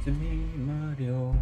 It's me, Mario.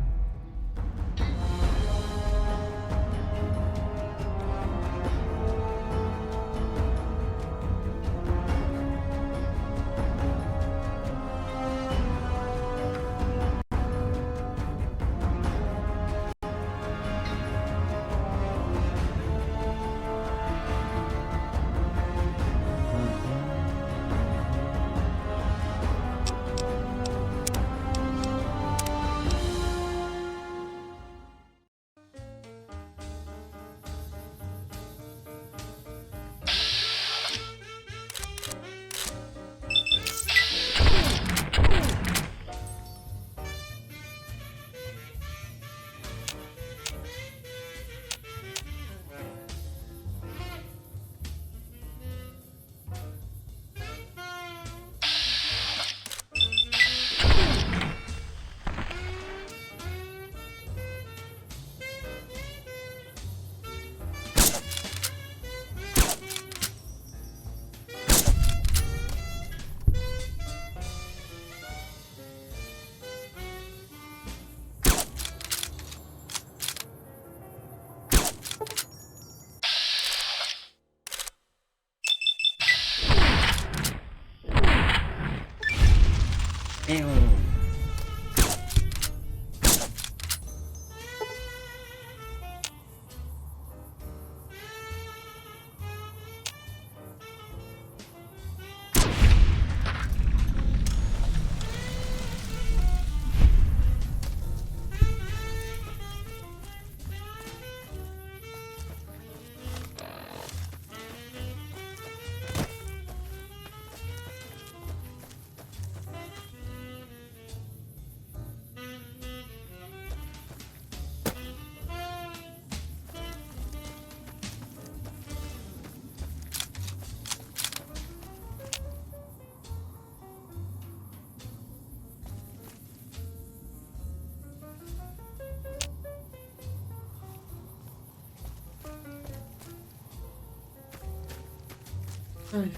Ай.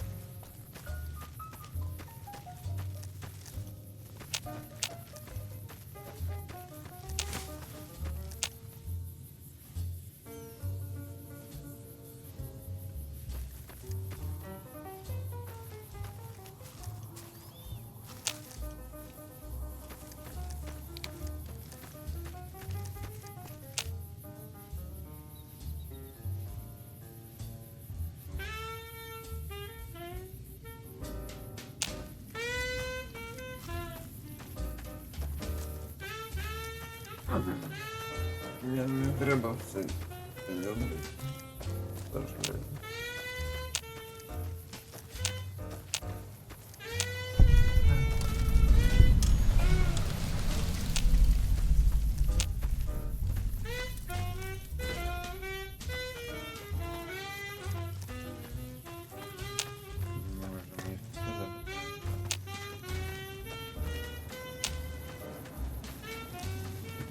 Мне не треба все любити. Завжди.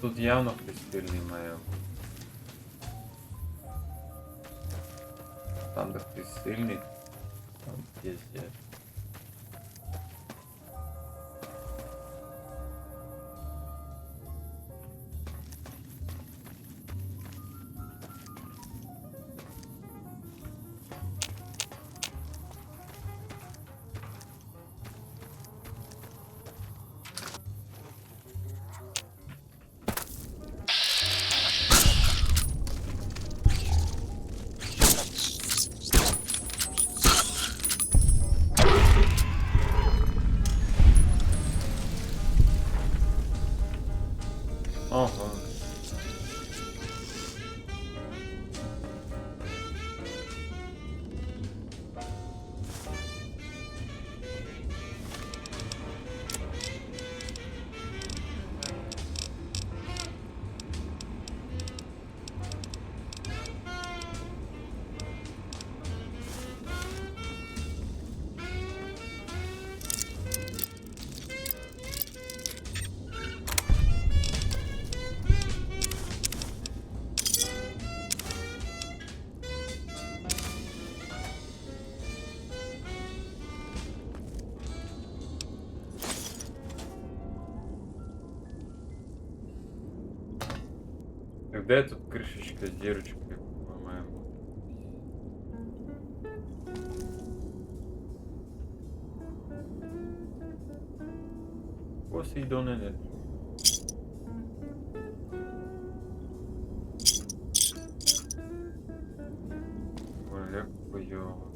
Тут явно хтось сильний має. Там де хтось сильний, там є. Ага. Де тут кришечка з дірочкою, по-моєму? Посейдоне. Ой, як хуйово.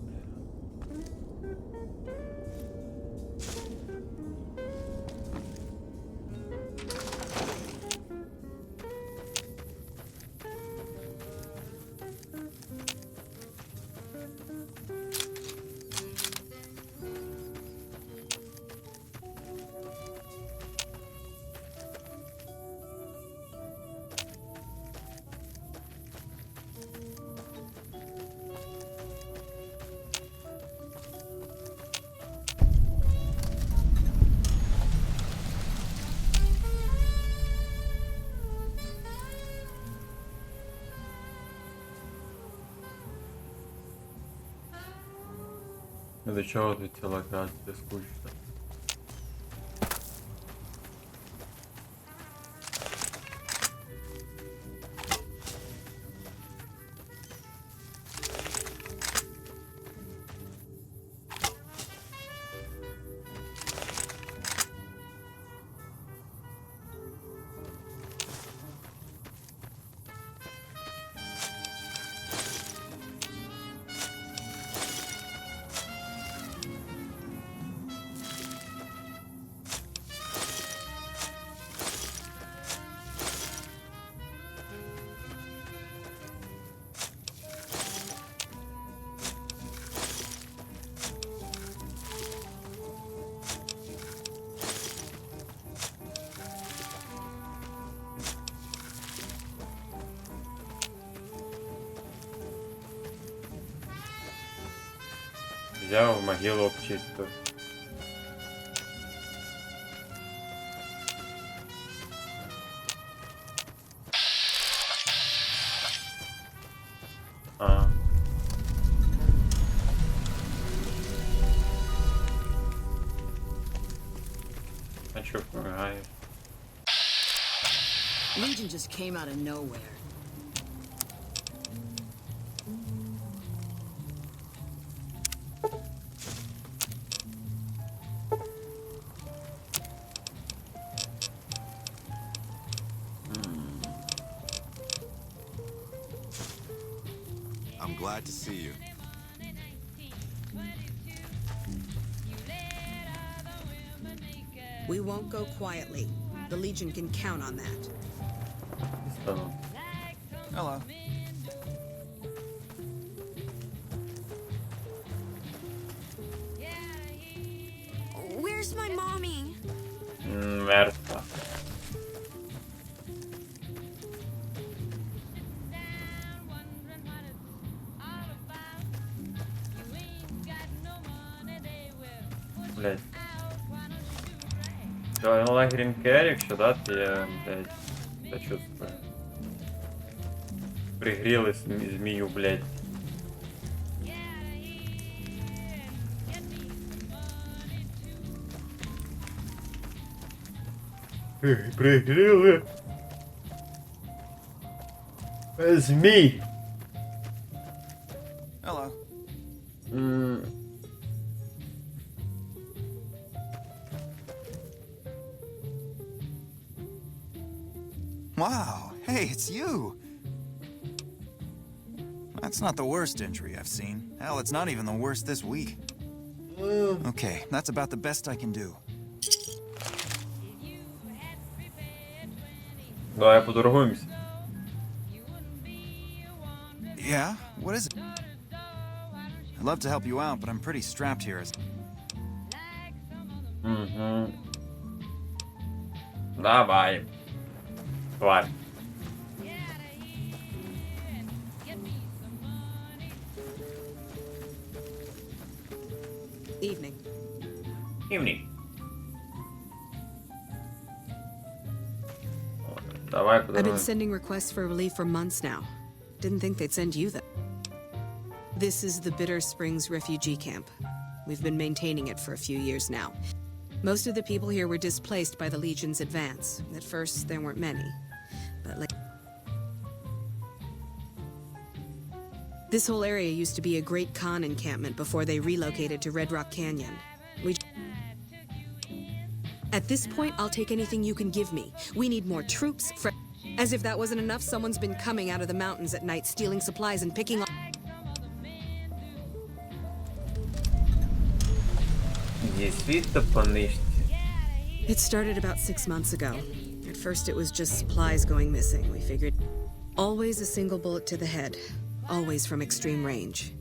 До чого тут ця локація скучна? Взяв могилу обчистив. А. А чё помогаешь? Legion just came out of nowhere. I'm glad to see you. We won't go quietly. The Legion can count on that. Стану. Hello. Where's my mommy? Мертва. Блять. Все, лагерем Керрик сюда я, блять, сочувствую. Пригрели змею, блять. Пригрели. Змей. Hello. Wow, hey, it's you. That's not the worst entry I've seen. Hell, it's not even the worst this week. Okay, that's about the best I can do. Давай поторгуемся. Yeah? What is it? I'd love to help you out, but I'm pretty strapped here. Угу. Давай. Тварь. Evening. Evening. Давай I've been поторгуемся. sending requests for relief for months now. Didn't think they'd send you that. This is the Bitter Springs refugee camp. We've been maintaining it for a few years now. Most of the people here were displaced by the Legion's advance. At first, there weren't many. But This whole area used to be a great con encampment before they relocated to Red Rock Canyon. At this point, I'll take anything you can give me. We need more troops. As if that wasn't enough, someone's been coming out of the mountains at night, stealing supplies and picking up. It started about 6 months ago. At first, it was just supplies going missing. We figured always a single bullet to the head, always from extreme range.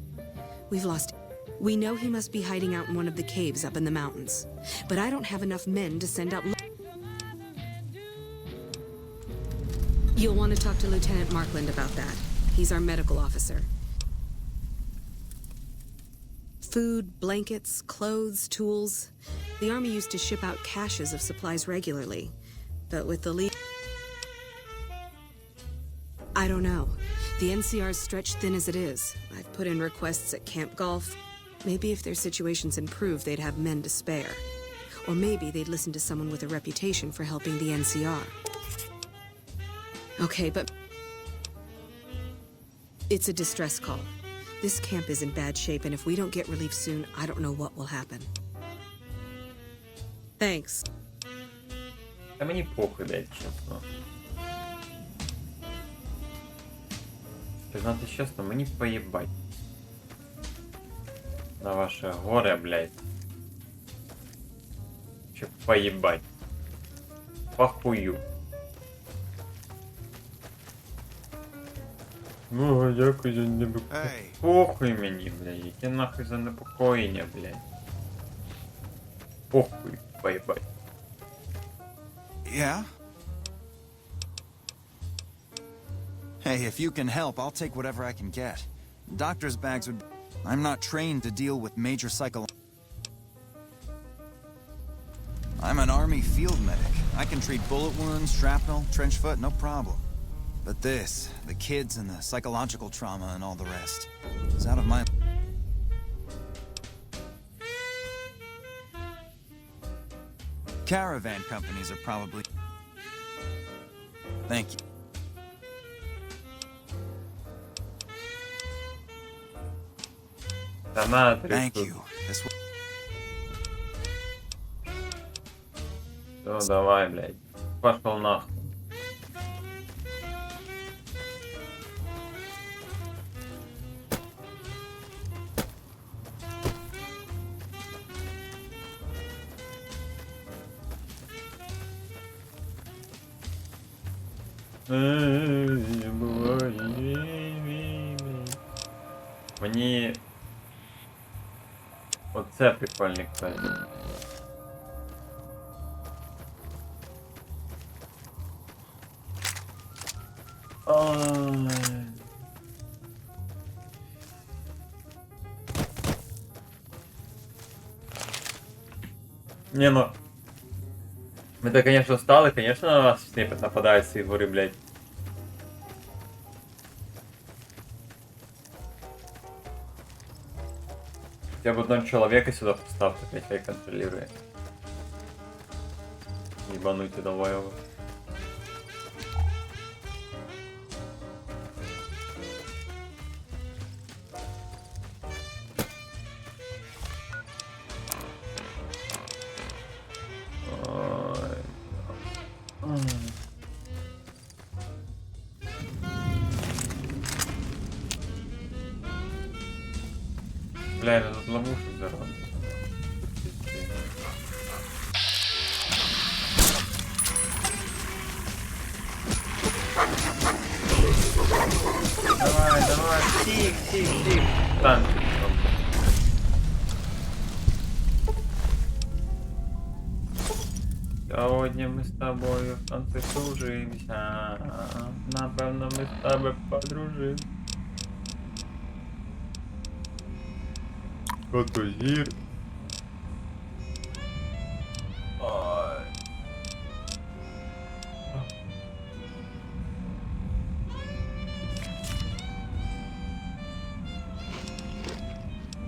We've lost. We know he must be hiding out in one of the caves up in the mountains, but I don't have enough men to send out. You'll want to talk to Lieutenant Markland about that. He's our medical officer. Food, blankets, clothes, tools. The Army used to ship out caches of supplies regularly, but with the lead... I don't know. The NCR's stretched thin as it is. I've put in requests at Camp Golf. Maybe if their situations improve, they'd have men to spare. Or maybe they'd listen to someone with a reputation for helping the NCR. Okay, but... It's a distress call. This camp is in bad shape, and if we don't get relief soon, I don't know what will happen. Thanks. Та мені похуй, блядь, чесно. Признати чесно, мені поїбать. На ваше горе, блядь. Чи поїбать. Похую. Ну, дякую за непокоєння. Похуй мені, блядь. Яке нахуй за непокоєння, блядь. Похуй, поїбать. Yeah? Hey, if you can help, I'll take whatever I can get. Doctor's bags would... I'm not trained to deal with major I'm an Army field medic. I can treat bullet wounds, shrapnel, trench foot, no problem. But this, the kids and the psychological trauma and all the rest, is out of my... Caravan companies are probably... Thank you. Thank you. This will... Ну давай, блядь. Пошел нахуй. Мені... Оце прикольний кстати. Не, ну... Мы-то, конечно, устали, конечно, на нас снайпер нападает с этой горы, блядь. Хотя бы одного человека сюда поставьте, блядь, я контролирую. Ебануть давай его. Бля, я тут ловушек заработал. Давай, давай, тих. Танки. Сьогодні ми з тобою в танці кружимся. Напевно, ми з тобою подружимся. Котозір. Ой.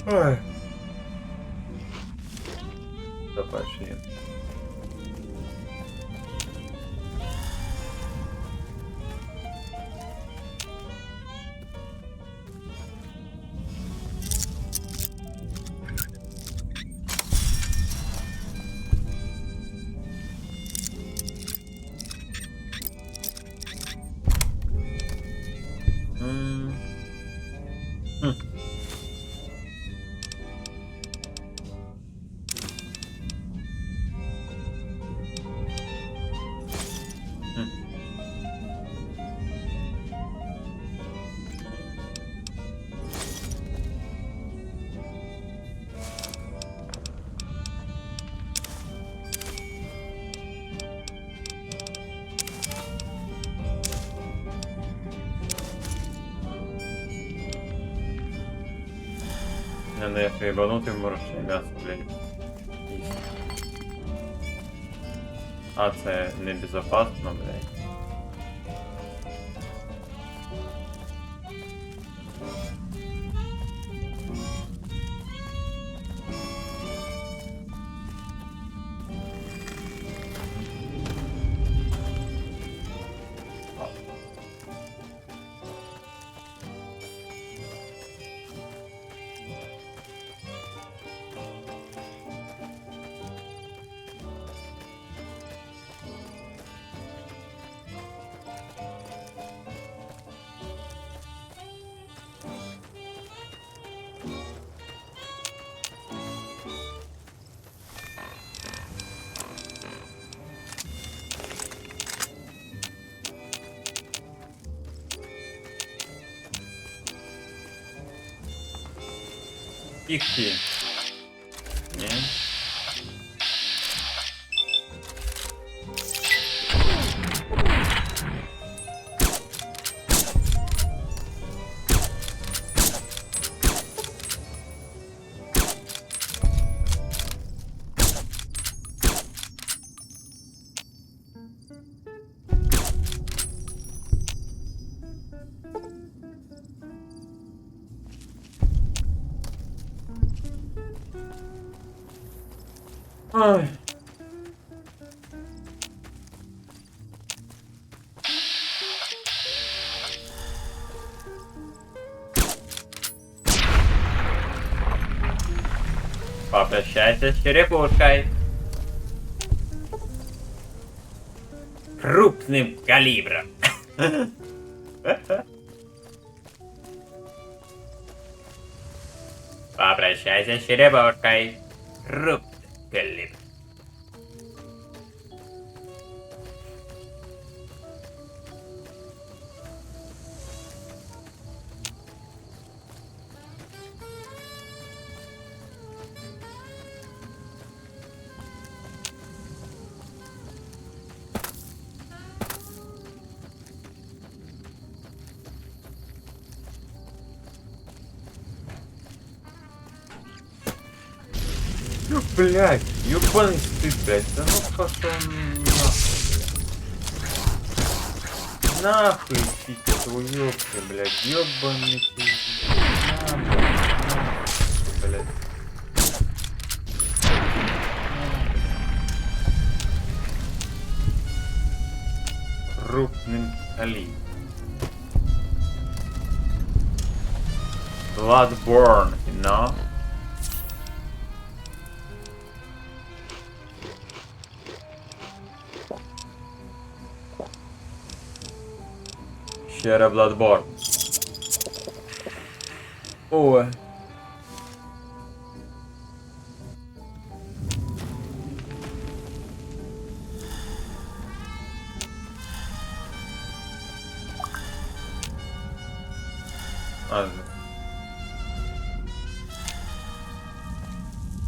Ой. Запаши. Ну я ебанутый мороженое м'ясо, блядь. Їсти. А це небезопасно, блядь. Икти. Не. Ой. Попрощайся с черепушкой. Крупным калибром. Попрощайся с черепушкой. Крупным калибром. Ну, блядь, ёбаный стыд, блядь, да ну пошел нахуй. Нахуй, пить уёбки, блядь, ёбаный пиздец. Нахуй, блядь. Крупным калибром. Bloodborne, you know? Щера Bloodborne. Ой.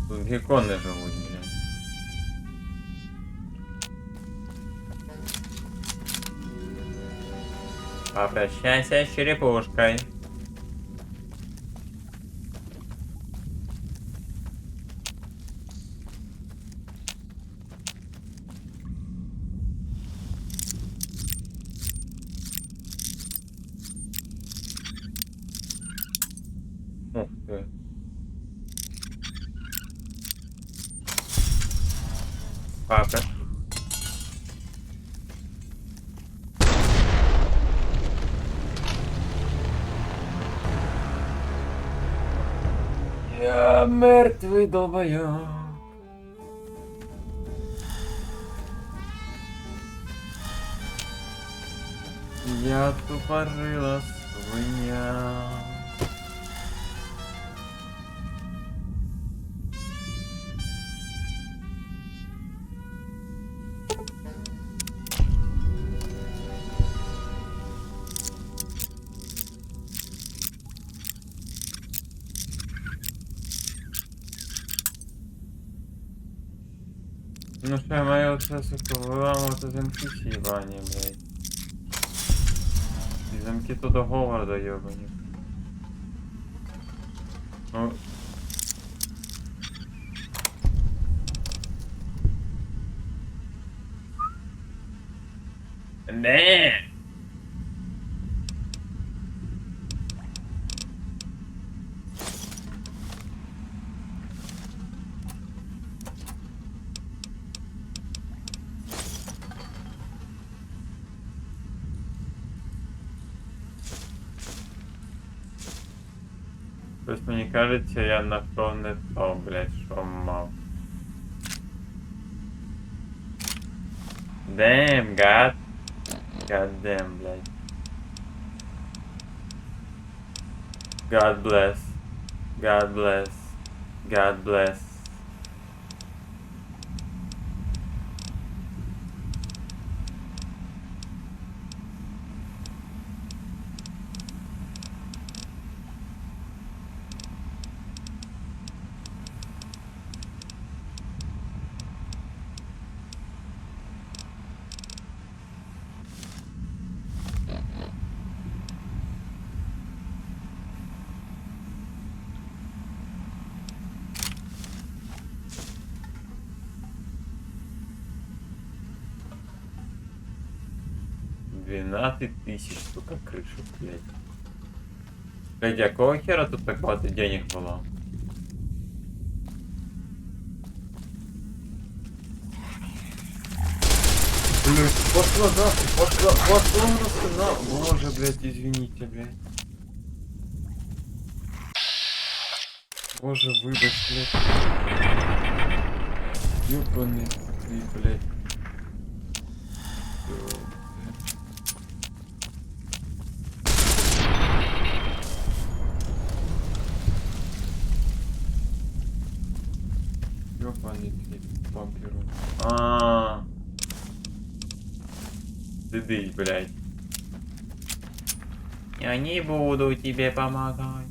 Тут гекконы живут, блин. Попрощайся с черепушкой. Ух ты. Папа. Я мертвый долбоёб. Я тупорыла свинья. Ну що, я маю оце сука виламувати замки всі їбані, блядь. І замки то до Говарда, йобані. Ну, Не. Щось мені кажеться, я знайшов не то, блядь, що мав. Damn, God. God damn, блядь. God bless. God bless. God bless. $12 000, сука, крыша, блядь. Блядь, а какого хера тут так багато денег было? Блядь, пошла нахуй, пошла нахуй, боже, блядь, извините, блядь. Боже, выбачь, блядь. Ёбаный ты, блядь. Всё, блядь. Ёбаный ты, вампиру. Сидись, блядь. Я не буду тебе помогать.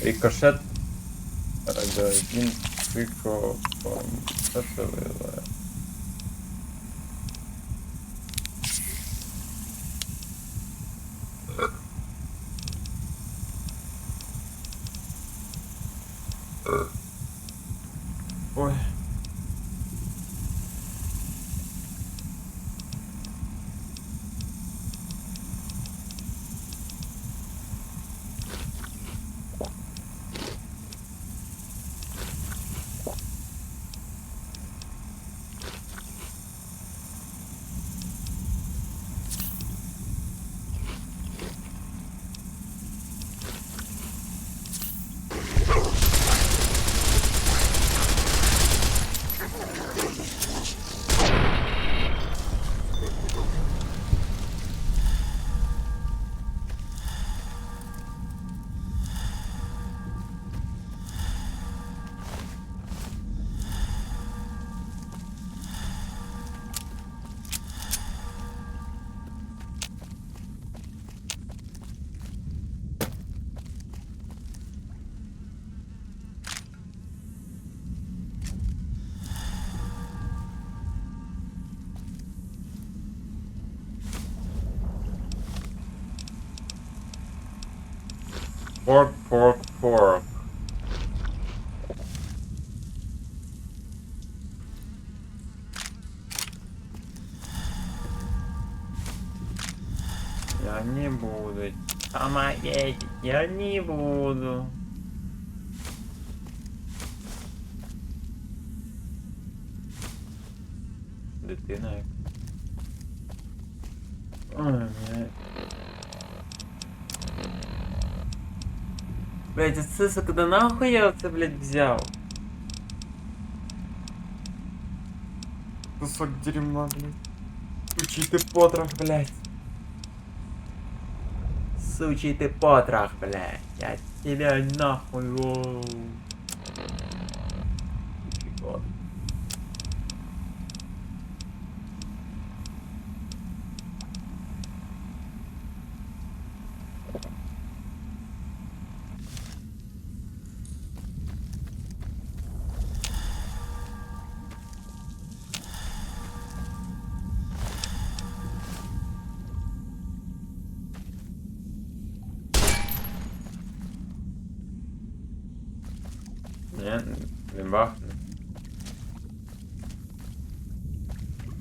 Рикошет радіоагін психопом посилили. Ой. Порк. Я не буду. Помогите, я не буду. Дитина. Ой, блядь. Блядь, це когда нахуй я це, блядь, взяв? Кусок дерьма, блядь. Сучий ты потрох, блядь. Сучий ты потрох, блядь. Я тебя нахуй, воу. Сучий потрох. Ні, не бахне.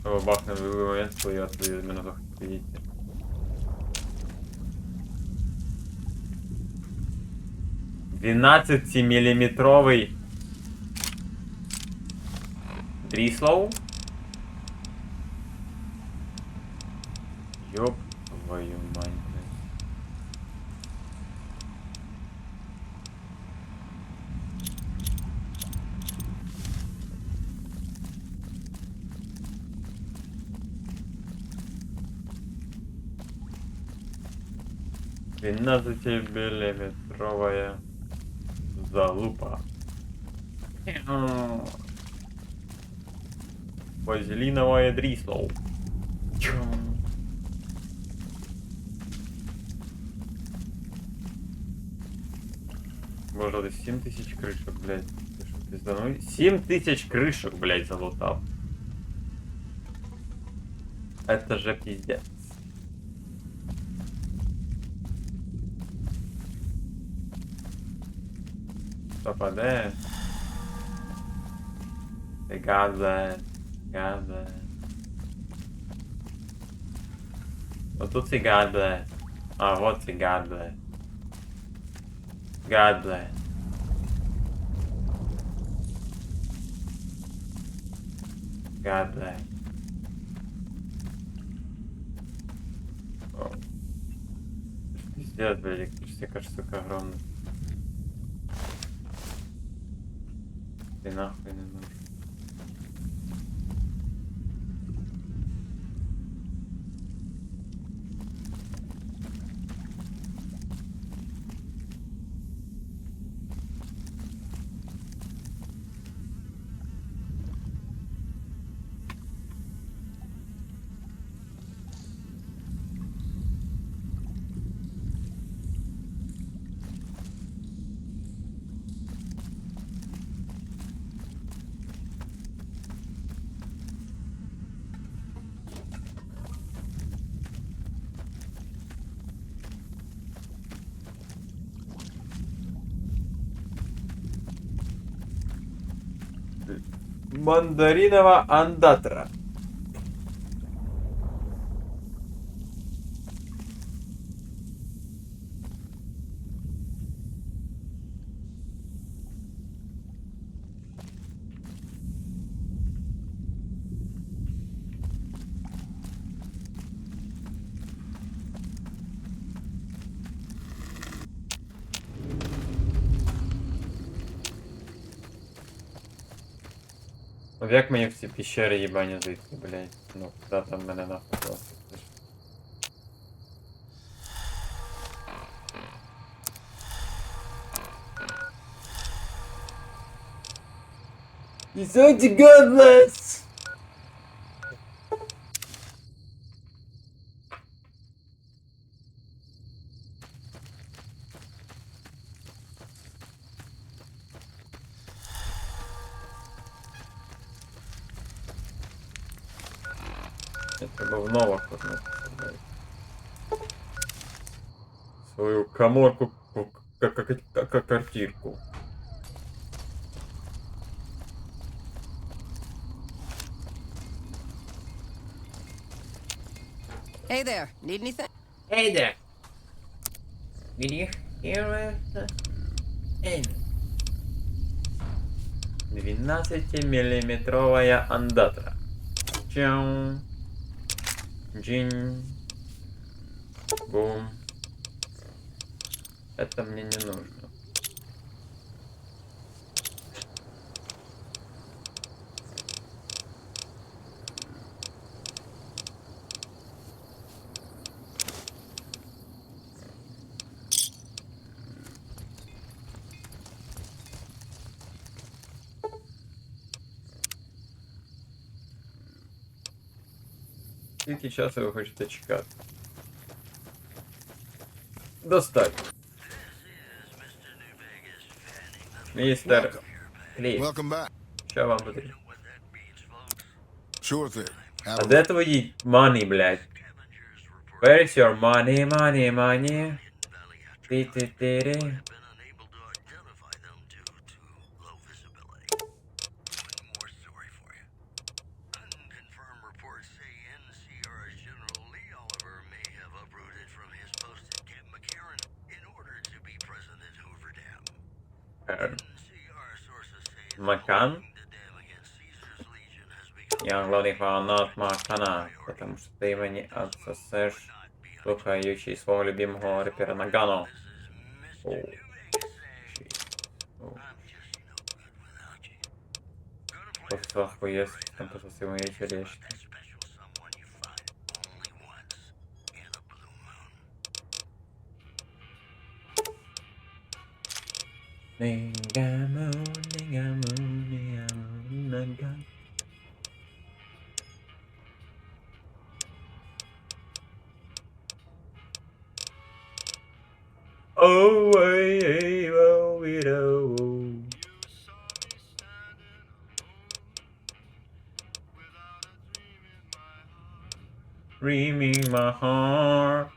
О, бахне в любой момент, коли я туди мене захотіти. «12-міліметровий дріслоу?» Ёб твою мать. «12-миллиметровая залупа». Вазелиновое дрислоу. Боже, это 7000 крышек, блядь. Ты что, пизданой? 7000 крышек, блядь, залутал. Это же пиздец. Попадает. ВЕГАСА. ВЕГАСА. Вот тут ВЕГАСА. А, вот ВЕГАСА. ВЕГАСА. ВЕГАСА. Пиздец, блядь, электричество, кажется, сука, огромный. Ты нахуй не нужен. Мандариновая андатра. Як мені в ці пещери їбані зайти, блядь? Ну, куди там мене нахуй просто? You're so godless! Треба в новых свою каморку, как квартирку. Hey there, need anything? Hey there. Did you hear it? 12-миллиметровая андатра. Чау. Джин. Бум. Это мне не нужно. Скільки часу ви хочете чекати? Достатньо. Містер Кліф, Welcome back. що вам потрібно? Sure thing. Have А a де твої money, блядь? Where is your money, money, money? Ти-ти-ти-ри. Макан? Я главный фанат Макана, потому что ты его не отсосешь, слухающий своего любимого рэпера Нагано. О, щит. О, после своих поездок, там пососи моей черешки. Нигаму, нигаму, нигаму, нигаму. Oh, hey, oh, oh. Dreaming my heart.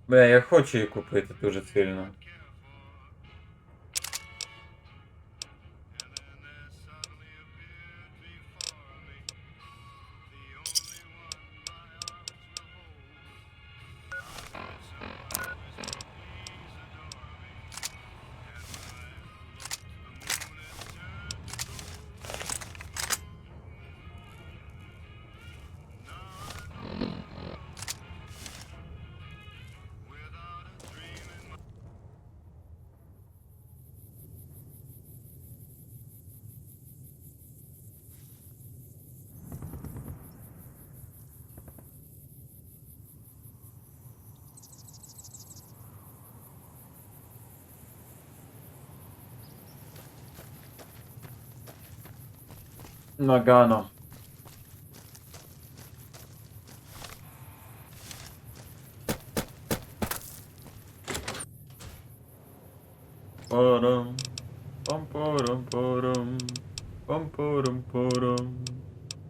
Бля, я хочу її купити дуже сильно. Нагано. Парам, пам-парам, парам, пам-парам, парам,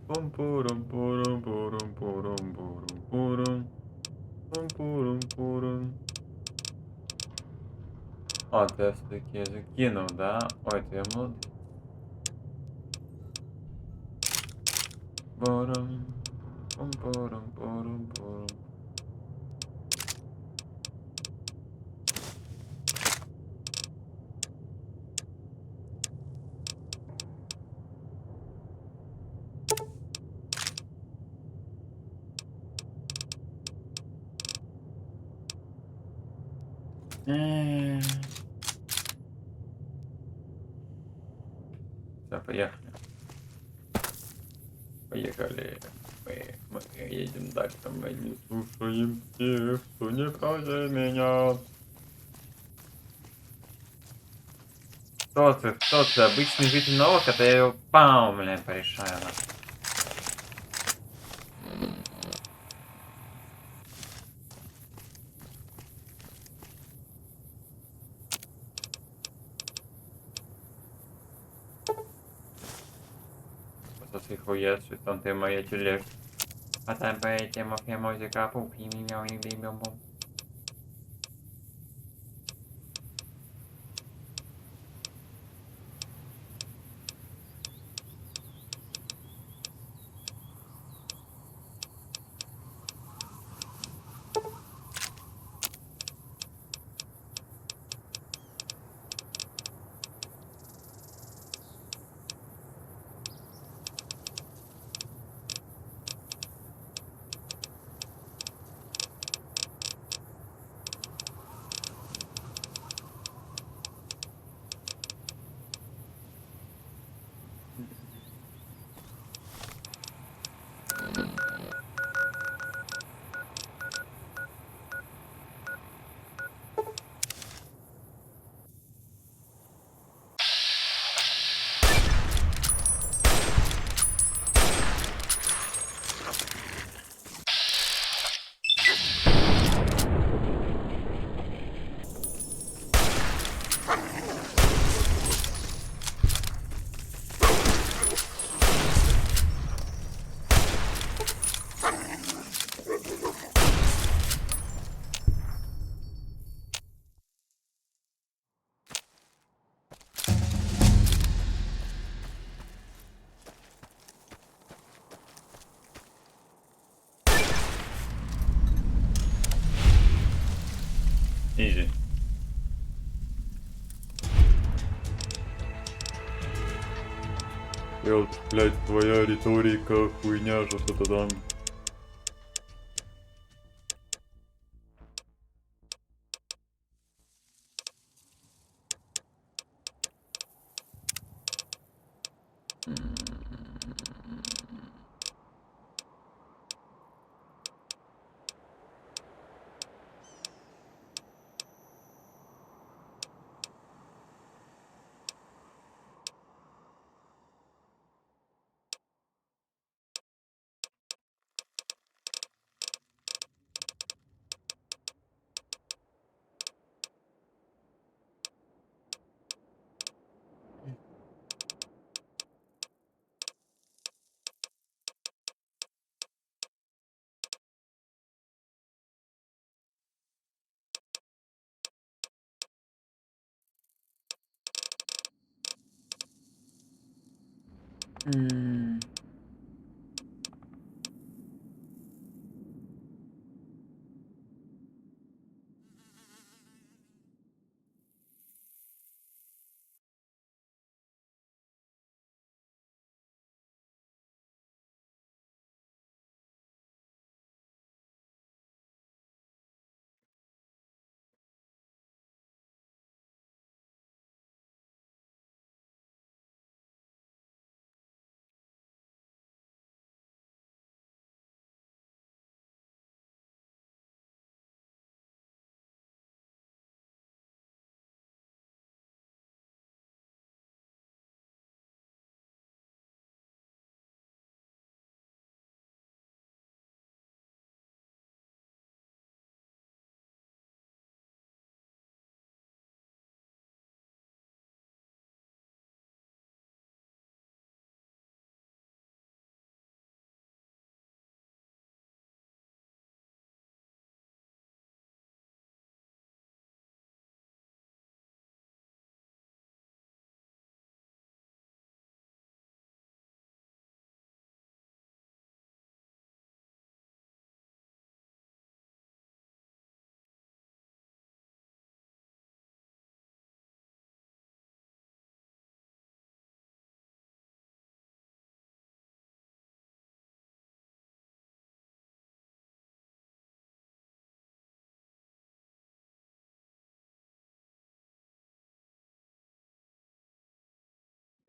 пам-парам, парам, парам, парам, парам, парам, пам-парам, парам. А, ты я все-таки закинул, да? Ой, ты я молодец. Парам, пам-парам, парам, парам. Все, поехали. Поехали. Мы едем дальше, мы не слушаем тех, кто не хуже меня. Кто ты? Кто ты? Обычный житель новых, это я его пау, блин, порешаю. Пососи хуец, и там ты моя телег. А там по этим музыка, пуп, и меня, и бим-бим-бум. И вот, блядь, твоя риторика, хуйня, что-то там.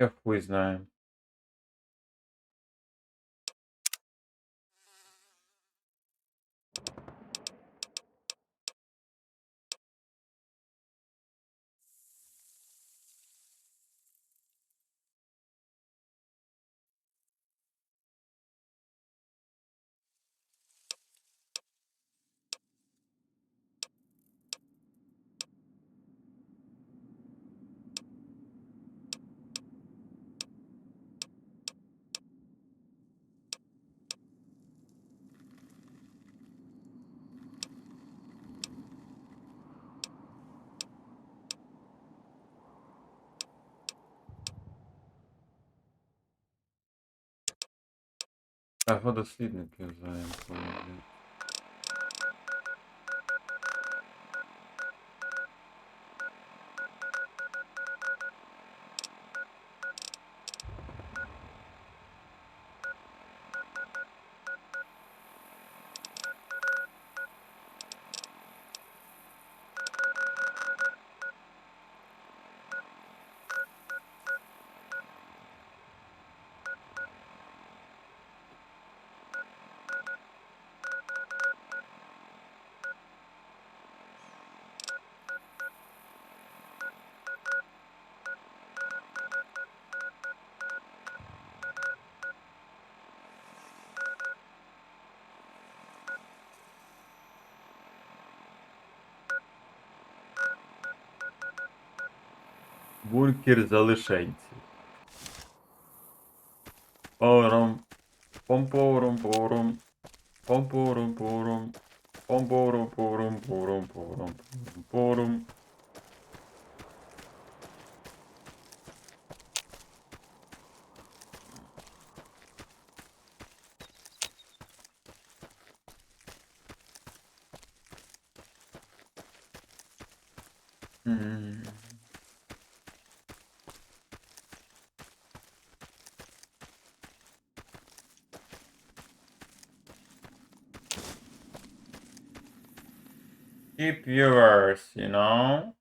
Я хуй знаю. А водослідників заємкнули, блядь. Бункер залишенців. Пором. Помпорум порум. Помпорум порум. Помпорум порум порум порум порум. keep viewers, you know?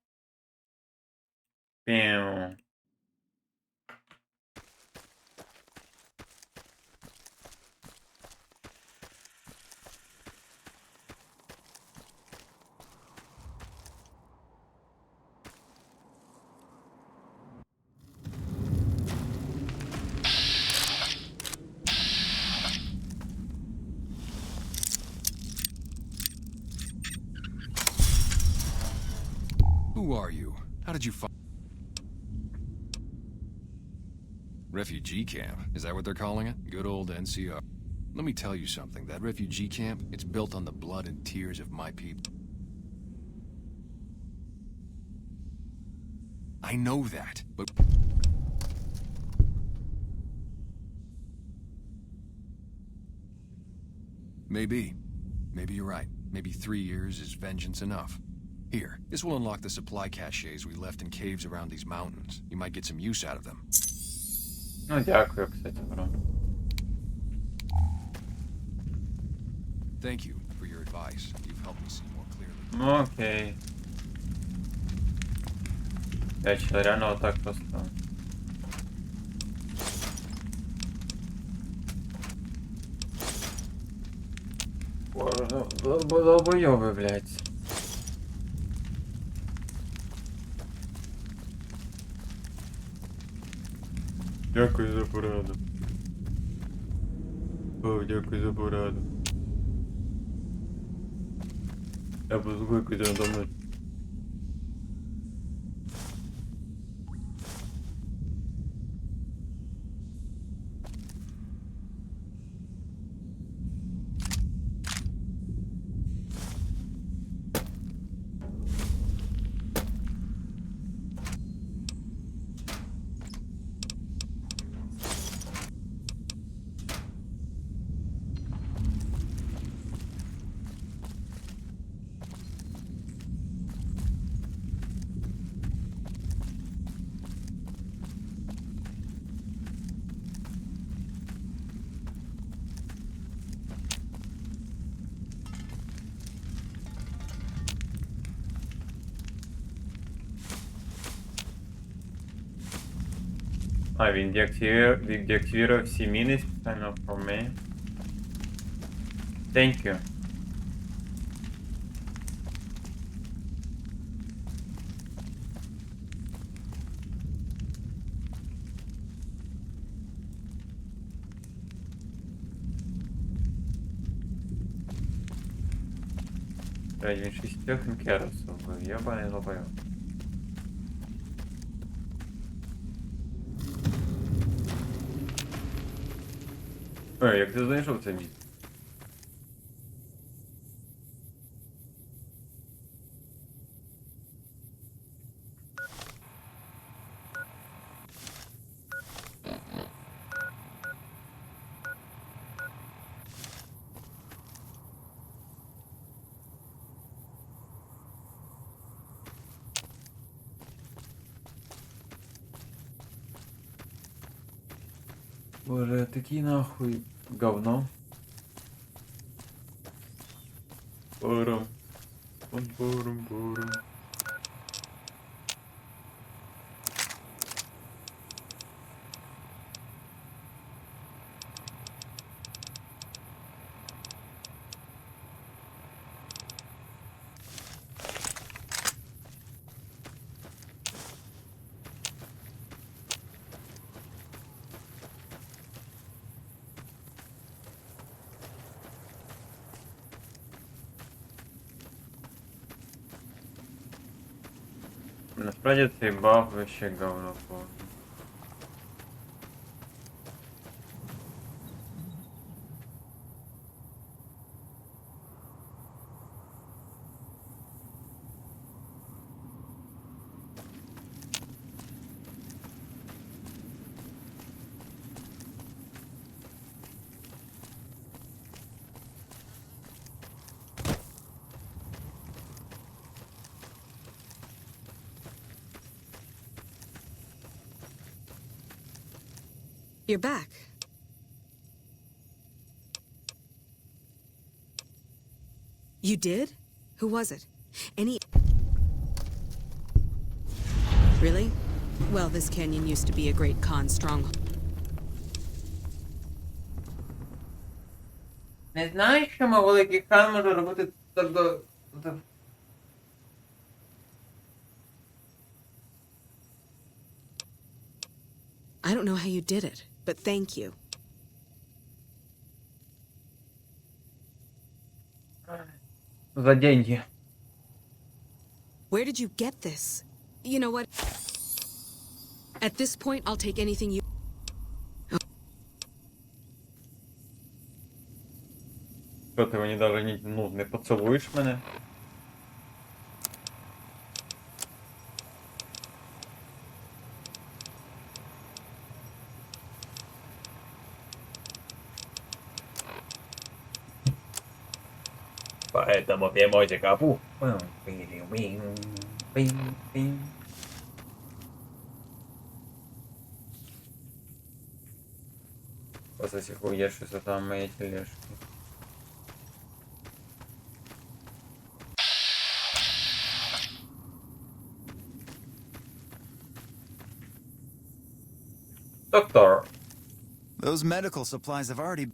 Pew. Who are you? How did you find... Refugee camp? Is that what they're calling it? Good old NCR. Let me tell you something. That refugee camp, it's built on the blood and tears of my people. I know that, but... Maybe. Maybe you're right. Maybe 3 years is vengeance enough. Here, this will unlock the supply caches we left in caves around these mountains. You might get some use out of them. Ну, дякую, кстати, бро. Thank you for your advice. You've helped me see more clearly. Ну, окей. Я что, реально вот так просто... Долбоёбы, блядь. Дякую за пораду. О, дякую за пораду. Я послухаю, куди надо мною. А, він деактивировал всі міни спеціально for me. Thank you. Він 6 керосів, єбаний долбойоб. Ой, як ти знайшов це місце? Боже, такий нахуй говно. Бурум. Бурум. Насправді цей баг вообще говно повне. You're back. You did? Who was it? Any... Really? Well, this canyon used to be a great Khan stronghold. Не знаю, чому великий хан може робити так до... I don't know how you did it, but thank you. За деньги. Where did you get this? You know what? At this point, I'll take anything you... Що ти мені навіть не поцілуєш мене? Поэтому поймайте капу. После хуя, что там мои тележки. Доктор. Those medical supplies have already...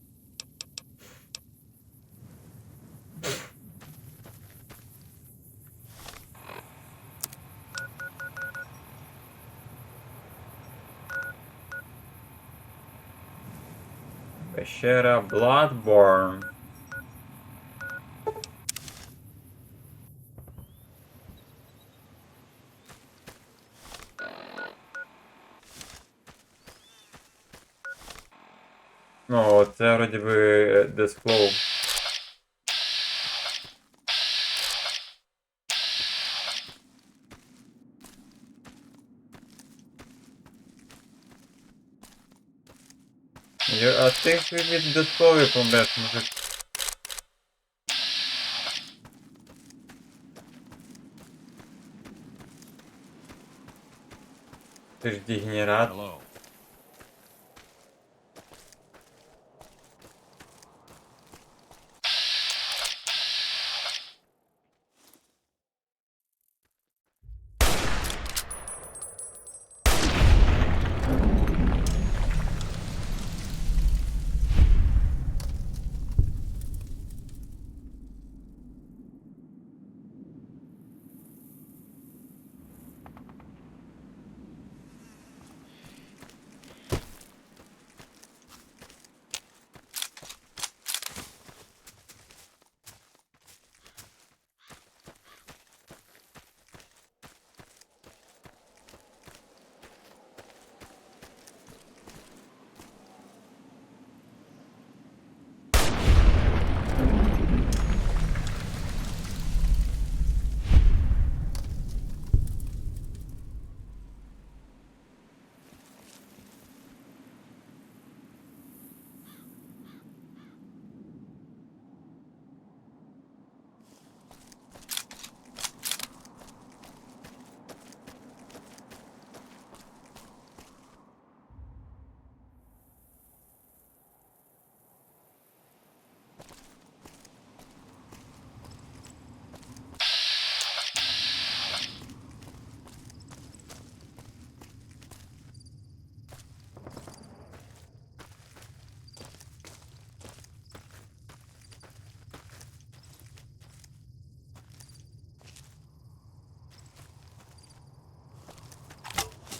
Пещера Bloodborne. Ну, це вроді би Десклоу. А ти від Десклоу помреш, мужик. Ти ж дегенерат. Hello.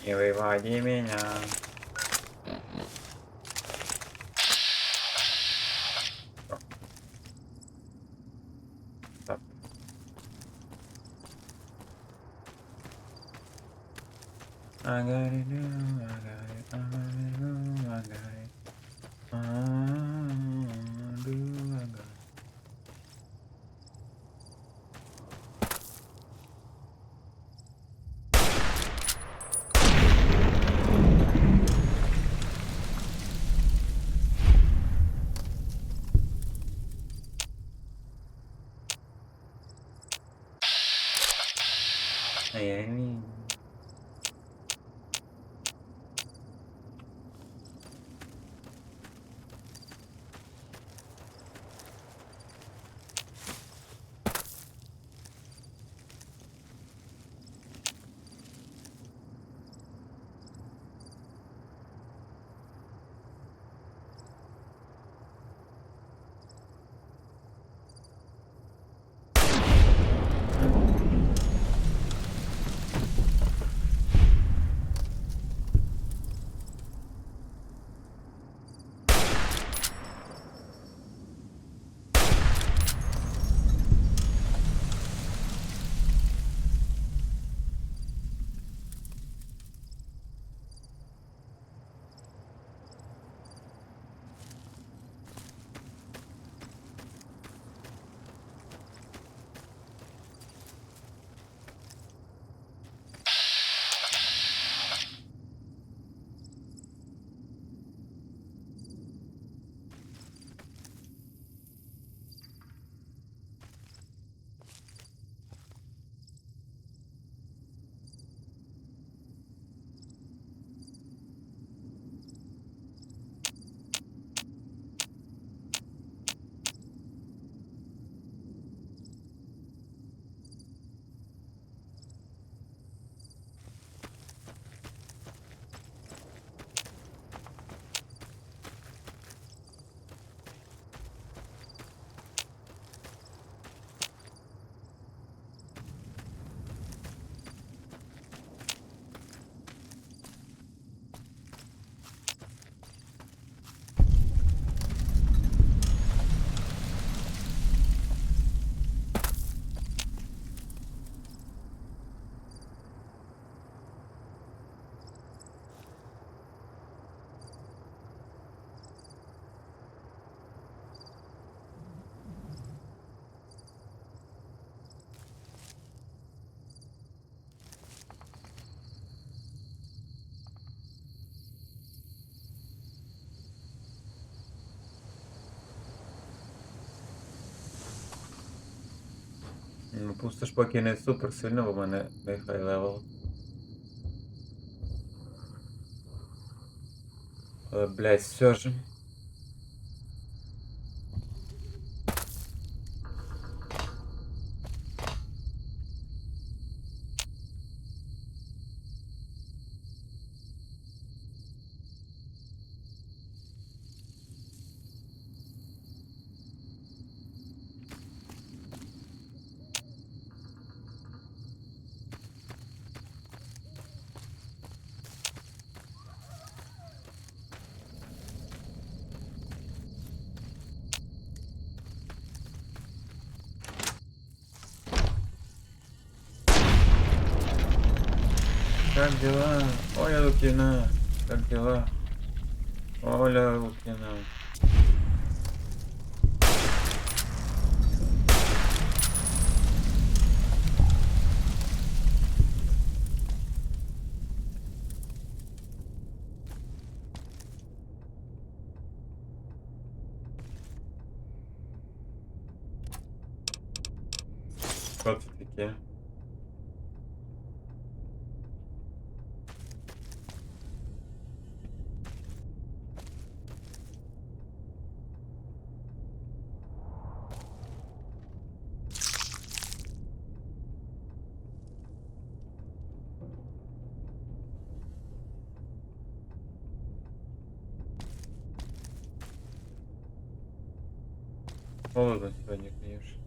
Не выводи меня. Так. I got it, I got it, I got it, I got it. Ай-яй. Пустиш поки не супер сильно, бо в мене не хай левел. Але, блядь, все ж. Как дела? Оля Лукина. Как дела? Оля Лукина. Що це таке? Холодно сегодня, конечно.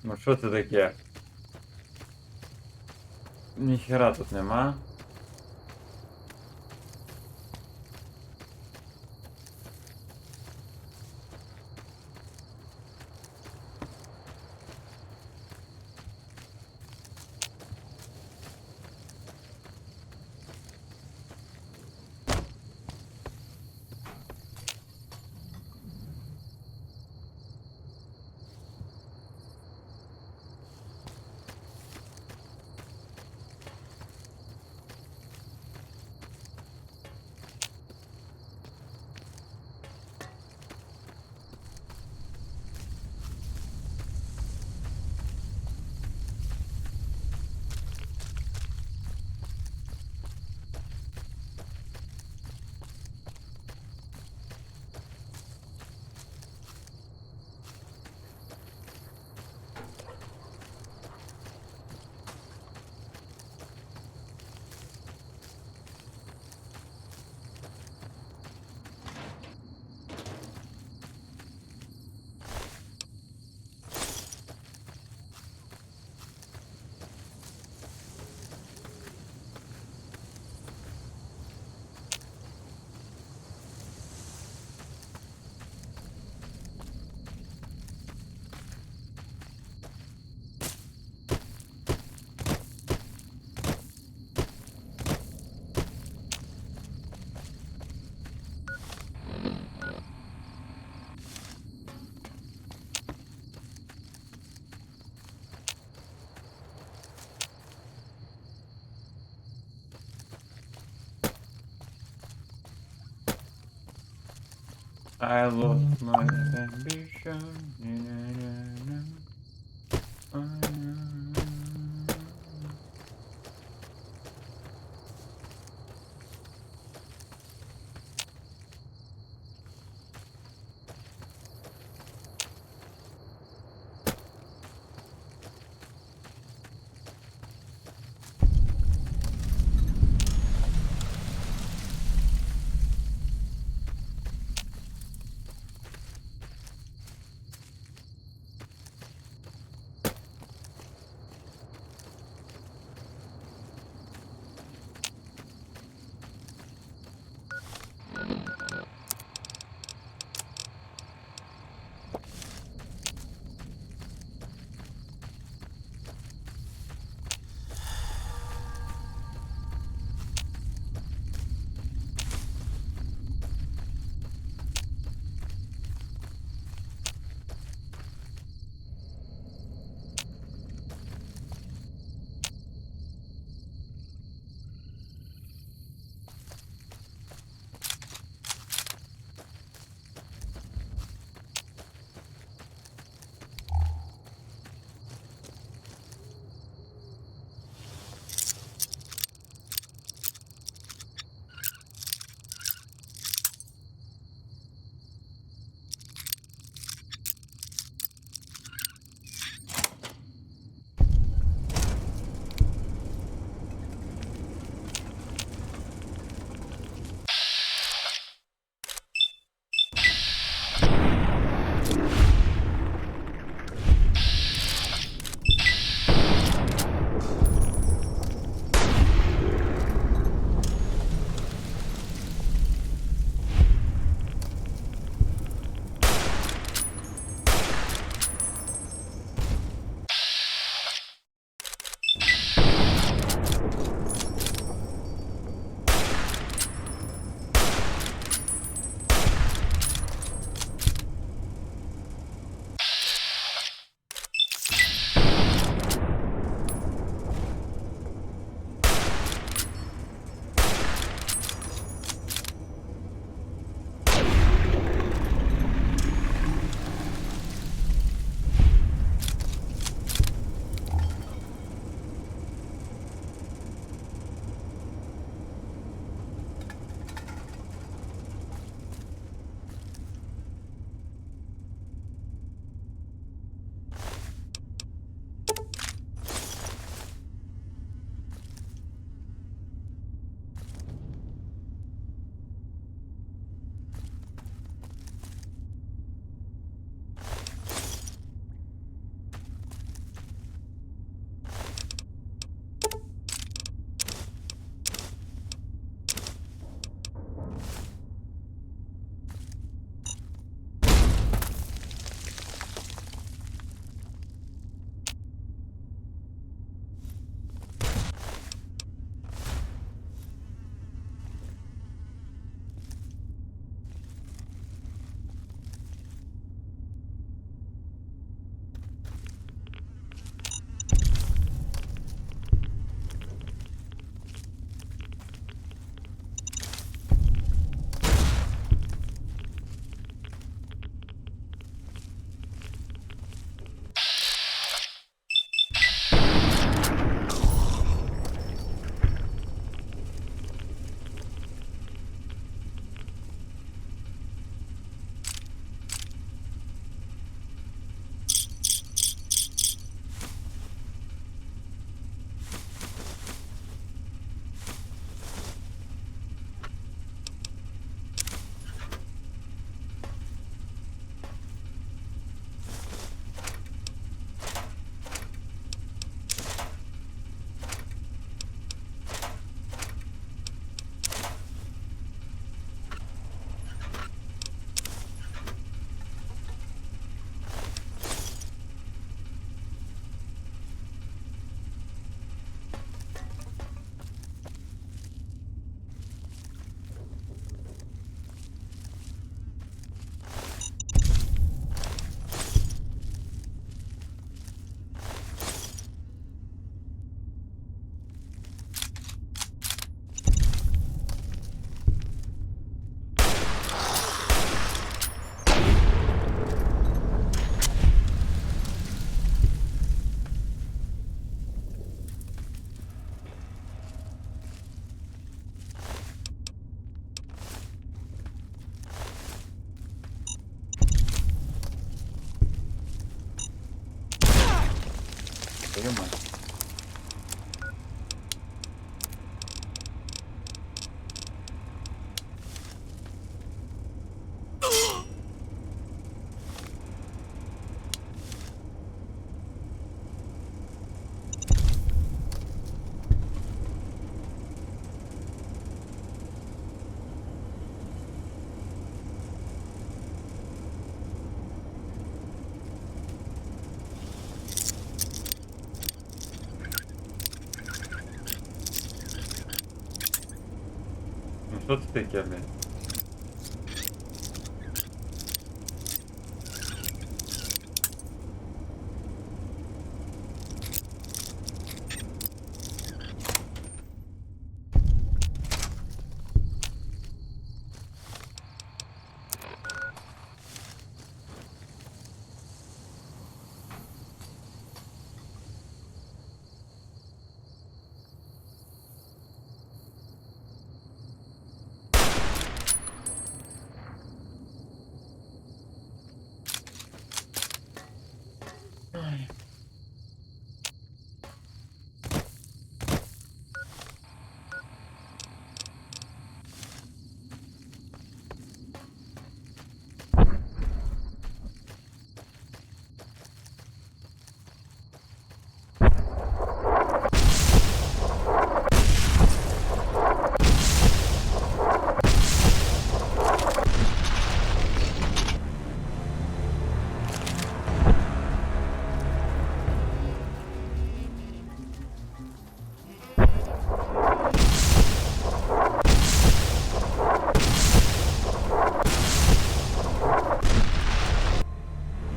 Ну що це таке? Ніхера тут нема. I lost my ambition. Твою мать. Ну что ты таке, блядь?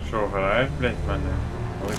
Що, граєш, блядь, в мене? Ой.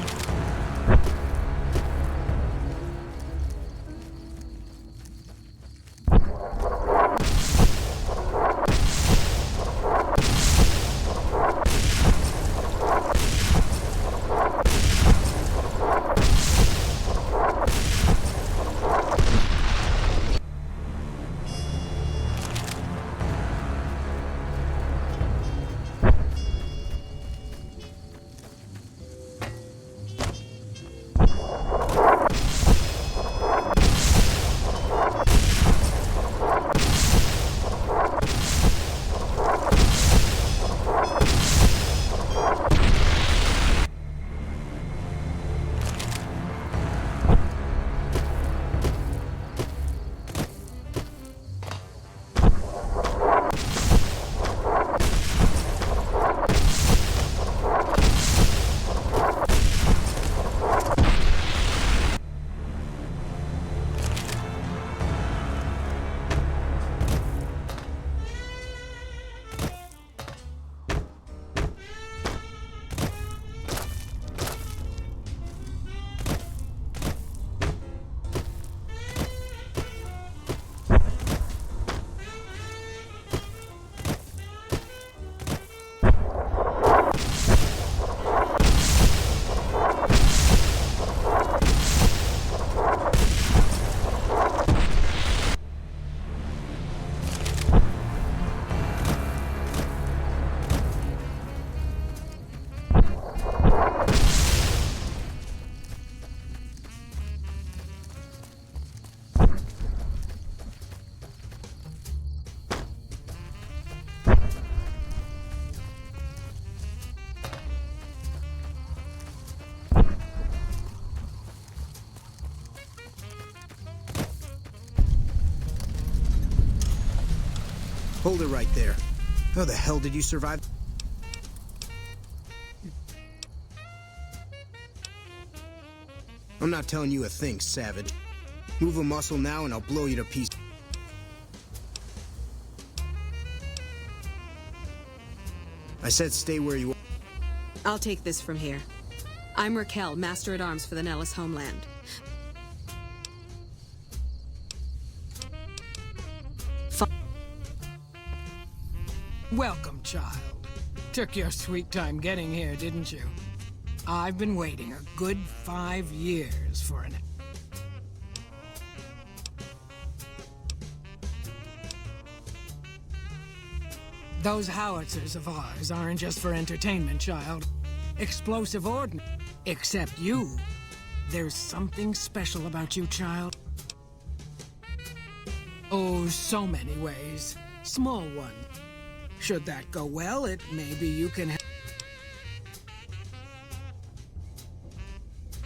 Hold it right there. How the hell did you survive? I'm not telling you a thing, savage. Move a muscle now and I'll blow you to pieces. I said stay where you are. I'll take this from here. I'm Raquel, Master at Arms for the Nellis homeland. Welcome, child. Took your sweet time getting here, didn't you? I've been waiting a good 5 years for an... Those howitzers of ours aren't just for entertainment, child. Explosive ordnance. Except you. There's something special about you, child. Oh, so many ways. Small one. Should that go well, maybe you can help.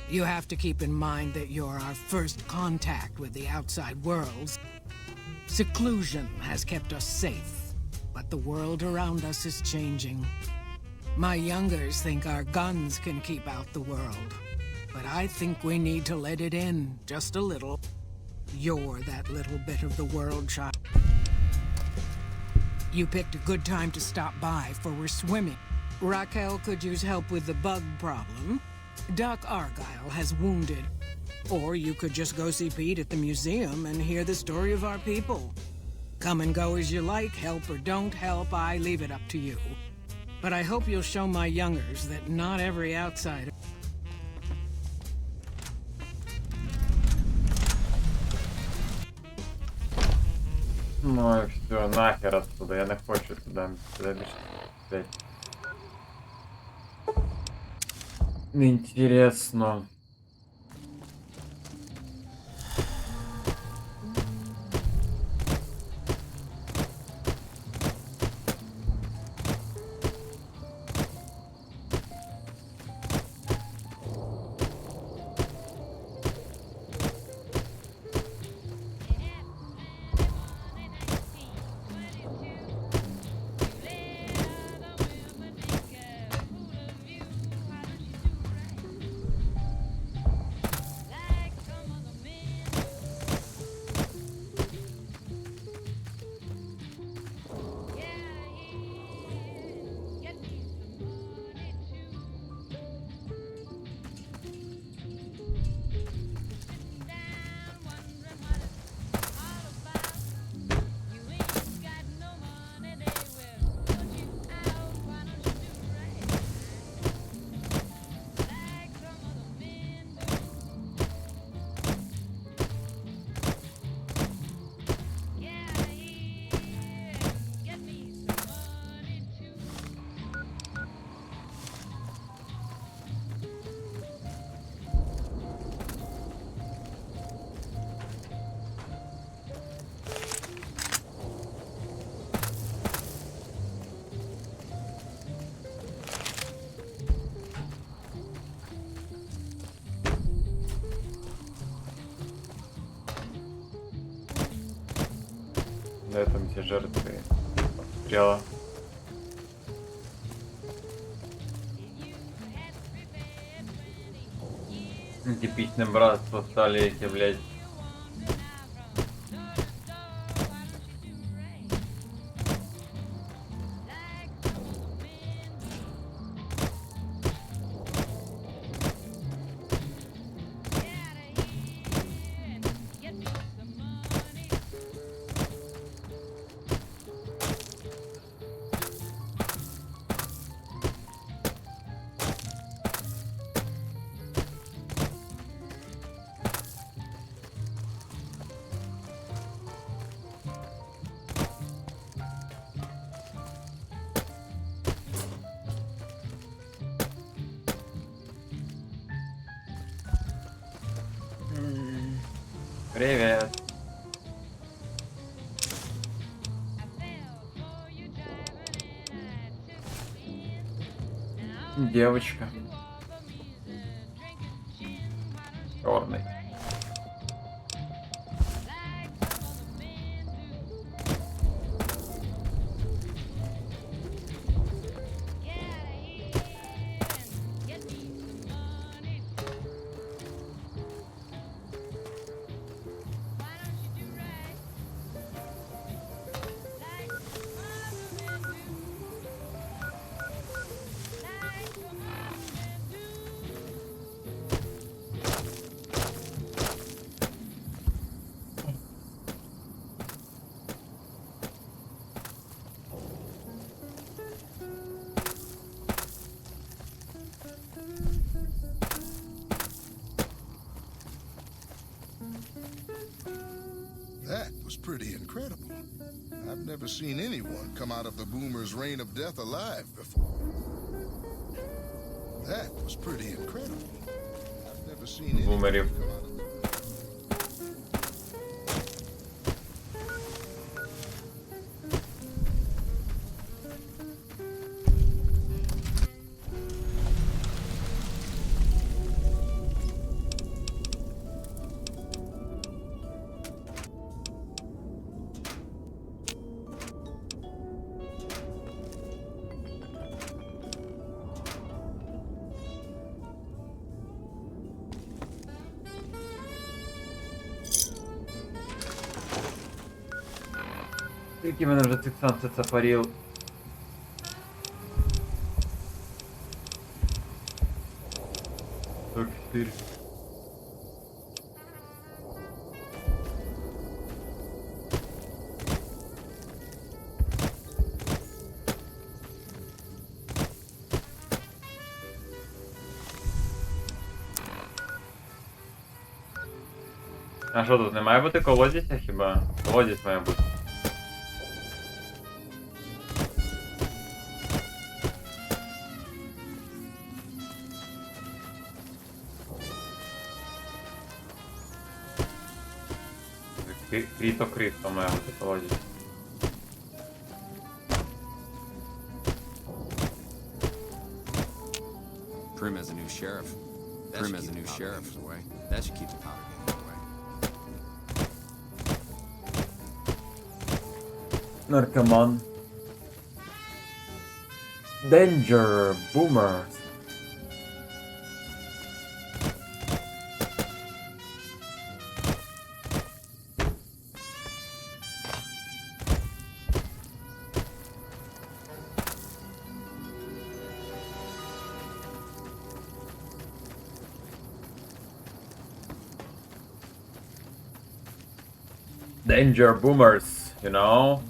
You have to keep in mind that you're our first contact with the outside world. Seclusion has kept us safe, but the world around us is changing. My youngers think our guns can keep out the world, but I think we need to let it in just a little. You're that little bit of the world, child. You picked a good time to stop by, for we're swimming. Raquel could use help with the bug problem. Doc Argyle has wounded. Or you could just go see Pete at the museum and hear the story of our people. Come and go as you like, help or don't help, I leave it up to you. But I hope you'll show my youngers that not every outsider... Ну и все, нахер оттуда, я не хочу туда більше. Неинтересно. На этом все жертвы обстрела. Типичное братство стали эти, блядь. Привет. Девочка. Черный. That was pretty incredible. I've never seen anyone come out of the boomer's reign of death alive before. That was pretty incredible. I've never never seen anyone бумерів. come out of the Скільки мене вже цих сонцецапарів? Так, 4. А що тут, не має бути колодязя хіба? Колодязь має бути. Крито має бути колодязь. Prim has a new sheriff. Prim has a new sheriff. Away. That should keep the powder getting away. Наркоман. Danger boomers. Danger boomers, you know?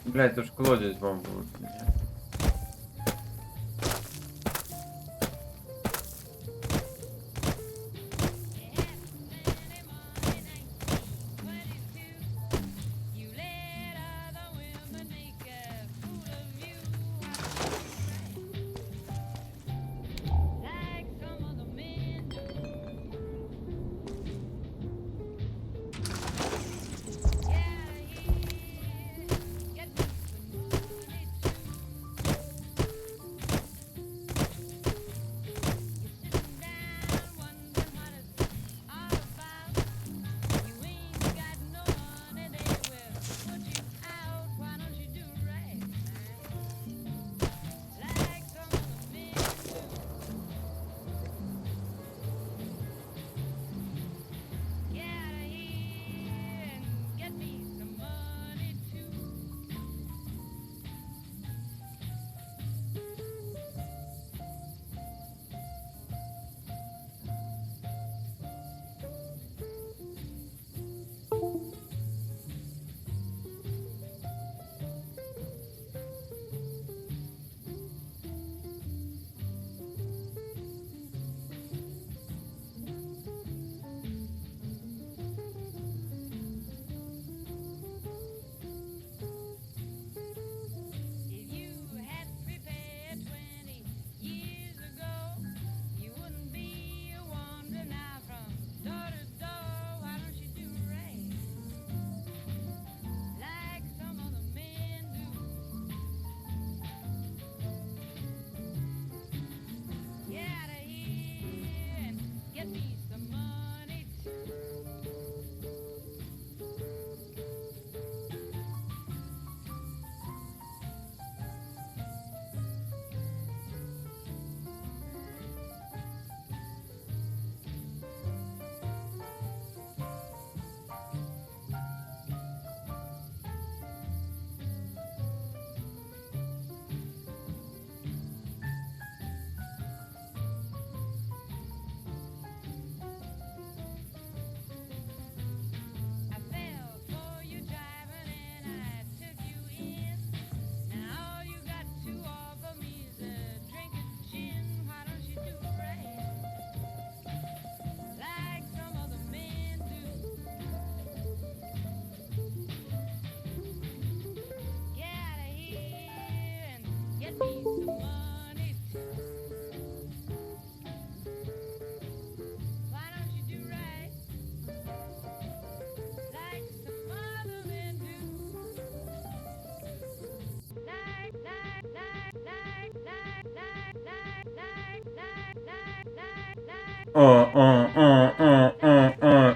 Блять, это ж колодец вам будет.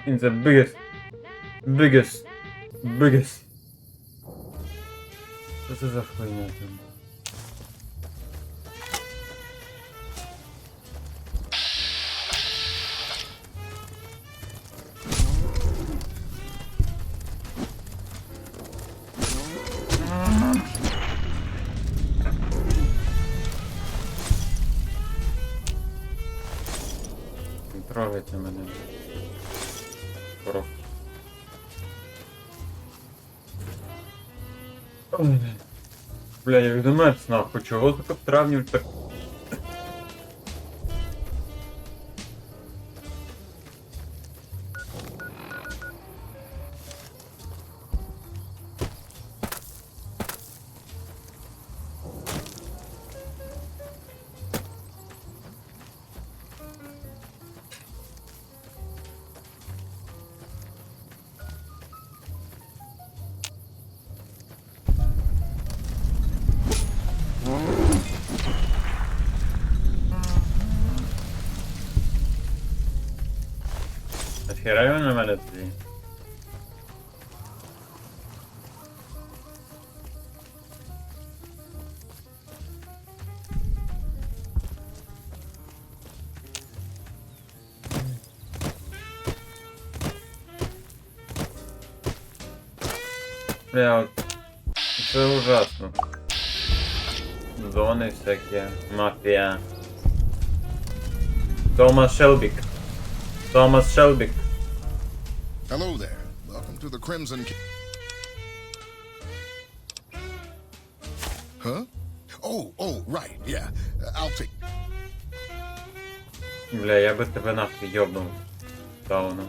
In the biggest. Що це за хуйня там? Не трогайте мене. Порох. Бля, я відомець нахуй, чого таке в травні так... Нахера він на мене тоді? Бля, от... Це ужасно. Зони всякі, мафія. Томас Шелбік. Hello there. Welcome to the Crimson... Huh? Oh, right, yeah. I'll take... Бля, я би тебе нахуй йобнув. Тауну.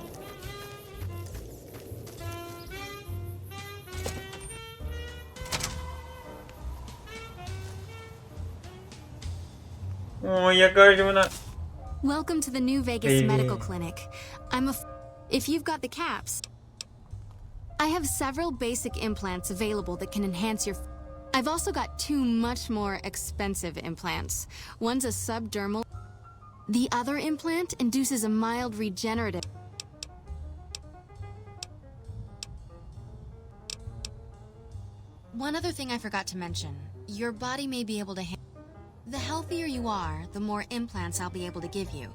О, яка ж вона... Welcome to the new Vegas medical clinic. If you've got the caps, I have several basic implants available that can enhance your... I've also got 2 much more expensive implants. One's a subdermal. The other implant induces a mild regenerative... One other thing I forgot to mention. Your body may be able to handle... The healthier you are, the more implants I'll be able to give you.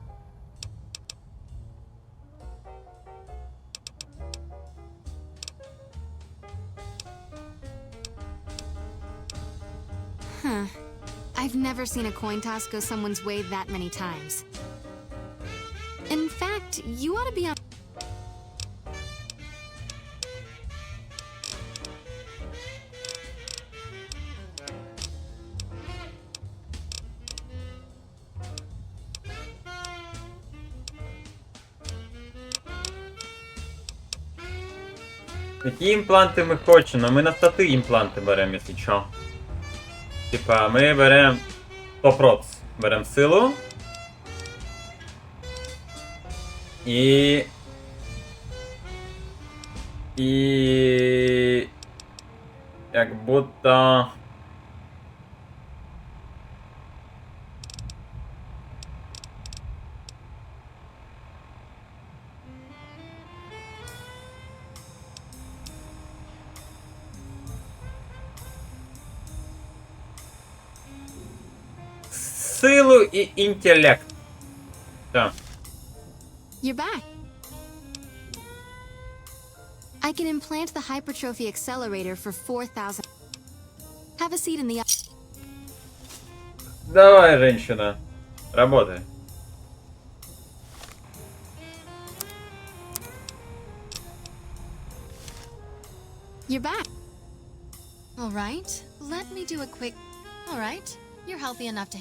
Huh. I've never seen a coin toss go someone's way that many times. In fact, you ought to be on... Які імпланти ми хочемо? Ми на стати імпланти беремо, якщо що. Типа, ми беремо 100%. Беремо силу. І... Як будто... Силу і інтелект. Так. You're back. I can implant the hypertrophy accelerator for 4,000. Have a seat in the... Давай, женщина. Работай. You're back. All right. Let me do a quick... All right. You're healthy enough to...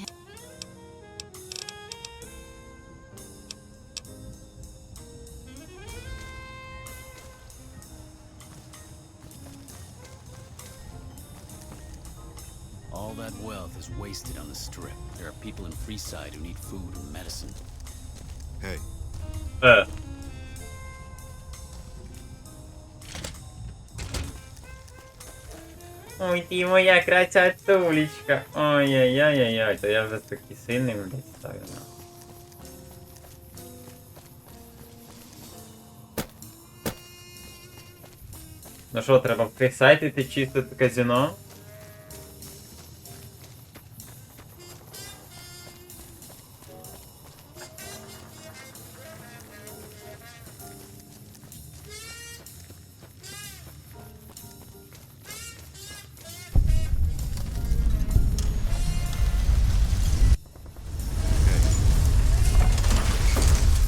All that wealth is wasted on the strip. There are people in Freeside who need food and medicine. Hey, Ой, ти моя красотулечка. Ой-ой-ой-ой-ой, то я вже такий сильний, блядь, ставлю. Ну що, треба присайтити чистити казино?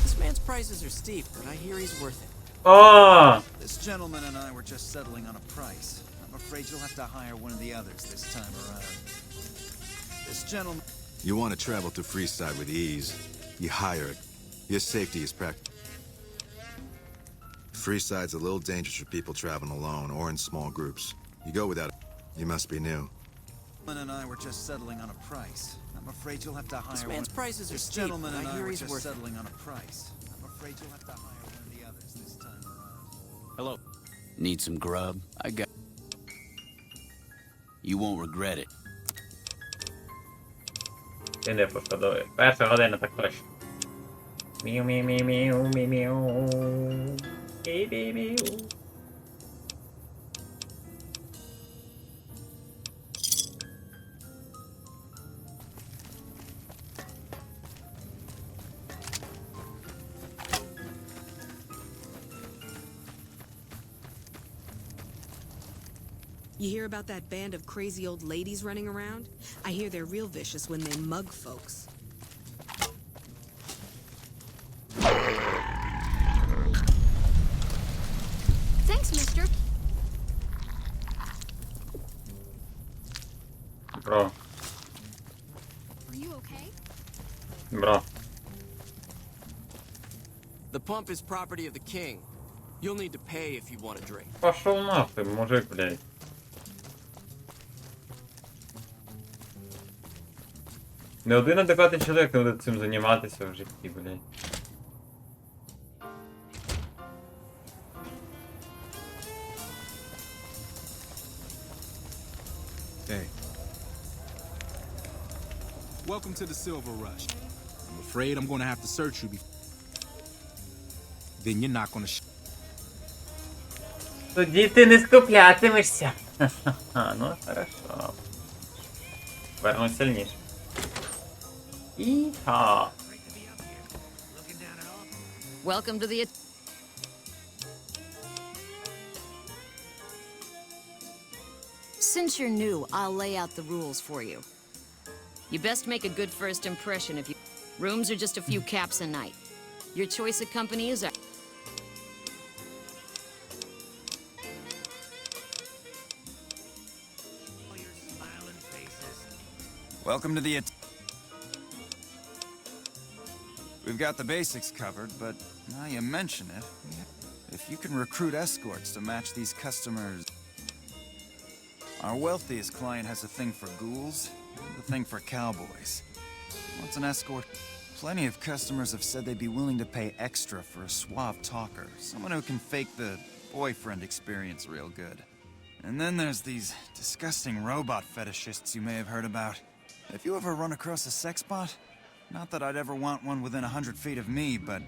This man's prices are steep, but I hear he's worth it. О! This gentleman and I were just settling on a price. I'm afraid you'll have to hire one of the others this time around. This gentleman... You want to travel to Freeside with ease. You hire it. Your safety is practical. Freeside's a little dangerous for people traveling alone or in small groups. You go without it. You must be new. and I were just settling on a price. I'm afraid you'll have to hire This man's prices are This steep, gentleman but and I I hear were he's just worth it. settling on a price. I'm afraid you'll have to hire one of the others this time around. Hello. Need some grub? I got... You won't regret it. Ти не пошкодуєш. Перша година так точно. Міу-міу-міу-міу, міу-міу. Міу-міу-міу. You hear about that band of crazy old ladies running around? I hear they're real vicious when they mug folks. Thanks, mister. Бро, Are you okay? бро. The pump is property of the king. You'll need to pay if you want a drink. Пошел нахуй, мужик, блядь. Не один адекватний чоловік не буде цим займатися в житті, блядь. Hey. Welcome to the Silver Rush. I'm afraid I'm gonna have to search you before. Then you're not gonna Тоді ти не скуплятимешся. Ха-ха, ну хорошо. Вернусь сильніше. Іха. Welcome to the... Since you're new, I'll lay out the rules for you. You best make a good first impression if you... Rooms are just a few caps a night. Your choice of company is... Welcome to the... We've got the basics covered, but now you mention it, if you can recruit escorts to match these customers... Our wealthiest client has a thing for ghouls, and a thing for cowboys. What's an escort? Plenty of customers have said they'd be willing to pay extra for a suave talker, someone who can fake the boyfriend experience real good. And then there's these disgusting robot fetishists you may have heard about. If you ever run across a sex bot, not that I'd ever want one within 100 feet of me, but...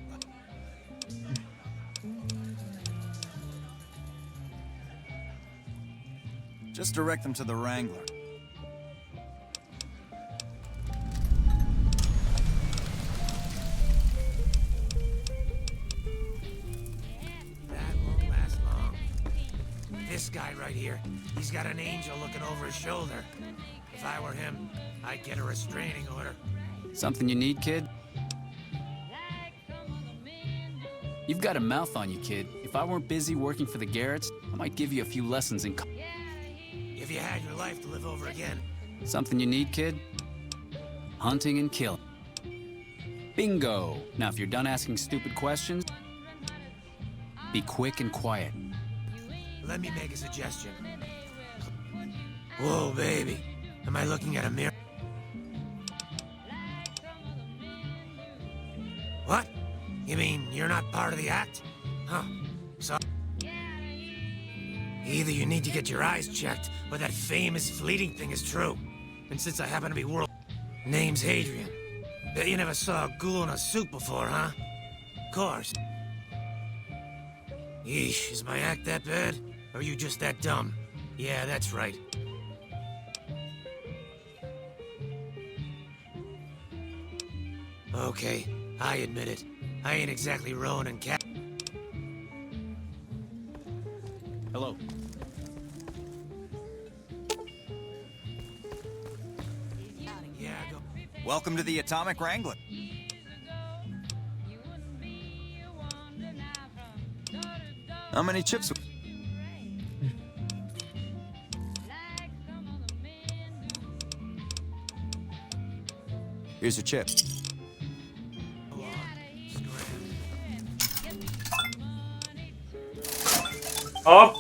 Just direct them to the Wrangler. That won't last long. This guy right here, he's got an angel looking over his shoulder. If I were him, I'd get a restraining order. Something you need, kid? You've got a mouth on you, kid. If I weren't busy working for the Garretts, I might give you a few lessons in... If you had your life to live over again. Something you need, kid? Hunting and killing. Bingo! Now, if you're done asking stupid questions, be quick and quiet. Let me make a suggestion. Whoa, baby. Am I looking at a mirror? What? You mean you're not part of the act? Huh. So... Either you need to get your eyes checked, or that famous fleeting thing is true. And since I happen to be world... Name's Hadrian. Bet you never saw a ghoul in a suit before, huh? Of course. Yeesh, is my act that bad? Or are you just that dumb? Yeah, that's right. Okay, I admit it. I ain't exactly Rowan and Cat. Hello. Yeah, go. Welcome to the Atomic Wrangler. How many chips? Here's your chip. Hop.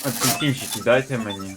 Апельсинчики дайте мені.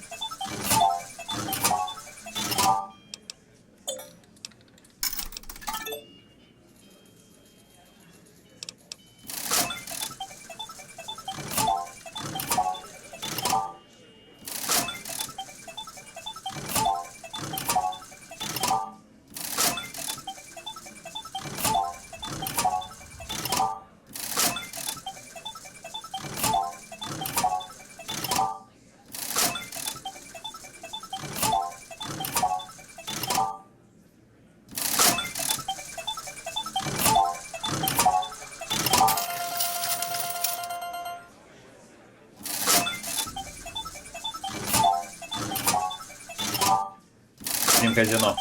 Казино.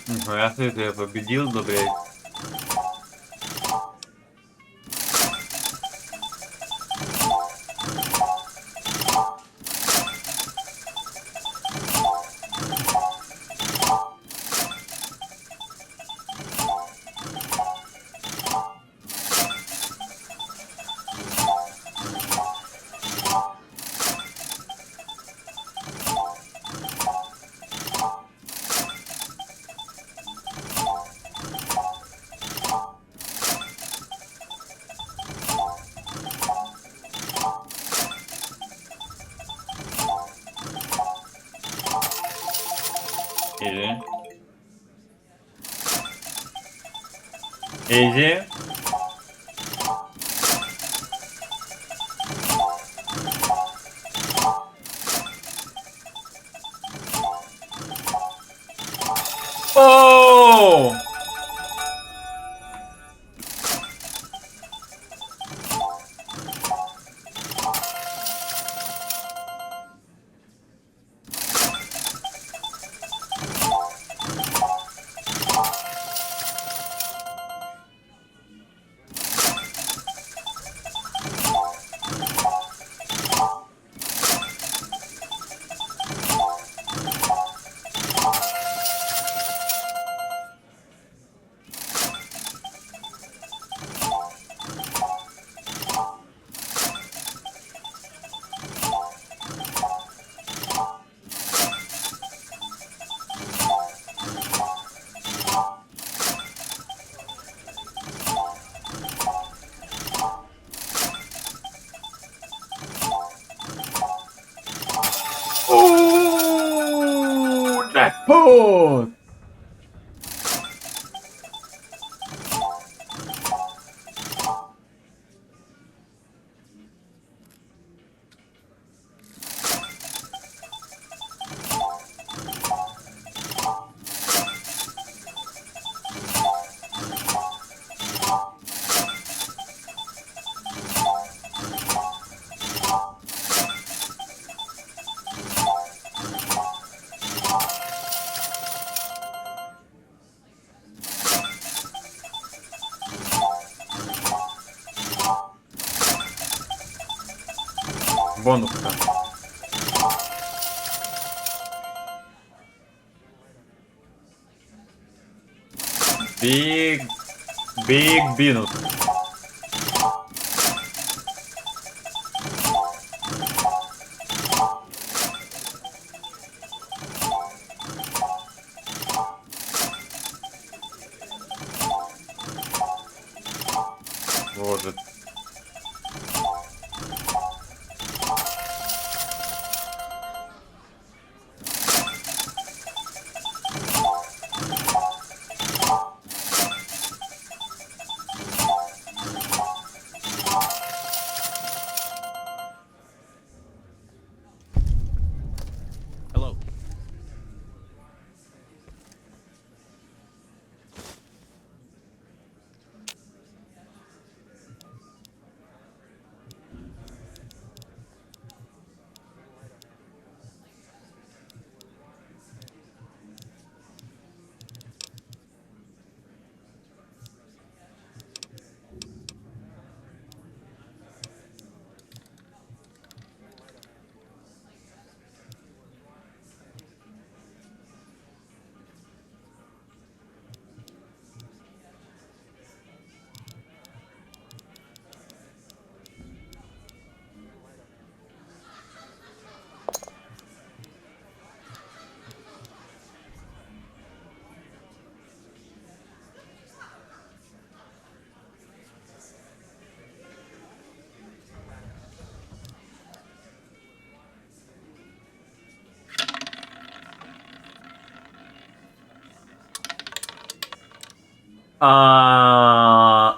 Нихуя себе, я победил, да, блядь. Изи. Изи. Оу! Jackpot! Бонуска. Big минус. Боже. Hello.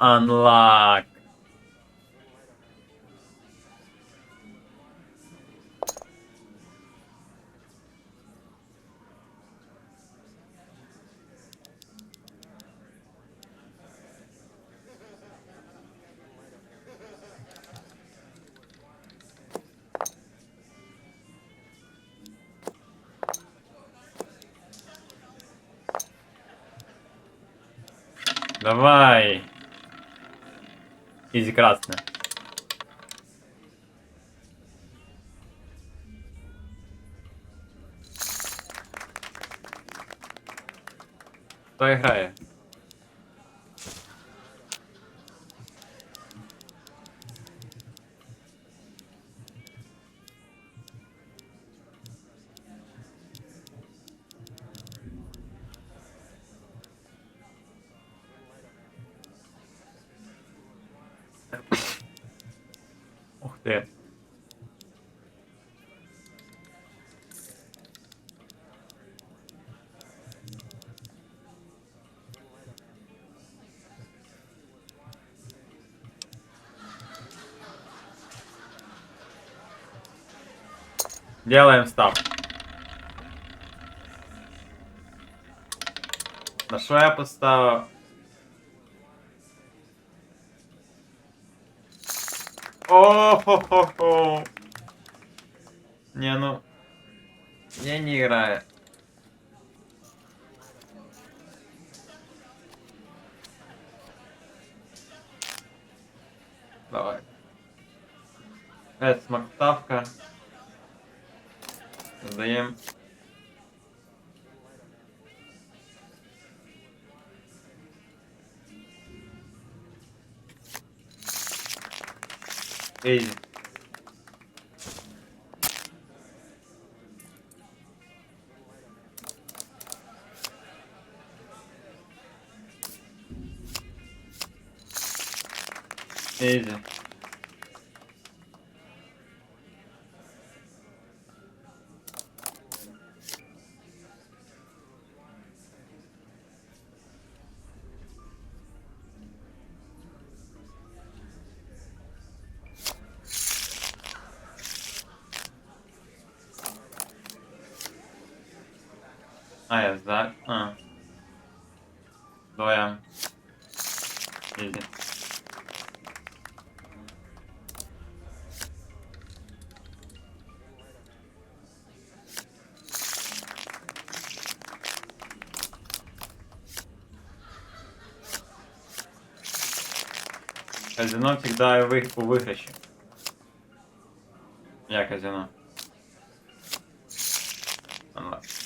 Unlock. Давай. Изи красная. Кто играет? Ух ты. Делаем став. На що я поставив? О-хо-хо-хо. Не, ну... Я не играю. Давай. Это смактавка. Создаем. Эйзи. Эйзи. А, я за... А. Двоє. Ізі. Казино всегда у виграші. Я казино. Unlock.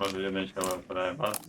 Може одиничка випадає, бас.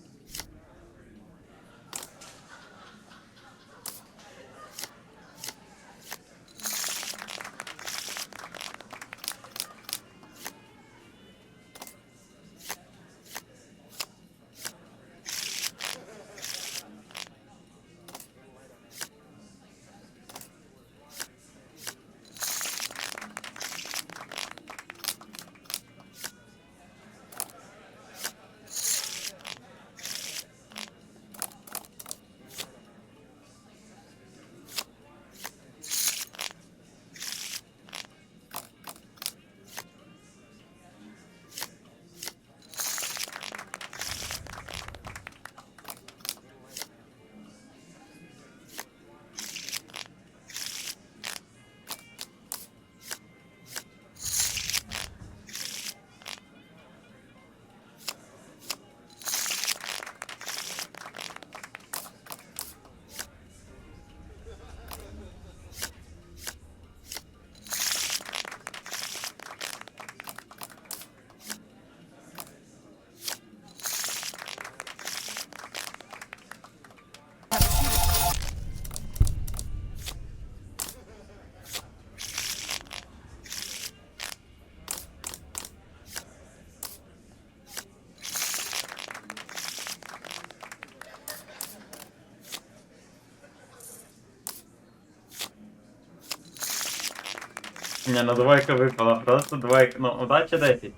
Не, ну двойка випала, просто двойка. Ну, удача 10.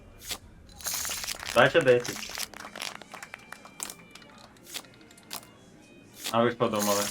Удача 10. А ви ж подумали?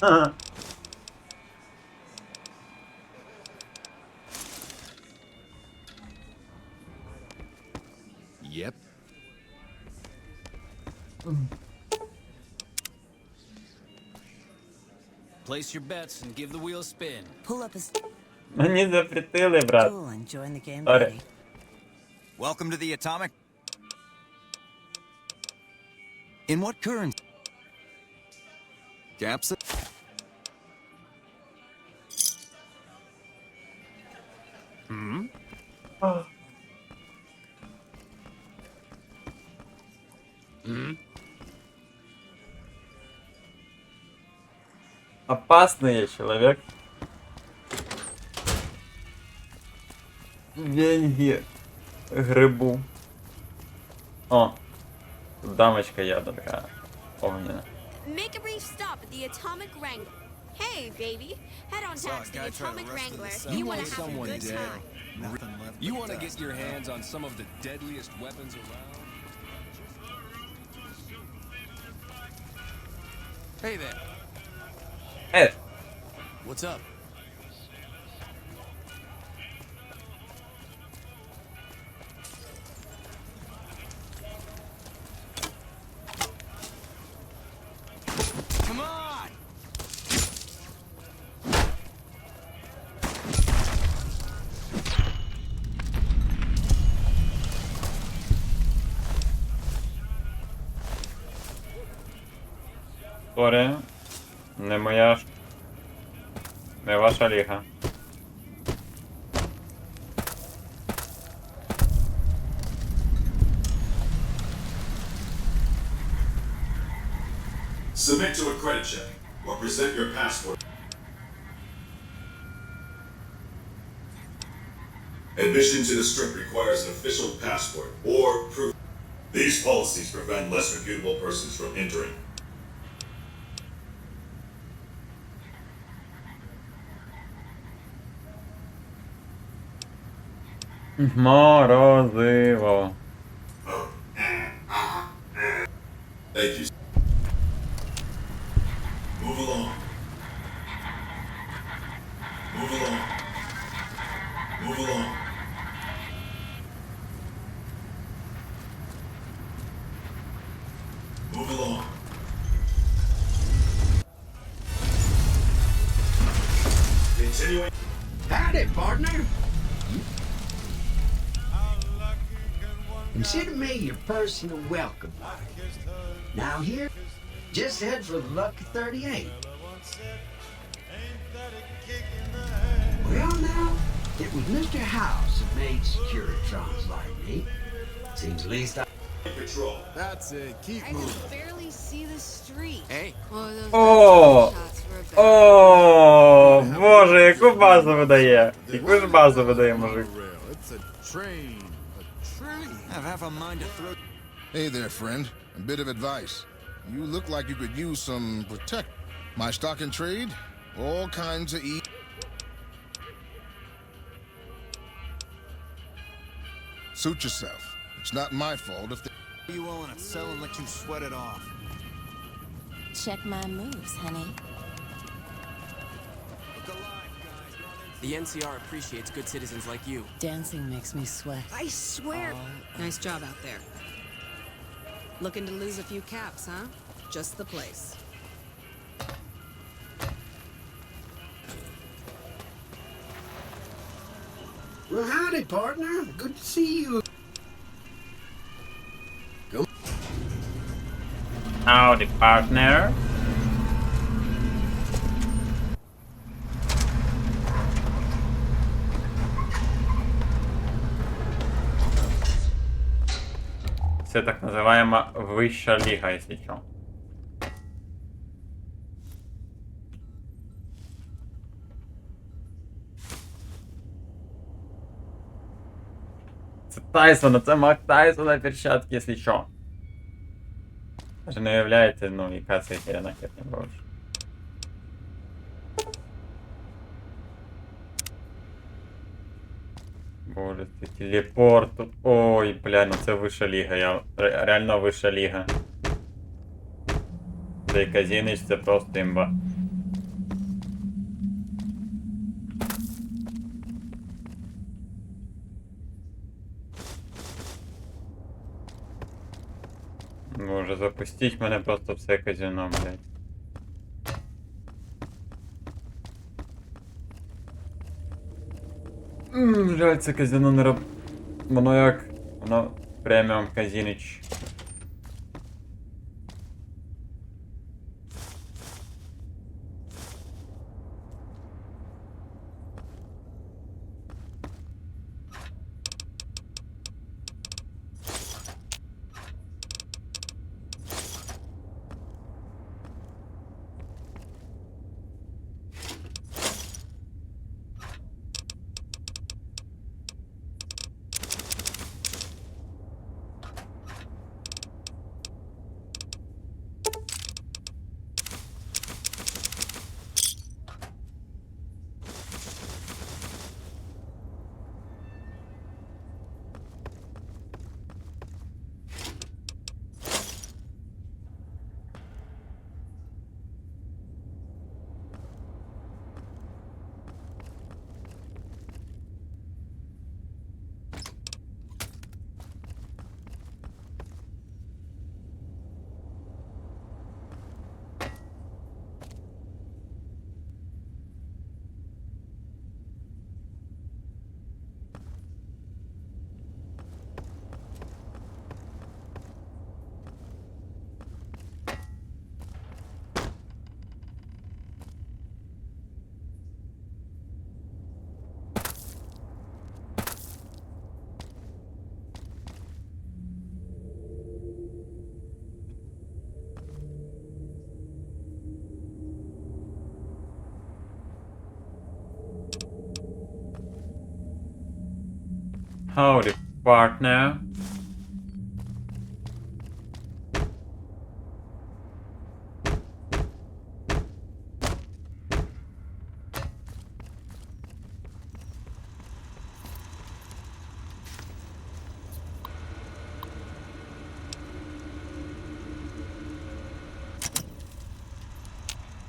Ага. Yep. Place your bets and give the wheel a spin. Pull up a Мені запретили, брат. stool and join the game Sorry. party. Welcome to the atomic. In what currency? Caps. Hmm? Hmm? Опасный человек. Деньги грибу. О, тут дамочка яда такая огненная. Make a brief stop at the Atomic Wrangler. Hey, baby. Head on down to the Atomic Wrangler. You want to have a good time. You want to get your hands on some of the deadliest weapons around? Hey there. Ed. What's up? Come on! Сорі. Не моя ж. Не ваша ліга. Submit to a credit check or present your passport. Admission to the strip requires an official passport or proof. These policies prevent less reputable persons from entering. Морозиво. Thank you. Move along. Move along. Move along. Move along. Continuing. Howdy, partner. Consider me your personal welcome. Now here, just head for the Lucky 38. Well now, it was Mr. House that made Securitrons like me. Seems the least I... Patrol. That's it. Keep I moving. can barely see the street. Hey. О! О, боже, яку базу видає? Яку ж базу видає, мужик? It's a train. A train. I have a mind to throw... Hey there, friend. A bit of advice. You look like you could use some protect. My stock and trade? All kinds of Suit yourself. It's not my fault if You willing to sell and let you sweat it off? Check my moves, honey. The NCR appreciates good citizens like you. Dancing makes me sweat. I swear. Nice job out there. Looking to lose a few caps, huh? Just the place. Well, howdy, partner. Good to see you. Go. Howdy, partner. Це так називаємо вища ліга, якщо що. Це Тайсона, це Мак Тайсона перчатки, якщо що. Даже не уявляєте, ну, яка це херена херня боже. Боже, це телепорт. Ой, бля, ну це вища ліга, я реально вища ліга. Цей Казінич це просто імба. Боже, запустіть мене просто в це казино, блядь. Жаль, це казино не роб... Воно як... Воно преміум казінич. Howdy, partner.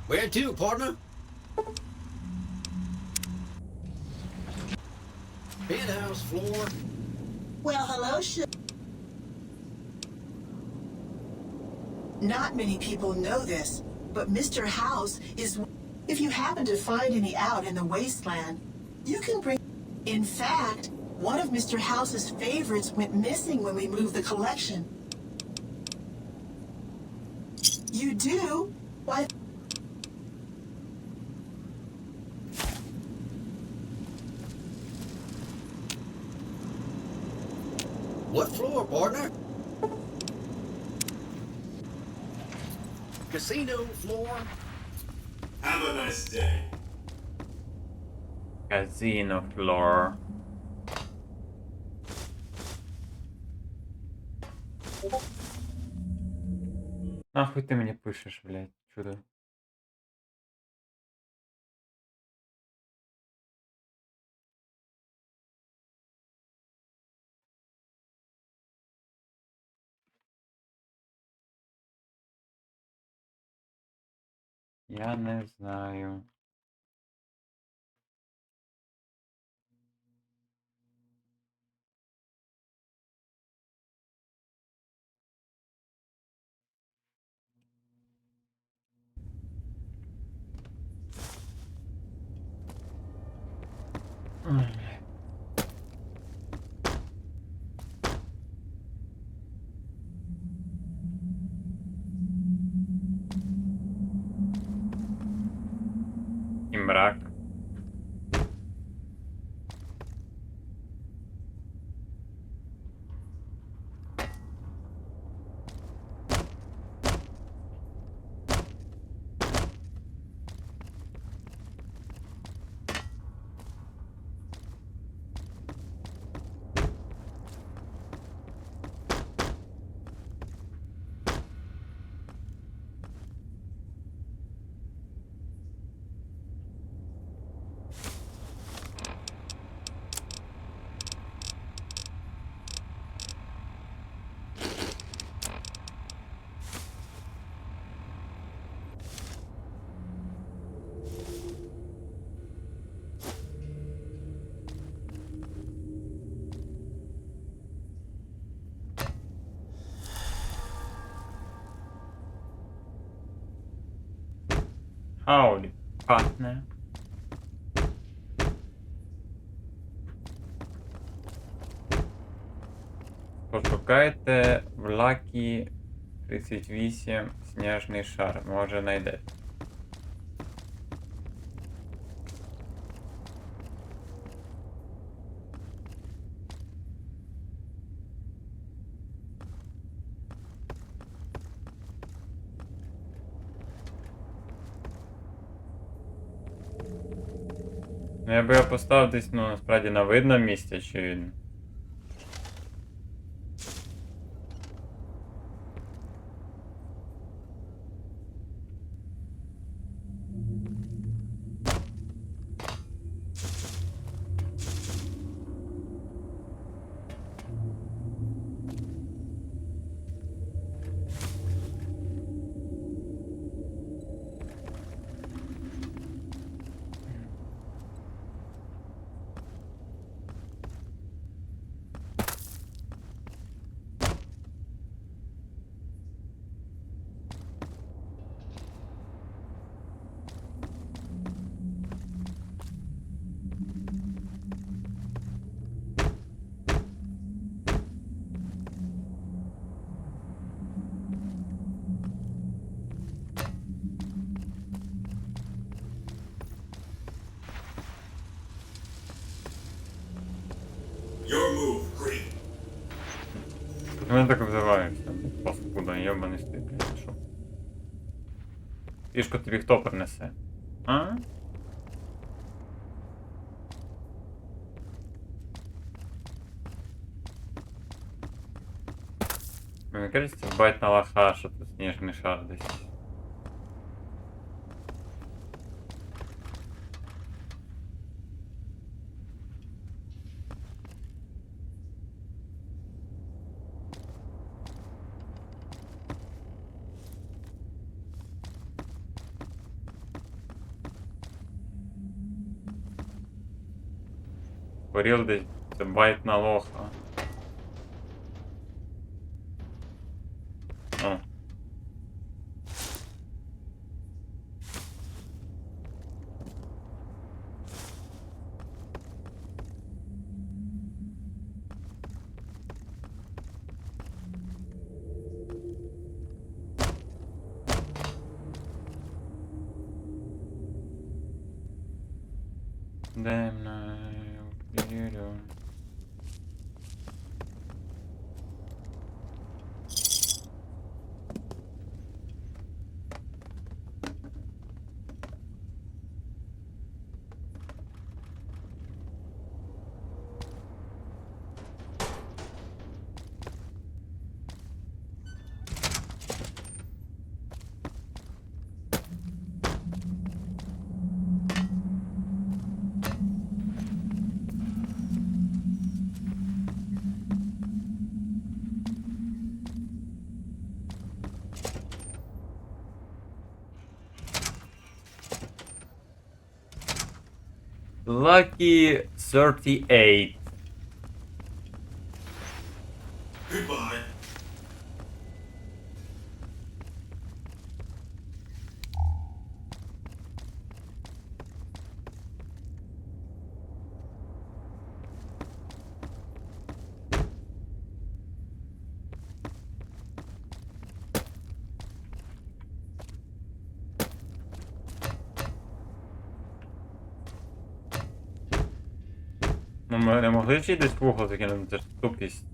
Where to, partner? Penthouse floor. Well, hello, Not many people know this, but Mr. House is... If you happen to find any out in the wasteland, you can bring... In fact, one of Mr. House's favorites went missing when we moved the collection. You do? Why... What floor, partner? Casino floor. Have a nice day. Casino floor. Нахуй ты мне пишешь, блядь, чудо. Я не знаю. И мрак. Howdy, partner. Пошукайте в Лакі 38 сніжний шар. Може знайдете. Ну, я би його поставив десь, ну, насправді, на видному місці, очевидно. Your move, Green. Мене так обзиваєшся, паскуда, йобаний стиль, блядь, що? Фішку тобі хто принесе? А? Мені кажеться, байт на лоха, що тут сніжний шар десь. Поріл десь, це байт на лоха. О. Damn night, you do. Lucky 38. Goodbye. Ну ми не могли ще й десь вугол закинути, це ж тупість.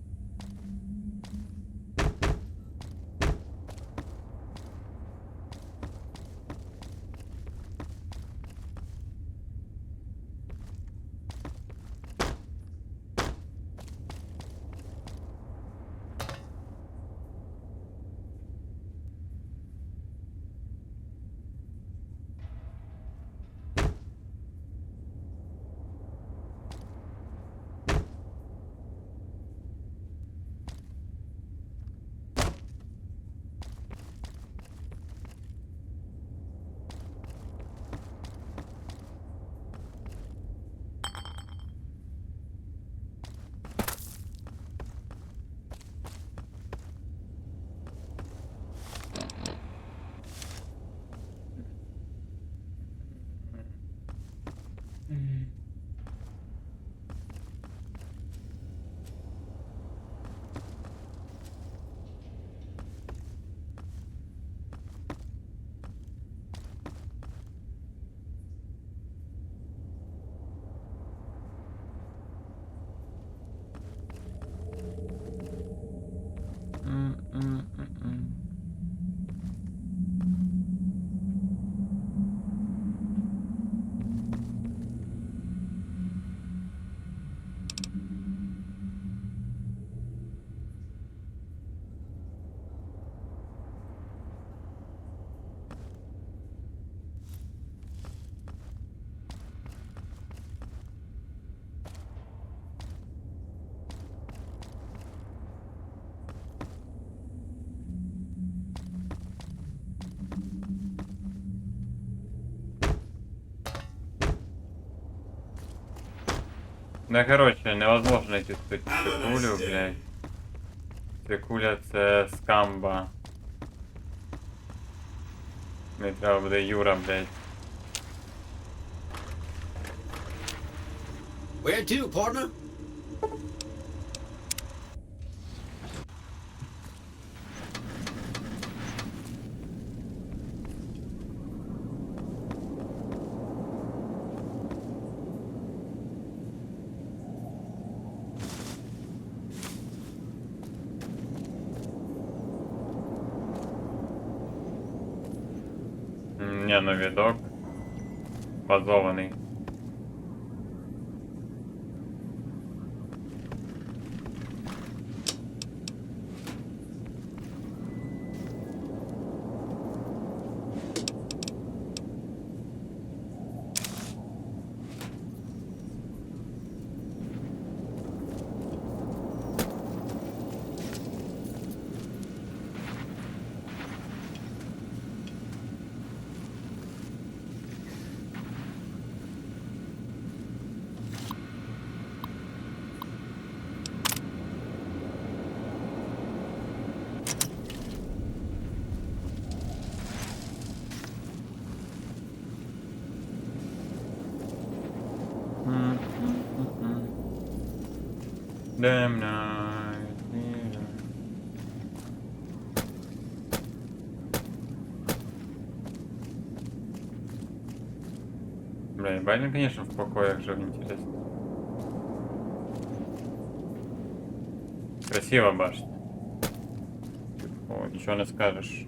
Да, короче, невозможно найти тут цикулю, блядь. Цикуля це скамба. Мені треба буде Юра, блядь. Where to, partner? Не, ну видок. Базований. Damn night. Бля, Байден, конечно, в покоях жил, интересно. Красиво башня. О, ничего не скажешь.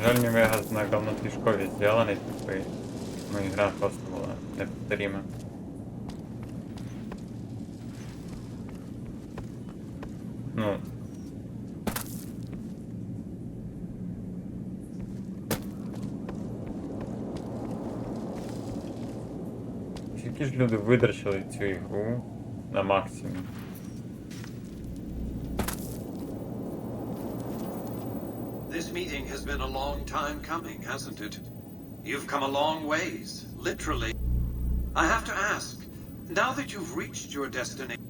Жаль, мне Вегас на говнотрішкові сделаний, тупий. Ну, ігра просто була неповторима. Ну. Скільки ж люди видрачили цю ігру на максимум? This meeting has been a long time coming, hasn't it? You've come a long ways, literally. I have to ask, now that you've reached your destination...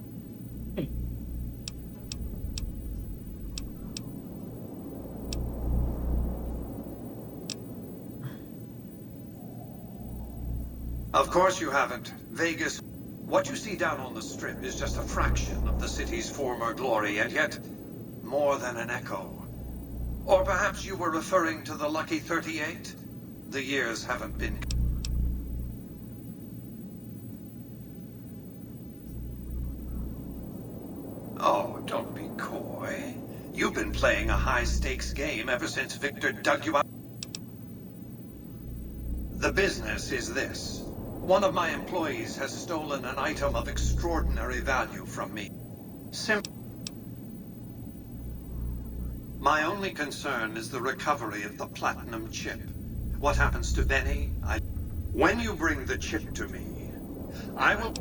Of course you haven't. Vegas, what you see down on the Strip is just a fraction of the city's former glory, and yet more than an echo. Or perhaps you were referring to the Lucky 38? The years haven't been... Oh, don't be coy. You've been playing a high-stakes game ever since Victor dug you out. The business is this. One of my employees has stolen an item of extraordinary value from me. My only concern is the recovery of the platinum chip. What happens to Benny? When you bring the chip to me, I will...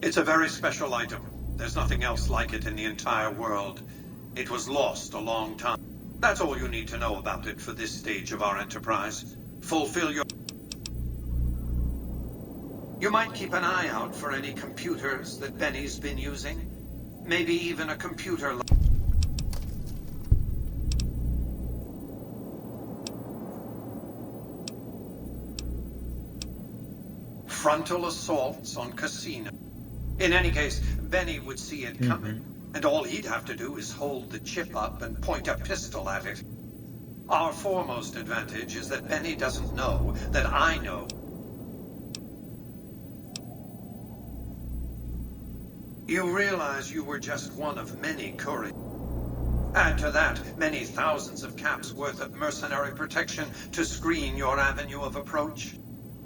It's a very special item. There's nothing else like it in the entire world. It was lost a long time. That's all you need to know about it for this stage of our enterprise. Fulfill your... You might keep an eye out for any computers that Benny's been using. Maybe even a computer... Frontal assaults on casino. In any case, Benny would see it coming. And all he'd have to do is hold the chip up and point a pistol at it. Our foremost advantage is that Benny doesn't know that I know. You realize you were just one of many couriers. Add to that many thousands of caps worth of mercenary protection to screen your avenue of approach.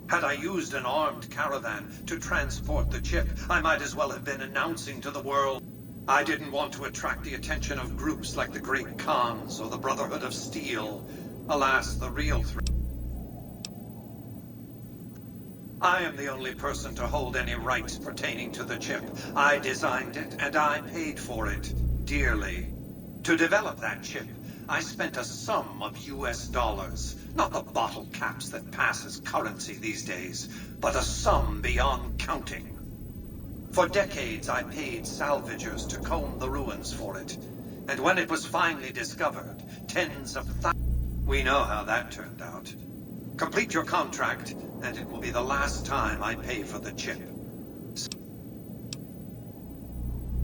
Had I used an armed caravan to transport the chip, I might as well have been announcing to the world. I didn't want to attract the attention of groups like the Great Khans or the Brotherhood of Steel. Alas, the real threat. I am the only person to hold any rights pertaining to the chip. I designed it, and I paid for it, dearly. To develop that chip, I spent a sum of US dollars. Not the bottle caps that pass as currency these days, but a sum beyond counting. For decades, I paid salvagers to comb the ruins for it. And when it was finally discovered, tens of thousands... We know how that turned out. Complete your contract, and it will be the last time I pay for the chip.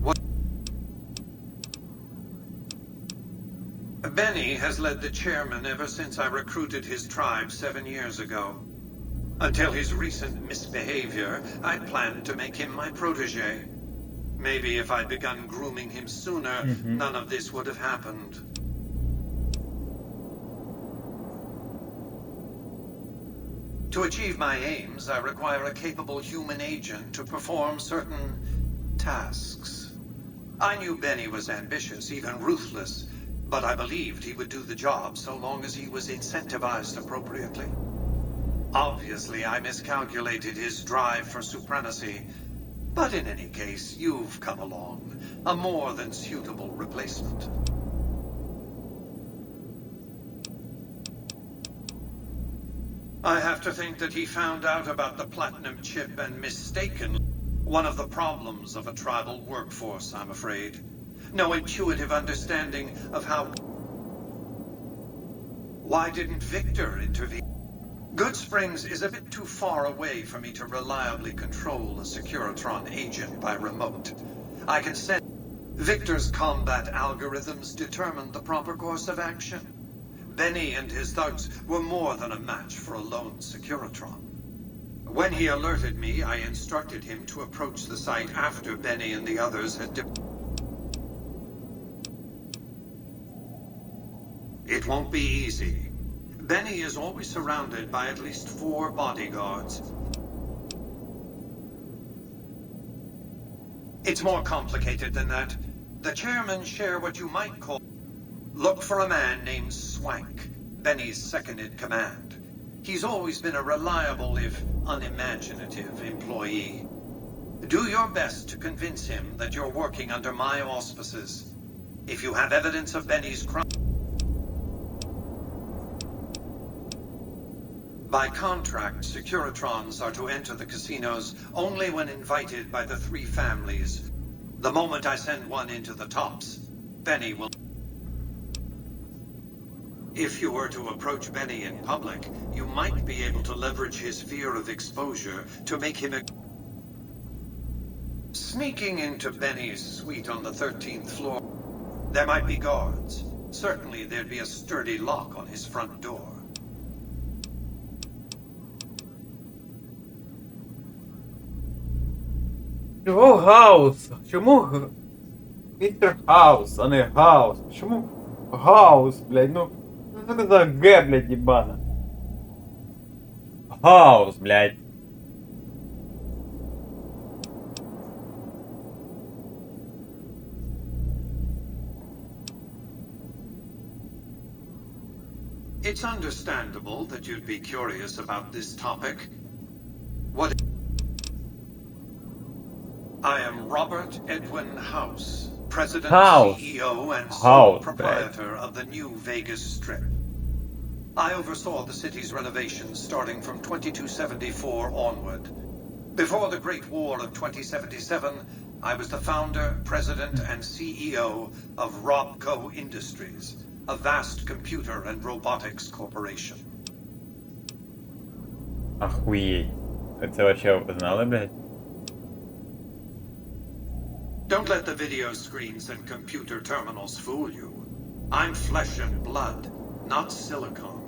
What? Benny has led the chairman ever since I recruited his tribe 7 years ago. Until his recent misbehavior, I planned to make him my protege. Maybe if I'd begun grooming him sooner, none of this would have happened. To achieve my aims, I require a capable human agent to perform certain tasks. I knew Benny was ambitious, even ruthless, but I believed he would do the job so long as he was incentivized appropriately. Obviously, I miscalculated his drive for supremacy, but in any case, you've come along, a more than suitable replacement. I have to think that he found out about the platinum chip and mistakenly one of the problems of a tribal workforce, I'm afraid. No intuitive understanding of how... Why didn't Victor intervene? Good Springs is a bit too far away for me to reliably control a Securitron agent by remote. I can send... Victor's combat algorithms determined the proper course of action. Benny and his thugs were more than a match for a lone Securitron. When he alerted me, I instructed him to approach the site after Benny and the others had It won't be easy. Benny is always surrounded by at least 4 bodyguards. It's more complicated than that. The chairmen share what you might call... Look for a man named Swank, Benny's second-in-command. He's always been a reliable, if unimaginative, employee. Do your best to convince him that you're working under my auspices. If you have evidence of Benny's crime... By contract, Securitrons are to enter the casinos only when invited by the 3 families. The moment I send one into the tops, Benny will... If you were to approach Benny in public, you might be able to leverage his fear of exposure to make him Sneaking into Benny's suite on the 13th floor, there might be guards. Certainly there'd be a sturdy lock on his front door. Чого Гаус? Чому містер Хаус, а не Гаус? Чому Гаус, блядь? Ну, що це за Г, блядь, ебана? Гаус, блядь. It's understandable that you'd be curious about this topic. What... I am Robert Edwin House, President, CEO, and sole proprietor of the new Vegas Strip. I oversaw the city's renovations starting from 2274 onward. Before the Great War of 2077, I was the founder, president, and CEO of Robco Industries, a vast computer and robotics corporation. Охуеть. Это вообще вы знали, блядь? Don't let the video screens and computer terminals fool you. I'm flesh and blood, not silicone.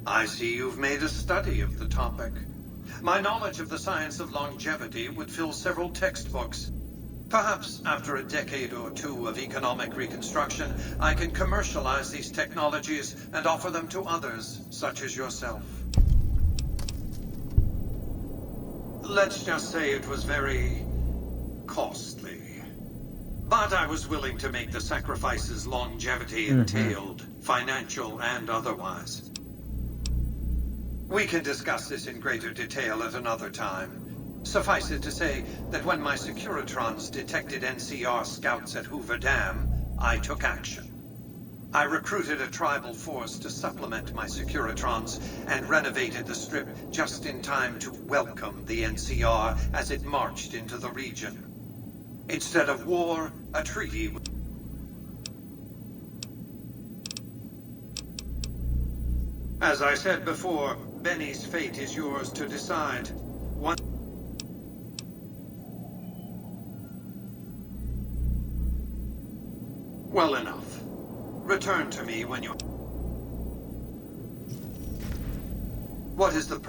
I see you've made a study of the topic. My knowledge of the science of longevity would fill several textbooks. Perhaps after a decade or 2 of economic reconstruction, I can commercialize these technologies and offer them to others, such as yourself. Let's just say it was very costly. But I was willing to make the sacrifices longevity entailed, financial and otherwise. We can discuss this in greater detail at another time. Suffice it to say that when my Securitrons detected NCR scouts at Hoover Dam, I took action. I recruited a tribal force to supplement my Securitrons and renovated the Strip just in time to welcome the NCR as it marched into the region. Instead of war, a treaty. As I said before, Benny's fate is yours to decide. Well enough. Return to me when you... What is the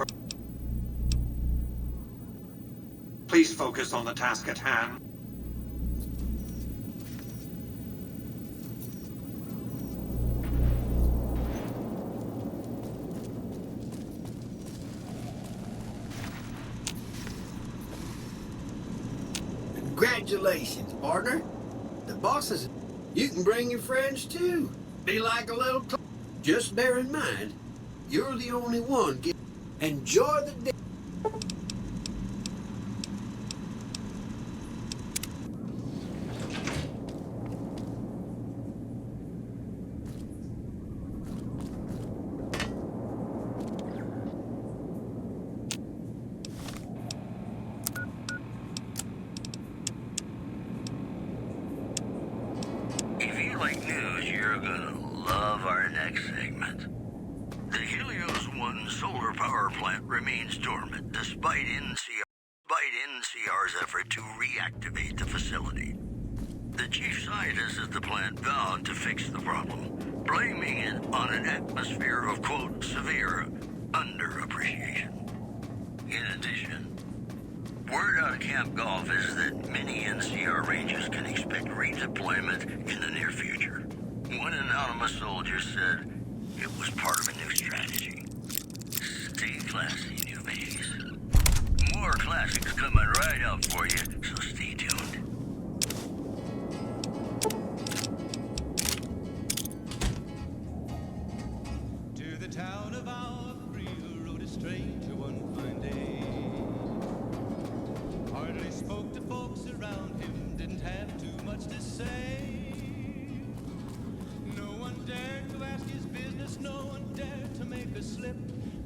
Please focus on the task at hand. Congratulations, partner. The bosses, you can bring your friends too. Be like a little club. Just bear in mind, you're the only one. Enjoy the day. If you like news, you're gonna love our next segment. The Helios 1 solar power plant remains dormant despite NCR's effort to reactivate the facility. The chief scientist at the plant vowed to fix the problem, blaming it on an atmosphere of, quote, severe underappreciation. In addition, word out of Camp Golf is that many NCR Rangers can expect redeployment in the near future. One anonymous soldier said it was part of a new strategy. Stay classy, New Vegas. More classics coming right up for you, so stay tuned. To the town of our free rode a stranger one fine day. Hardly spoke to folks around him, didn't have too much to say. No one dared to ask his business, no one dared to make a slip.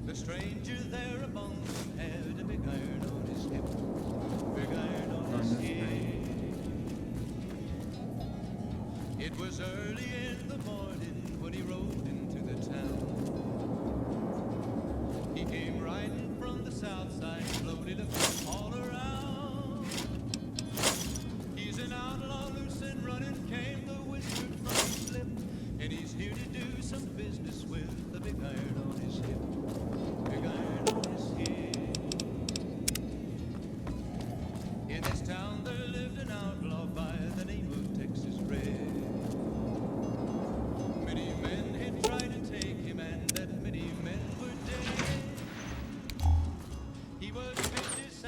The stranger there among them had a big iron on his hip. Big iron on his hip. It was early in the morning when he rode into the town. He came riding from the south side, slowly looking all around. He's an outlaw, loose and running, came the whisper from his lip. And he's here to do some business with a big iron on his hip. Big iron on his hip. In this town there lived an outlaw by the name of Texas Red. Many men had tried to take him, and that many men were dead. He was vicious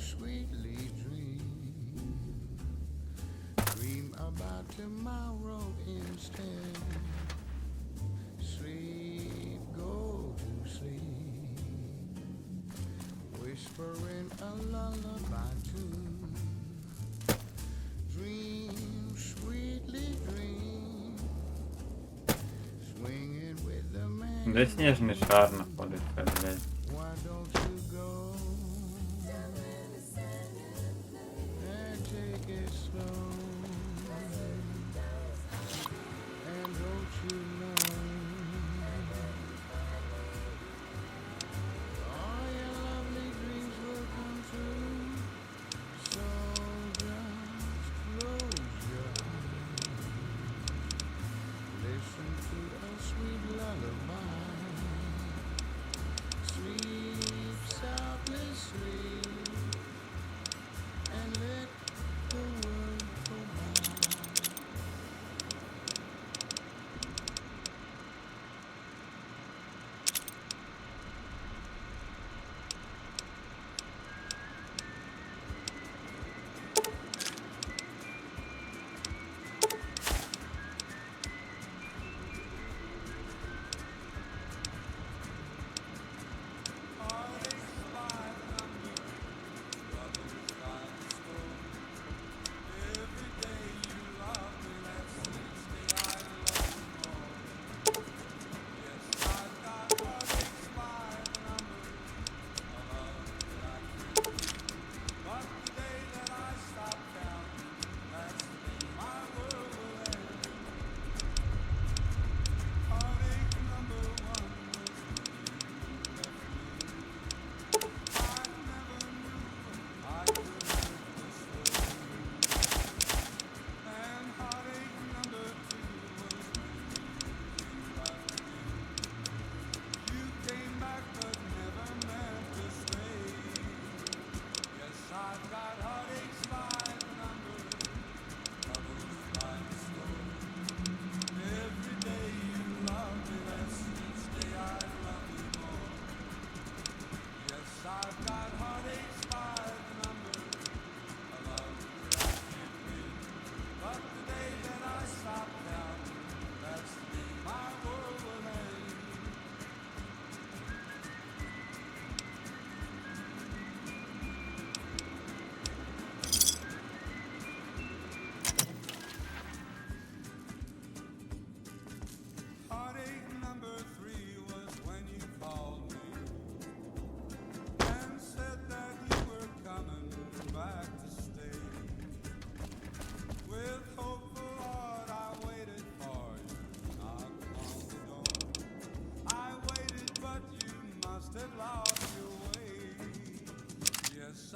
sweetly dream. Dream about tomorrow instead. Sleep, go to sleep. Whispering a lullaby tune. Dream, sweetly dream. Swinging with the man. Где снежный шар находится, блядь? Why don't you go and take it slow? And don't you know all your lovely dreams will come true? So just close your eyes. Listen to a sweet lullaby. Sleep softly, sleep, and let the world go by.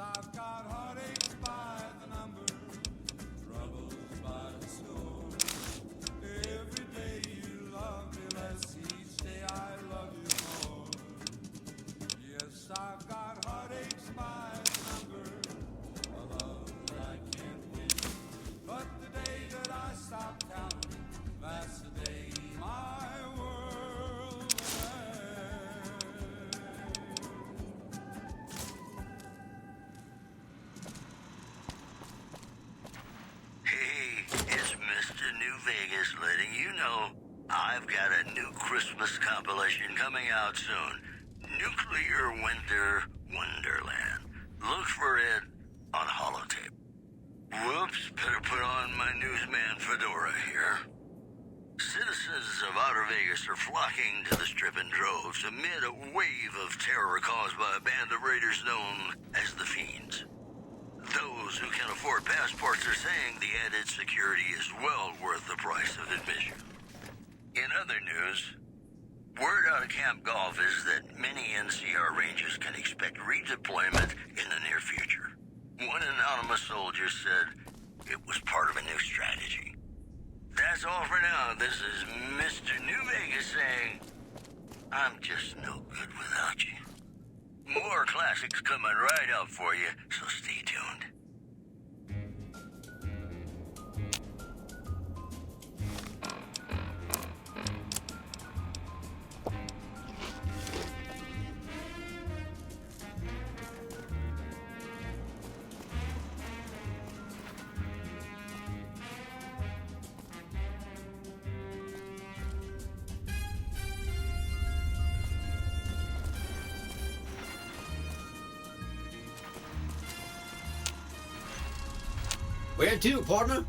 I've got heartaches by the number, troubles by the score. Every day you love me less, each day I love you more. Yes, I've got heartaches by the number, a love that I can't win. But the day that I stop counting, that's the day my world will end. Hey, it's Mr. New Vegas letting you know I've got a new Christmas compilation coming out soon. Nuclear Winter Wonderland. Look for it on holotape. Whoops, better put on my newsman fedora here. Citizens of Outer Vegas are flocking to the Strip in droves amid a wave of terror caused by a band of raiders known as the Fiends. Those who can afford passports are saying the added security is well worth the price of admission. In other news, word out of Camp Golf is that many NCR Rangers can expect redeployment in the near future. One anonymous soldier said it was part of a new strategy. That's all for now. This is Mr. New Vegas saying, I'm just no good without you. More classics coming right up for you, so stay tuned. Where to, partner?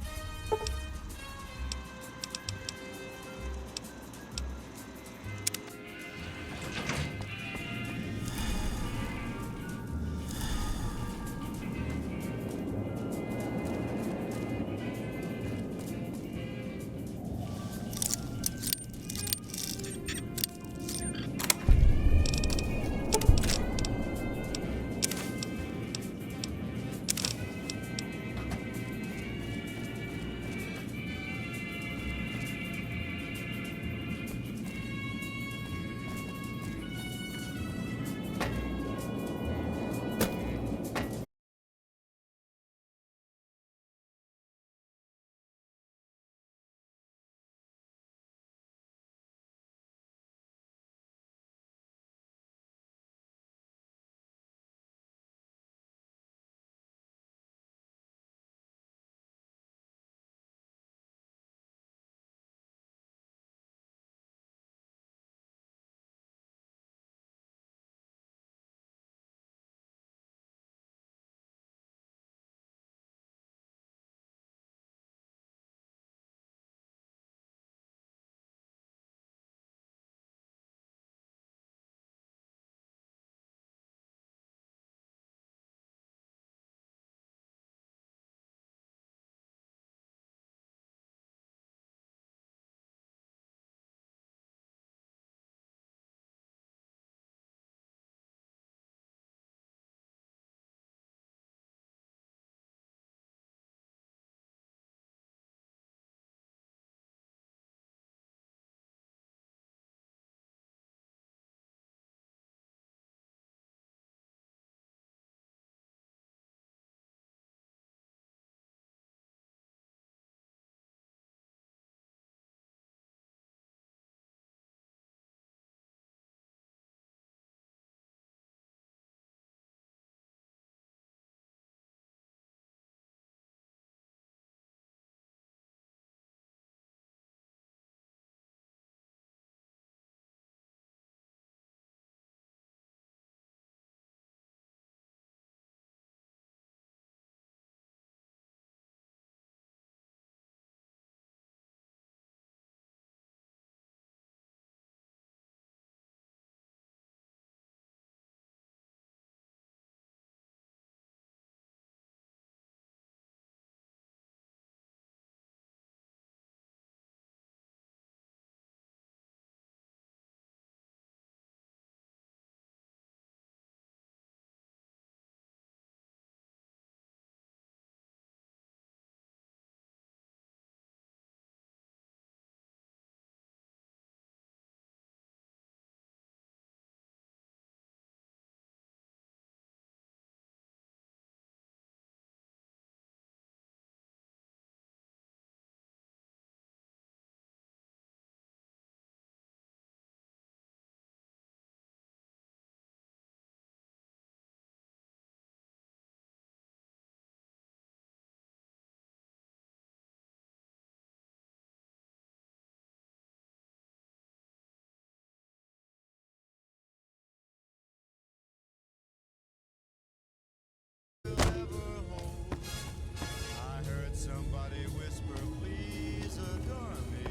Somebody whisper, please adore me.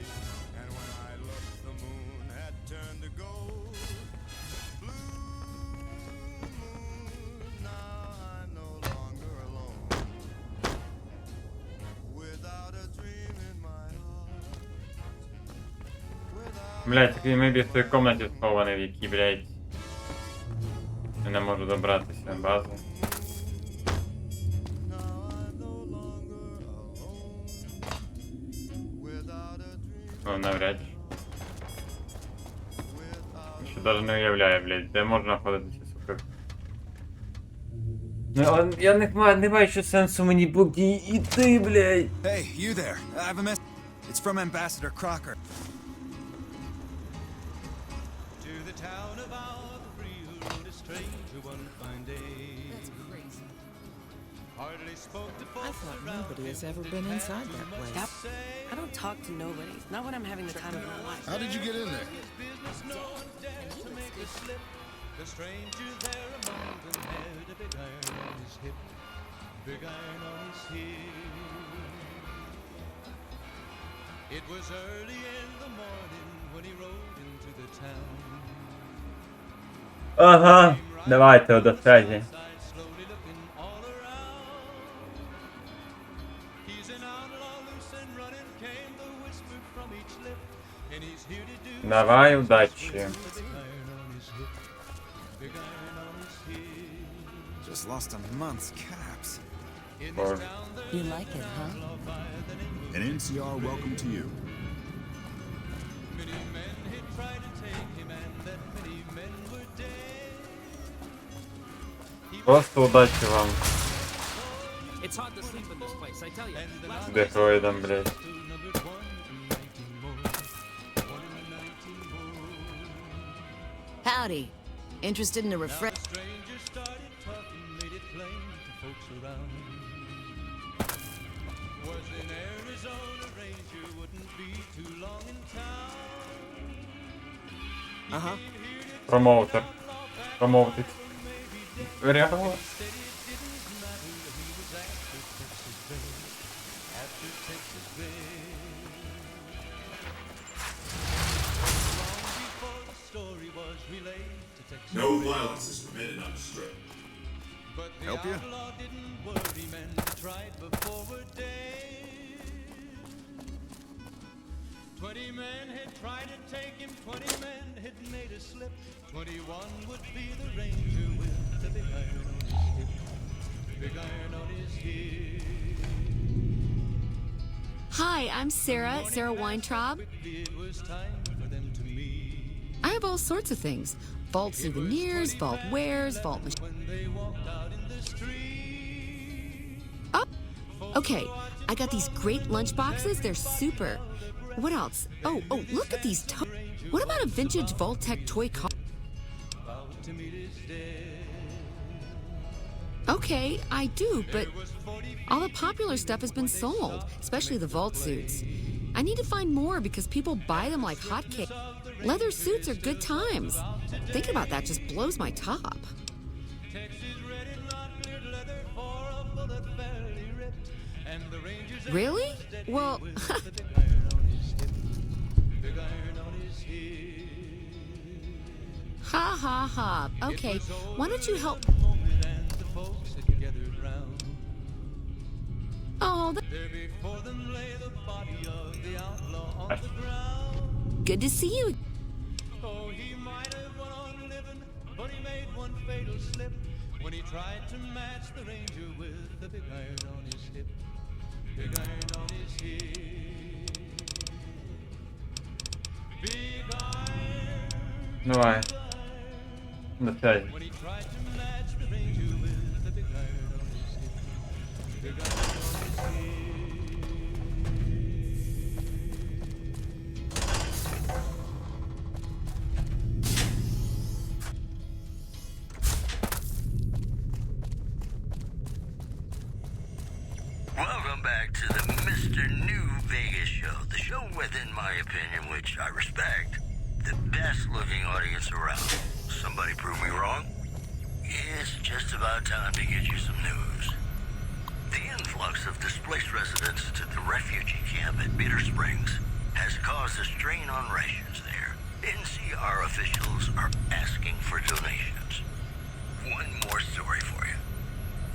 And when I looked, the moon had turned to gold. Blue moon, now I'm no longer alone. Without a dream in my heart. Блять, такий мебі в той комнаті схований, в якій, блять, я не можу добратися базу. Ну, навряд чи. Ще навіть не уявляю, блядь, де можна ходитися, сука. Ну, я не бачу сенсу мені поки йти, блядь. Hey, you there. I have a message. It's from Ambassador Crocker. To the town of Albury, who rode a stranger one fine day. That's crazy. Hardly spoke to folks I thought around nobody has him, ever but been had inside too that much place. to Yep. say. I don't talk to nobody. Not when I'm having the time of my life. How did you get in there? Business no one dared to make a slip. The stranger there among them had a big iron on his hip. Big iron on his heel. It was early in the morning when he rode into the town. Ага, давайте до связи. Slowly looking all around. He's an outlaw, loose and running, came the whisper from each lip. And he's here to do. Давай, удачи. Just lost a month's caps. You like it, huh? An NCR welcome to you. Many men had tried to take him, and that many men were dead. Просто удачи вам. It's hard to sleep in this place, I tell you. Дефроидом, блядь. Howdy. Interested in a refresh? Strangers started talking, made it plain to folks around. Was in Arizona, Ranger wouldn't be too long in town. Промоутер. Промоутить. Вариант. No violence is permitted on the strip. But the Help you? outlaw didn't worry, men tried before a day. 20 men had tried to take him, 20 men had made a slip. 21 would be the ranger with the big iron on his hip. Big iron on his hip. Hi, I'm Sarah Weintraub. It was time for them to meet. I have all sorts of things. Vault souvenirs, vault wares, vault machines. When they walked out in the street. Oh, okay. I got these great lunch boxes. They're super. What else? Oh, look at these. What about a vintage Vault-Tec toy car? About to meet his death. Okay, I do, but all the popular stuff has been sold, especially the vault suits. I need to find more because people buy them like hotcakes. Leather suits are good times. Thinking about that just blows my top. Really? Well, ha ha ha. Okay, why don't you help? Oh, good to see you. Oh, he might have went on living, but he made one fatal slip when he tried to match the ranger with the big iron on his hip. Big iron on his hip. Big iron. Давай. До связи. When he tried to match the ranger with the big iron on his hip. Big iron on his hip. Welcome back to the Mr. New Vegas show. The show with, in my opinion, which I respect, the best looking audience around. Somebody prove me wrong? It's just about time to get you some news. The influx of displaced residents to the refugee camp at Bitter Springs has caused a strain on rations there. NCR officials are asking for donations. One more story for you.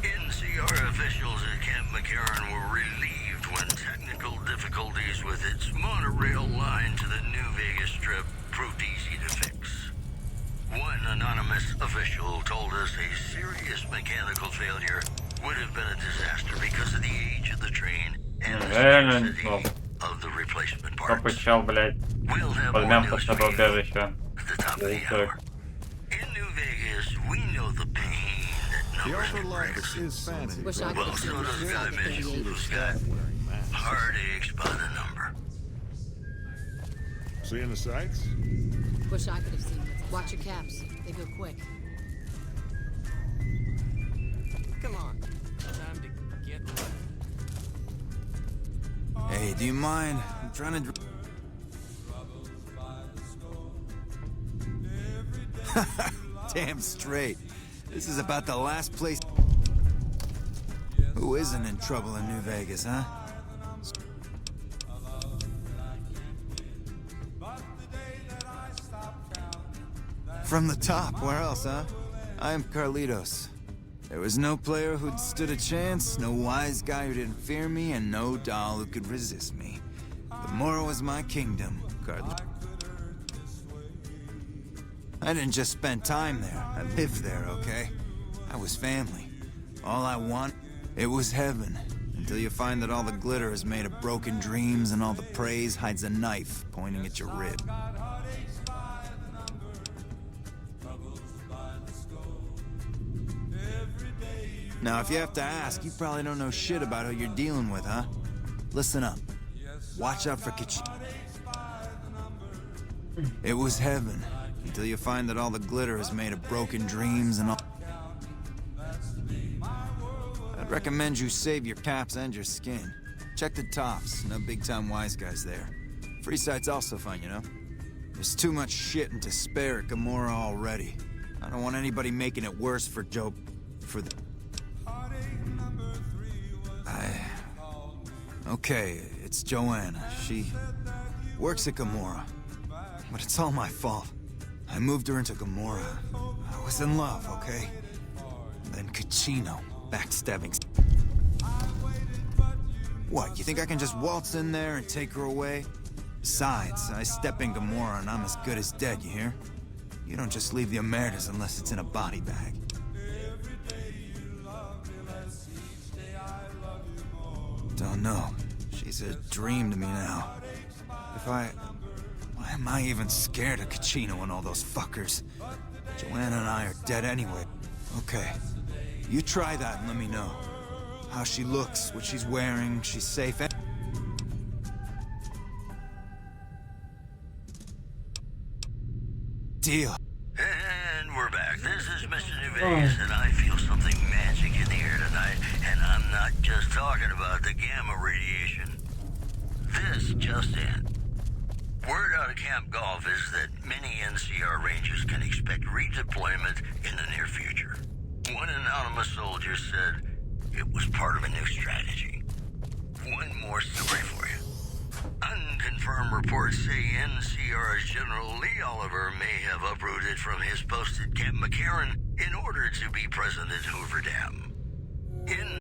NCR officials at Camp McCarran were relieved when technical difficulties with its monorail line to the New Vegas Strip proved easy to fix. One anonymous official told us a serious mechanical failure would have been a disaster because of the age of the train and the scarcity of the replacement parts. Попычал, блядь. Подмям под собой убежище. Лучше. In New Vegas, we know the pain that numbers can bring. Wish I could Well, have so seen does the guy the mentioned who's got heartaches by the number. Seeing the sights? Wish I could have seen it. Watch your caps. They go quick. Come on. Time to get low. Hey, do you mind? I'm trying to... Damn straight. This is about the last place... Who isn't in trouble in New Vegas, huh? From the top, where else, huh? I am Carlitos. There was no player who'd stood a chance, no wise guy who didn't fear me, and no doll who could resist me. Gomorrah was my kingdom, Carlitos. I didn't just spend time there, I lived there, okay? I was family. All I want, it was heaven. Until you find that all the glitter is made of broken dreams and all the praise hides a knife pointing at your rib. Now, if you have to ask, you probably don't know shit about who you're dealing with, huh? Listen up. Watch out for It was heaven, until you find that all the glitter is made of broken dreams and all... I'd recommend you save your caps and your skin. Check the tops, no big-time wise guys there. Free sight's also fine, you know? There's too much shit and to spare at Gomorrah already. I don't want anybody making it worse for Joe... for the... Okay, it's Joanna. She works at Gomorrah. But it's all my fault. I moved her into Gomorrah. I was in love, okay? Then Caccino, backstabbing. What, you think I can just waltz in there and take her away? Besides, I step in Gomorrah and I'm as good as dead, you hear? You don't just leave the Emeritus unless it's in a body bag. Don't know. She's a dream to me now. Why am I even scared of Caccino and all those fuckers? Joanna and I are dead anyway. Okay, you try that and let me know. How she looks, what she's wearing, she's safe. Deal. And we're back. This is Mr. New Vegas, and I feel something magic in the air tonight, and I'm not just talking about the gamma radiation. This just in. Word out of Camp Golf is that many NCR Rangers can expect redeployment in the near future. One anonymous soldier said it was part of a new strategy. One more story for you. Unconfirmed reports say NCR's General Lee Oliver may have uprooted from his post at Camp McCarran in order to be present at Hoover Dam. In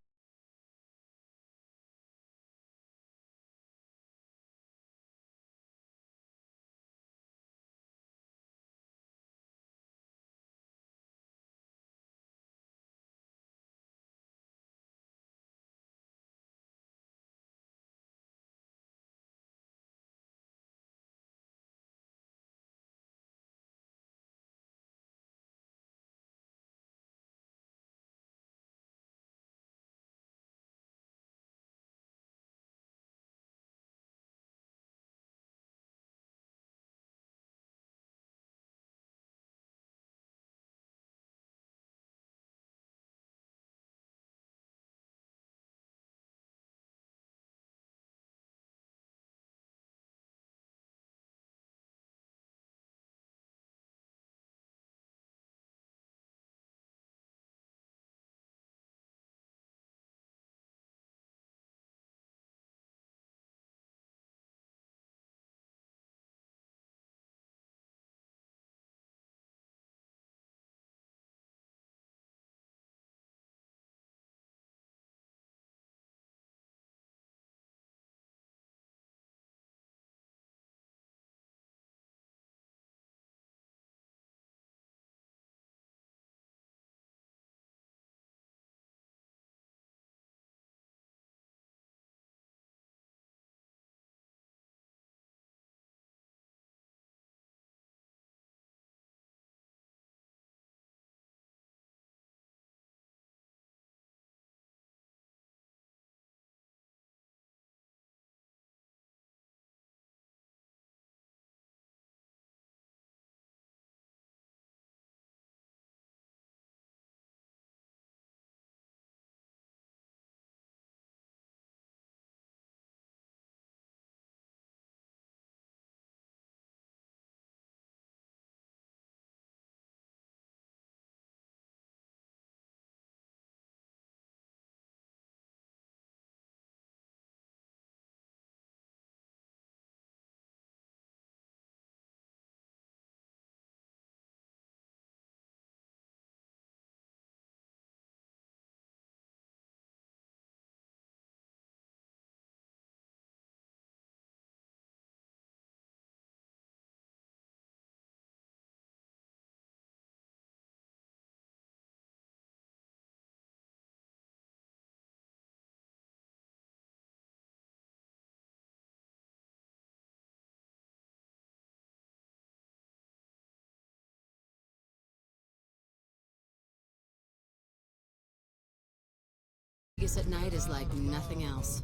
Vegas at night is like nothing else.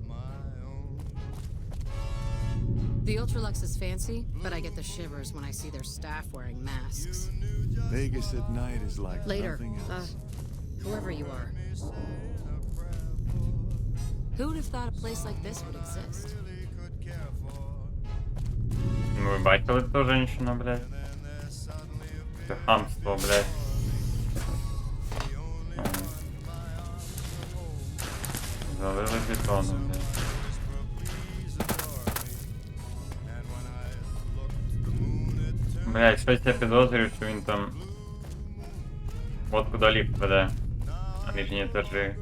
The Ultralux is fancy, but I get the shivers when I see their staff wearing masks. Vegas at night is like Later, nothing else. whoever you are. Who would have thought a place like this would exist? Вы бачили ту женщину, блядь? Это хамство, блядь. Залили бетоном, блядь. Блядь, щось я підозрюю, що він там... От куди ліфт веде. На нижні етажі.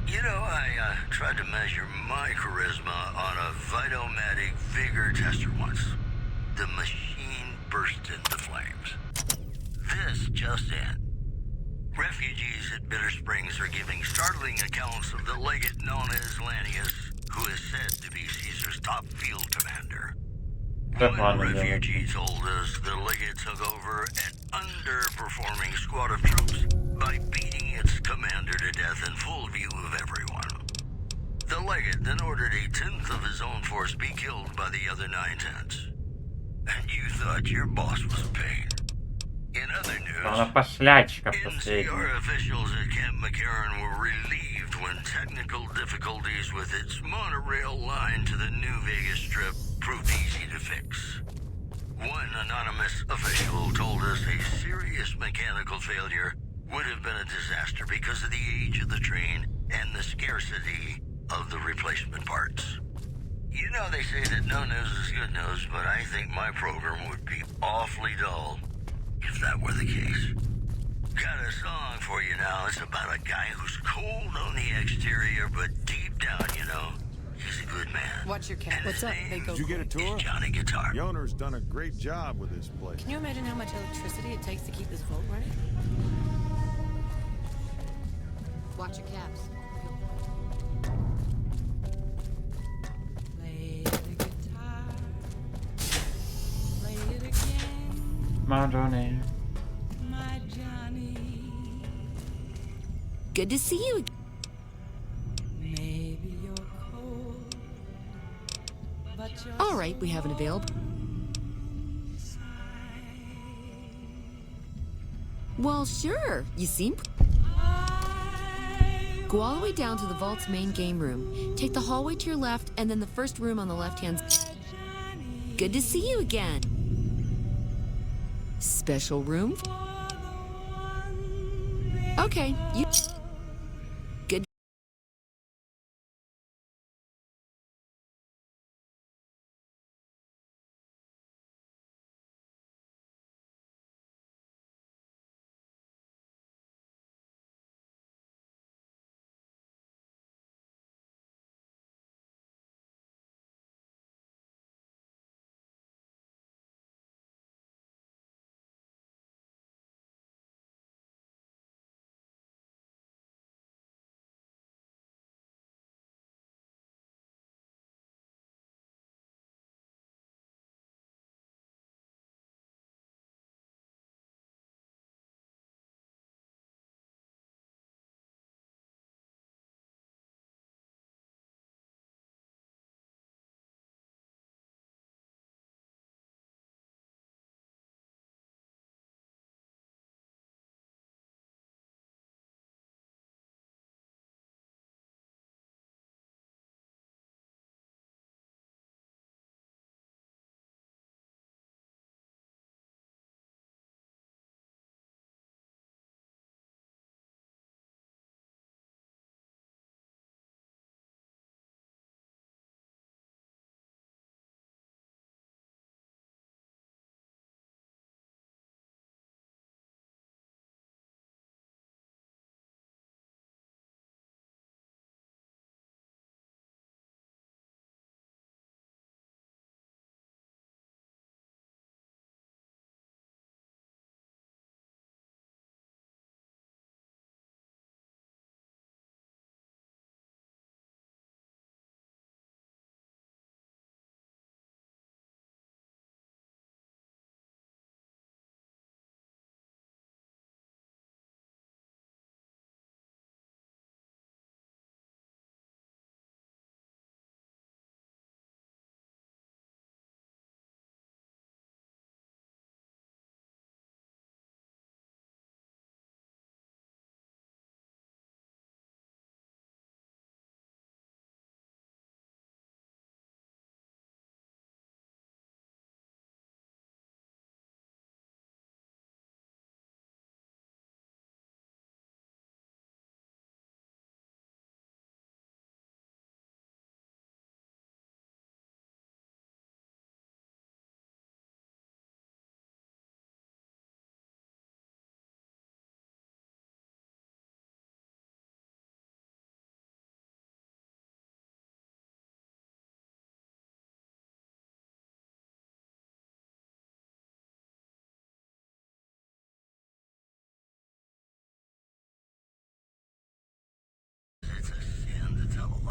You know, I tried to measure my charisma on a Vitomatic vigor tester once. The machine burst into flames. This just in. Refugees at Bitter Springs are giving startling accounts of the legate known as Lannius, who is said to be Caesar's top field commander. One refugee told us the legate took over an underperforming squad of troops by beating its commander to death in full view of everyone. The legate then ordered a tenth of his own force be killed by the other 9/10. And you thought your boss was a pain. In other news, NCR officials at Camp McCarran were relieved when technical difficulties with its monorail line to the new Vegas Strip proved easy to fix. One anonymous official told us a serious mechanical failure would have been a disaster because of the age of the train and the scarcity of the replacement parts. You know, they say that no news is good news, but I think my program would be awfully dull if that were the case. Got a song for you now. It's about a guy who's cold but deep down, you know, he's a good man. Watch your cat. What's up? They go Did you get a tour? Johnny Guitar. The owner's done a great job with this place. Can you imagine how much electricity it takes to keep this vault running? Watch your caps. Play the guitar. Play it again, My Johnny. my Johnny. Good to see you. Maybe you're cold, but you're All right, we have an available. Well, sure. You seem. Go all the way down to the vault's main game room. Take the hallway to your left, and then the first room on the left-hand. Good to see you again. Special room. Okay, you. Good.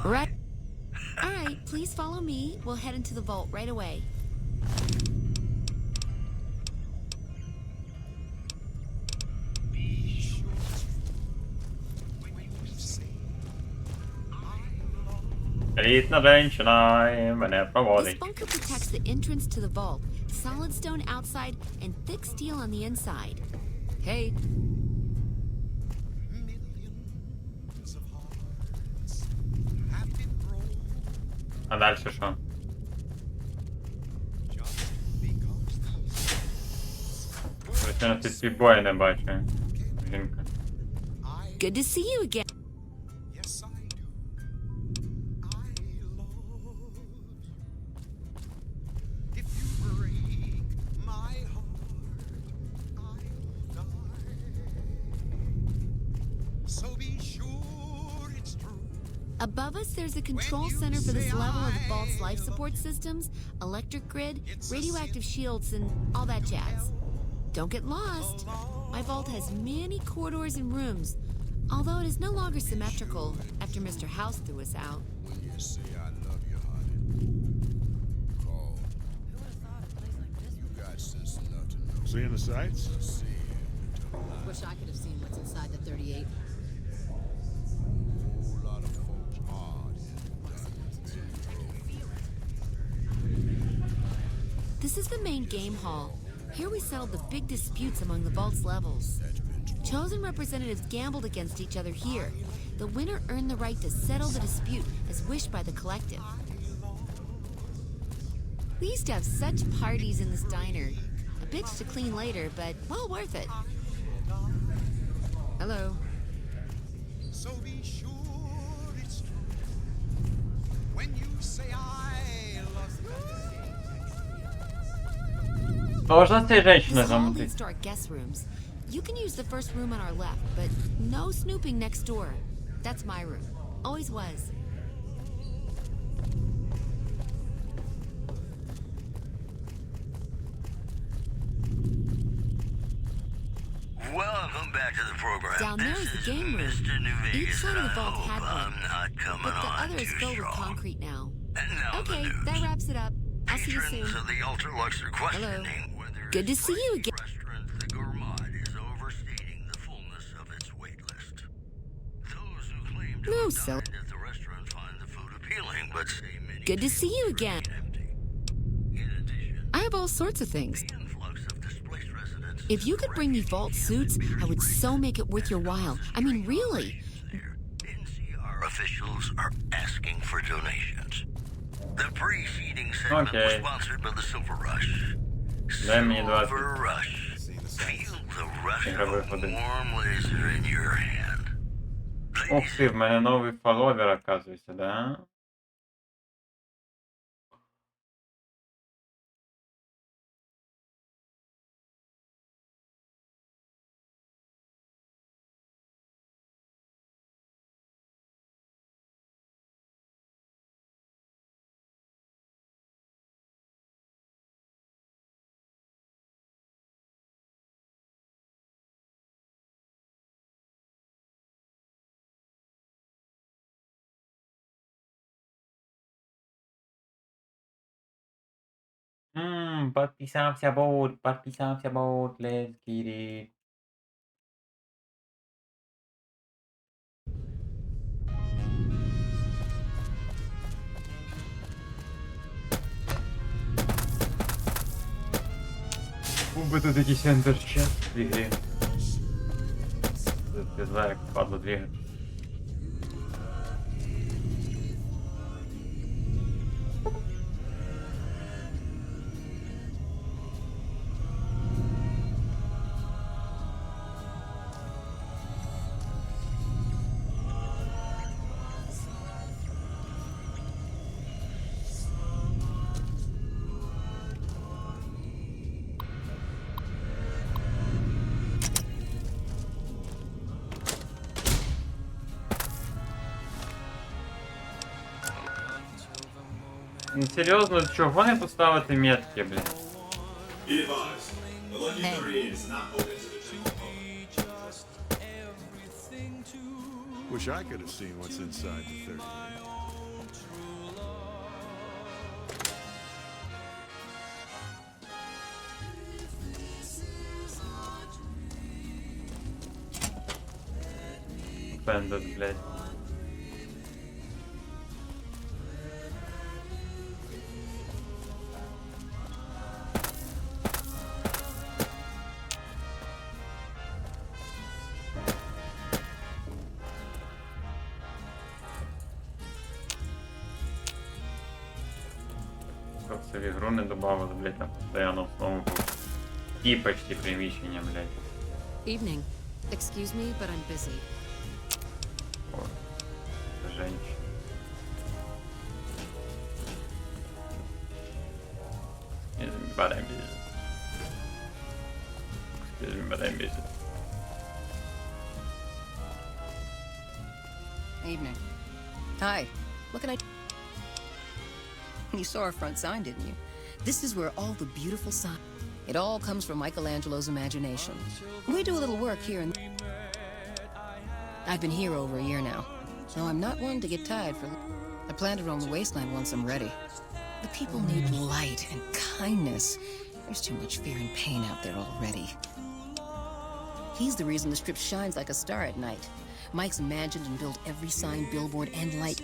Right. All right, please follow me. We'll head into the vault right away. Liten женщина мене This проводить. bunker protects the entrance to the vault. Solid stone outside and thick steel on the inside. Hey. А дальше що? Звичайно, ти свій бой не бачу. Жінка. Good to see you again. Above us, there's a control center for this level of the vault's life support systems, electric grid, radioactive shields, and all that jazz. Don't get lost. My vault has many corridors and rooms, although it is no longer symmetrical after Mr. House threw us out. Seeing the sights? Wish I could have seen what's inside the 38. This is the main game hall. Here we settled the big disputes among the vault's levels. Chosen representatives gambled against each other here. The winner earned the right to settle the dispute as wished by the collective. We used to have such parties in this diner. A bitch to clean later, but well worth it. Hello. So be sure it's true when you say I love you. Должна стать женщина This hall замутить. leads to our guest rooms. You can use the first room on our left, but no snooping next door. That's my room. Always was. Welcome back to the program. Down there is the game room. Mr. New Each Vegas, side of the and I vault hope had I'm one, not coming but the on other is too filled with strong. concrete now. And now Okay, the news. that wraps it up. I'll see you soon. Patrons of the Ultralux are questioning whether Good to see you again. restaurant the Gourmand is overstating the fullness of its wait list. Those who claim to No, have so. dined at the restaurant find the food appealing, but say many Good to see you tables again. remain empty. In addition, I have all sorts of things. the influx of displaced residents If you could bring me vault suits, I would so make it worth your while. I mean, really. NCR officials are asking for donations. The preceding segment Okay. was sponsored by the Silver Rush. Дай мне Silver 20. Rush. Feel the rush of Игровые a ходы. warm laser in your hand. Ух ты, в мене новий фоловер, оказывается, да? Подписался бот, let's get it. Був би тут якийсь ендерчат в ігрі. Ти знаєш, як впадло двигати. Ну, серйозно, чого не поставити метки, блін? Be advised, the Lucky 38 is not open to the general public. Wish I could have seen what's inside the 38. Бендер, блядь. Как в игру не добавили, блядь, там постоянно в новому и почти приміщення, блядь. Evening. Excuse me, but I'm busy. О, женщина. But I'm busy. Excuse me, but I'm busy. Evening. Hi. What can I... You saw our front sign, didn't you? This is where all the beautiful sign... It all comes from Michelangelo's imagination. We do a little work here and... I've been here over a year now, so I'm not one to get tired for... I plan to roam the wasteland once I'm ready. The people need light and kindness. There's too much fear and pain out there already. He's the reason the strip shines like a star at night. Mike's imagined and built every sign, billboard, and light.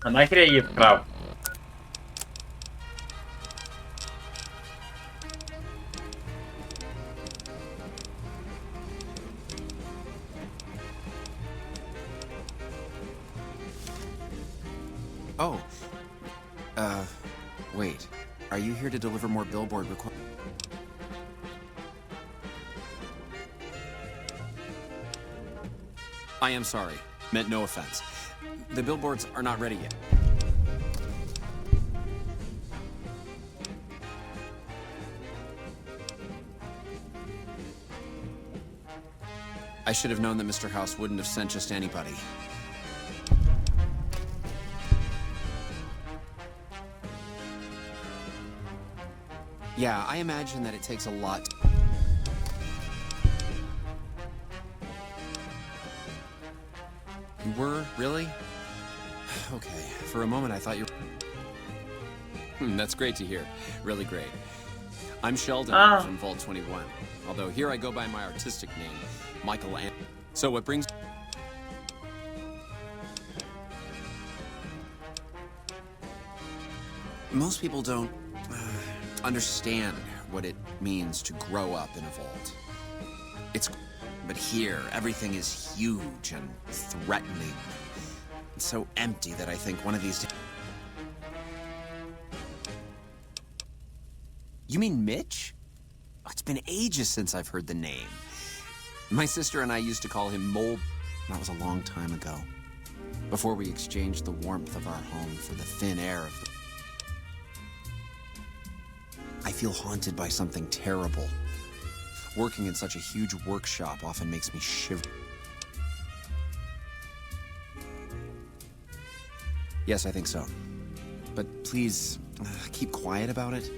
Она креет прав. Oh. Wait. Are you here to deliver more billboard requests? I am sorry. Meant no offense. The billboards are not ready yet. I should have known that Mr. House wouldn't have sent just anybody. Yeah, I imagine that it takes a lot. You were? Really? Okay, for a moment I thought you were... That's great to hear. Really great. I'm Sheldon from Vault 21. Although here I go by my artistic name, Michael An... So what brings... Most people don't understand what it means to grow up in a vault. But here, everything is huge and threatening. It's so empty that I think one of these... You mean Mitch? Oh, it's been ages since I've heard the name. My sister and I used to call him Mole. That was a long time ago. Before we exchanged the warmth of our home for the thin air of the... I feel haunted by something terrible. Working in such a huge workshop often makes me shiver. Yes, I think so. But please, keep quiet about it.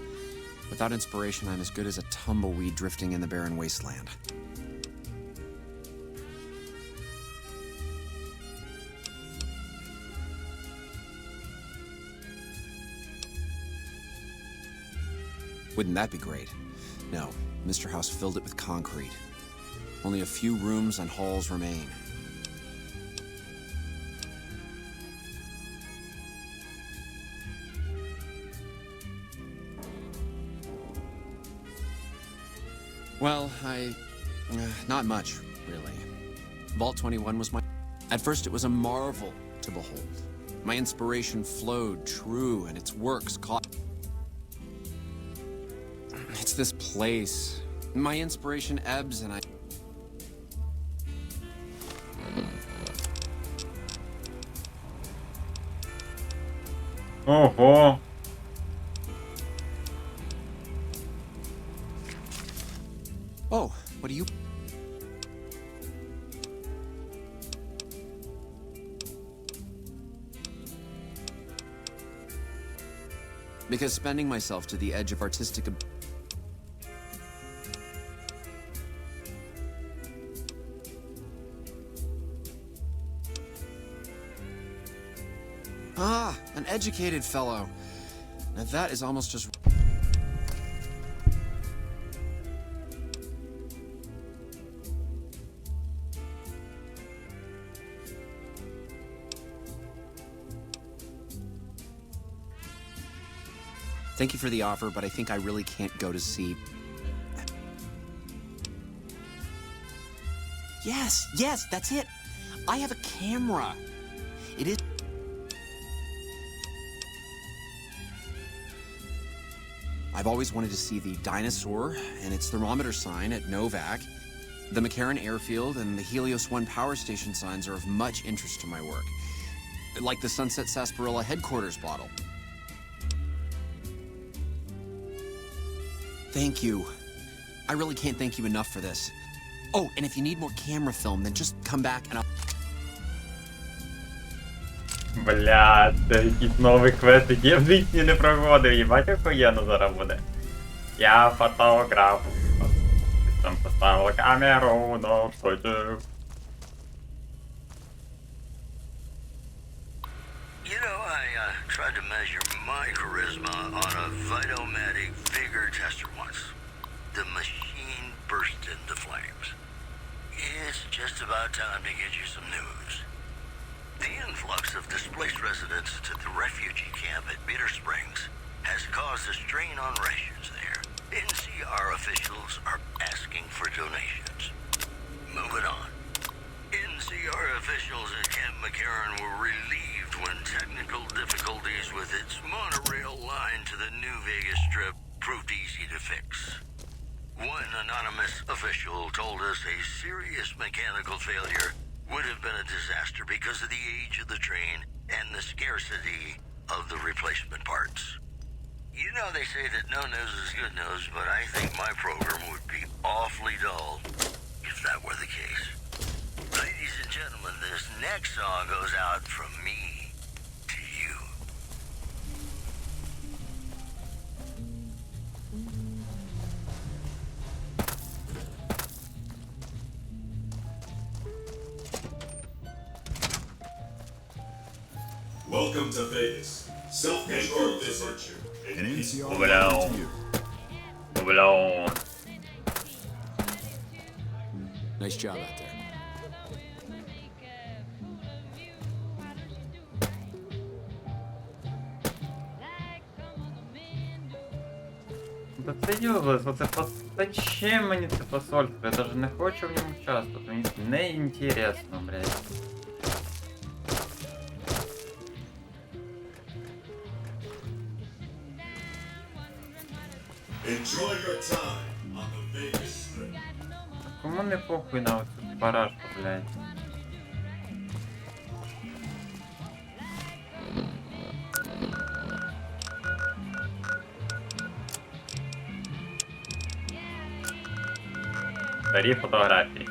Without inspiration, I'm as good as a tumbleweed drifting in the barren wasteland. Wouldn't that be great? No, Mr. House filled it with concrete. Only a few rooms and halls remain. Well, not much, really. Vault 21 was my... At first, it was a marvel to behold. My inspiration flowed true, and its works caught... It's this place. My inspiration ebbs, and I... Ого. Oh, what do you... Because spending myself to the edge of artistic... Ah, an educated fellow. Now that is almost just... Thank you for the offer, but I think I really can't go to see... Yes, that's it. I have a camera. It is... I've always wanted to see the dinosaur and its thermometer sign at Novak. The McCarran airfield and the Helios 1 power station signs are of much interest to my work. Like the Sunset Sarsaparilla headquarters bottle. Thank you. I really can't thank you enough for this. Oh, and if you need more camera film, then just come back and I'll... Бля, це якийсь новий квест, який я в житті не проводив. Їбать, охуєнно зараз буде. Я фотограф. Там поставила камеру на штатив. You know, I tried to measure my charisma on a Vitomatic vigor tester once. The machine burst into flames. It's just about time to get you some news. The influx of displaced residents to the refugee camp at Bitter Springs has caused a strain on rations there. NCR officials are asking for donations. Moving on. NCR officials at Camp McCarran were relieved when technical difficulties with its monorail line to the New Vegas Strip proved easy to fix. One anonymous official told us a serious mechanical failure would have been a disaster because of the age of the train and the scarcity of the replacement parts. You know, they say that no news is good news, but I think my program would be awfully dull if that were the case. Ladies and gentlemen, this next song goes out from me to you. Welcome to Vegas. Self-control is virtue. An NCR Hello. to you. Hello. Nice job out there. Та це юзлес, оце зачем мені це посольство? Я даже не хочу в ньому участвувати, мені це не інтересно, блядь. Enjoy your time on the Vegas Strip. Кому не похуй на оцю парашку, блядь. Старі фотографії.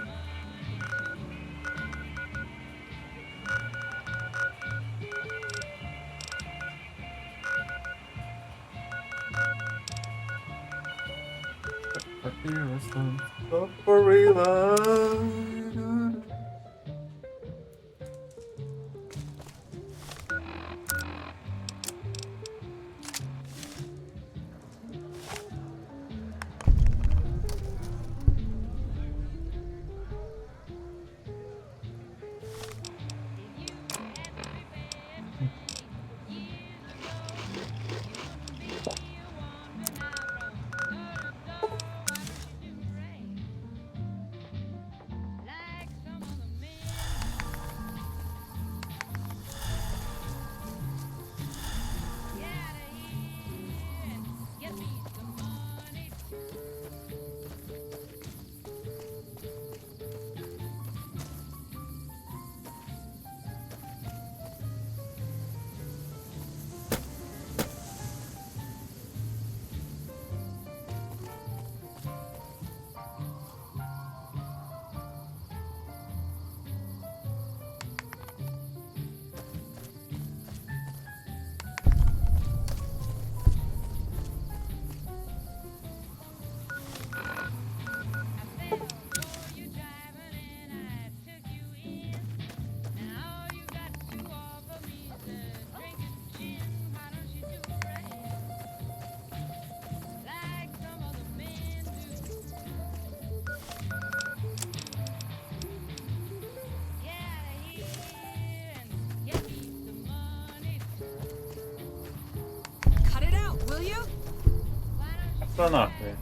Что нахуй?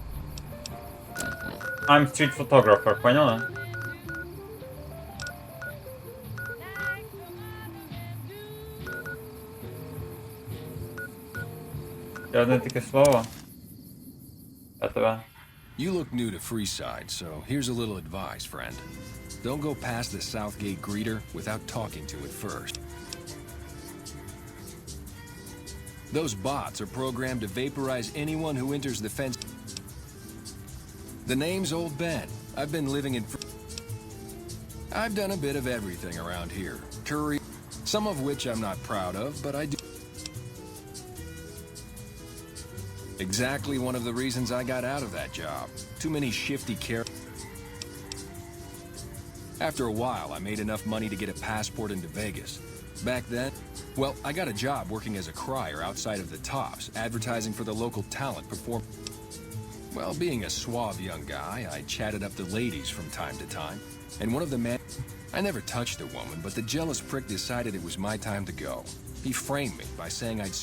I'm street photographer, поняла? Ще одне таке слово. You look new to Freeside, so here's a little advice, friend. Don't go past the Southgate greeter without talking to it first. Those bots are programmed to vaporize anyone who enters the fence. The name's Old Ben. I've been living in... I've done a bit of everything around here. Curry, some of which I'm not proud of, but I do. Exactly one of the reasons I got out of that job. Too many shifty characters. After a while, I made enough money to get a passport into Vegas. Back then, well, I got a job working as a crier outside of the Tops, advertising for the local talent perform. Well, being a suave young guy, I chatted up the ladies from time to time, and one of the men... I never touched a woman, but the jealous prick decided it was my time to go. He framed me by saying I'd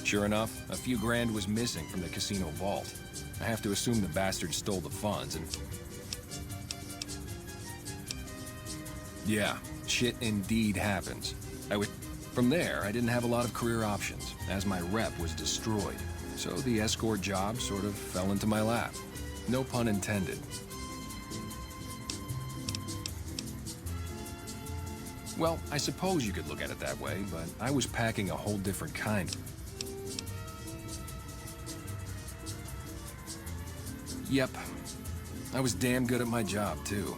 Sure enough, a few grand was missing from the casino vault. I have to assume the bastard stole the funds and... Yeah, shit indeed happens. From there, I didn't have a lot of career options, as my rep was destroyed. So the escort job sort of fell into my lap. No pun intended. Well, I suppose you could look at it that way, but I was packing a whole different kind. Yep. I was damn good at my job, too.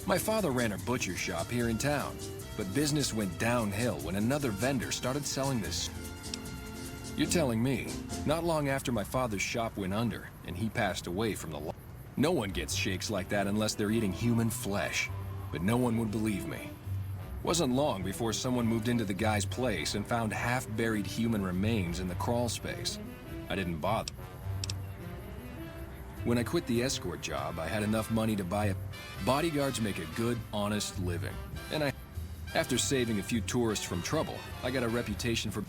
My father ran a butcher shop here in town, but business went downhill when another vendor started selling this. You're telling me, not long after my father's shop went under and he passed away from the... No one gets shakes like that unless they're eating human flesh, but no one would believe me. Wasn't long before someone moved into the guy's place and found half-buried human remains in the crawl space. I didn't bother. When I quit the escort job, I had enough money to buy a... Bodyguards make a good, honest living. And after saving a few tourists from trouble, I got a reputation for...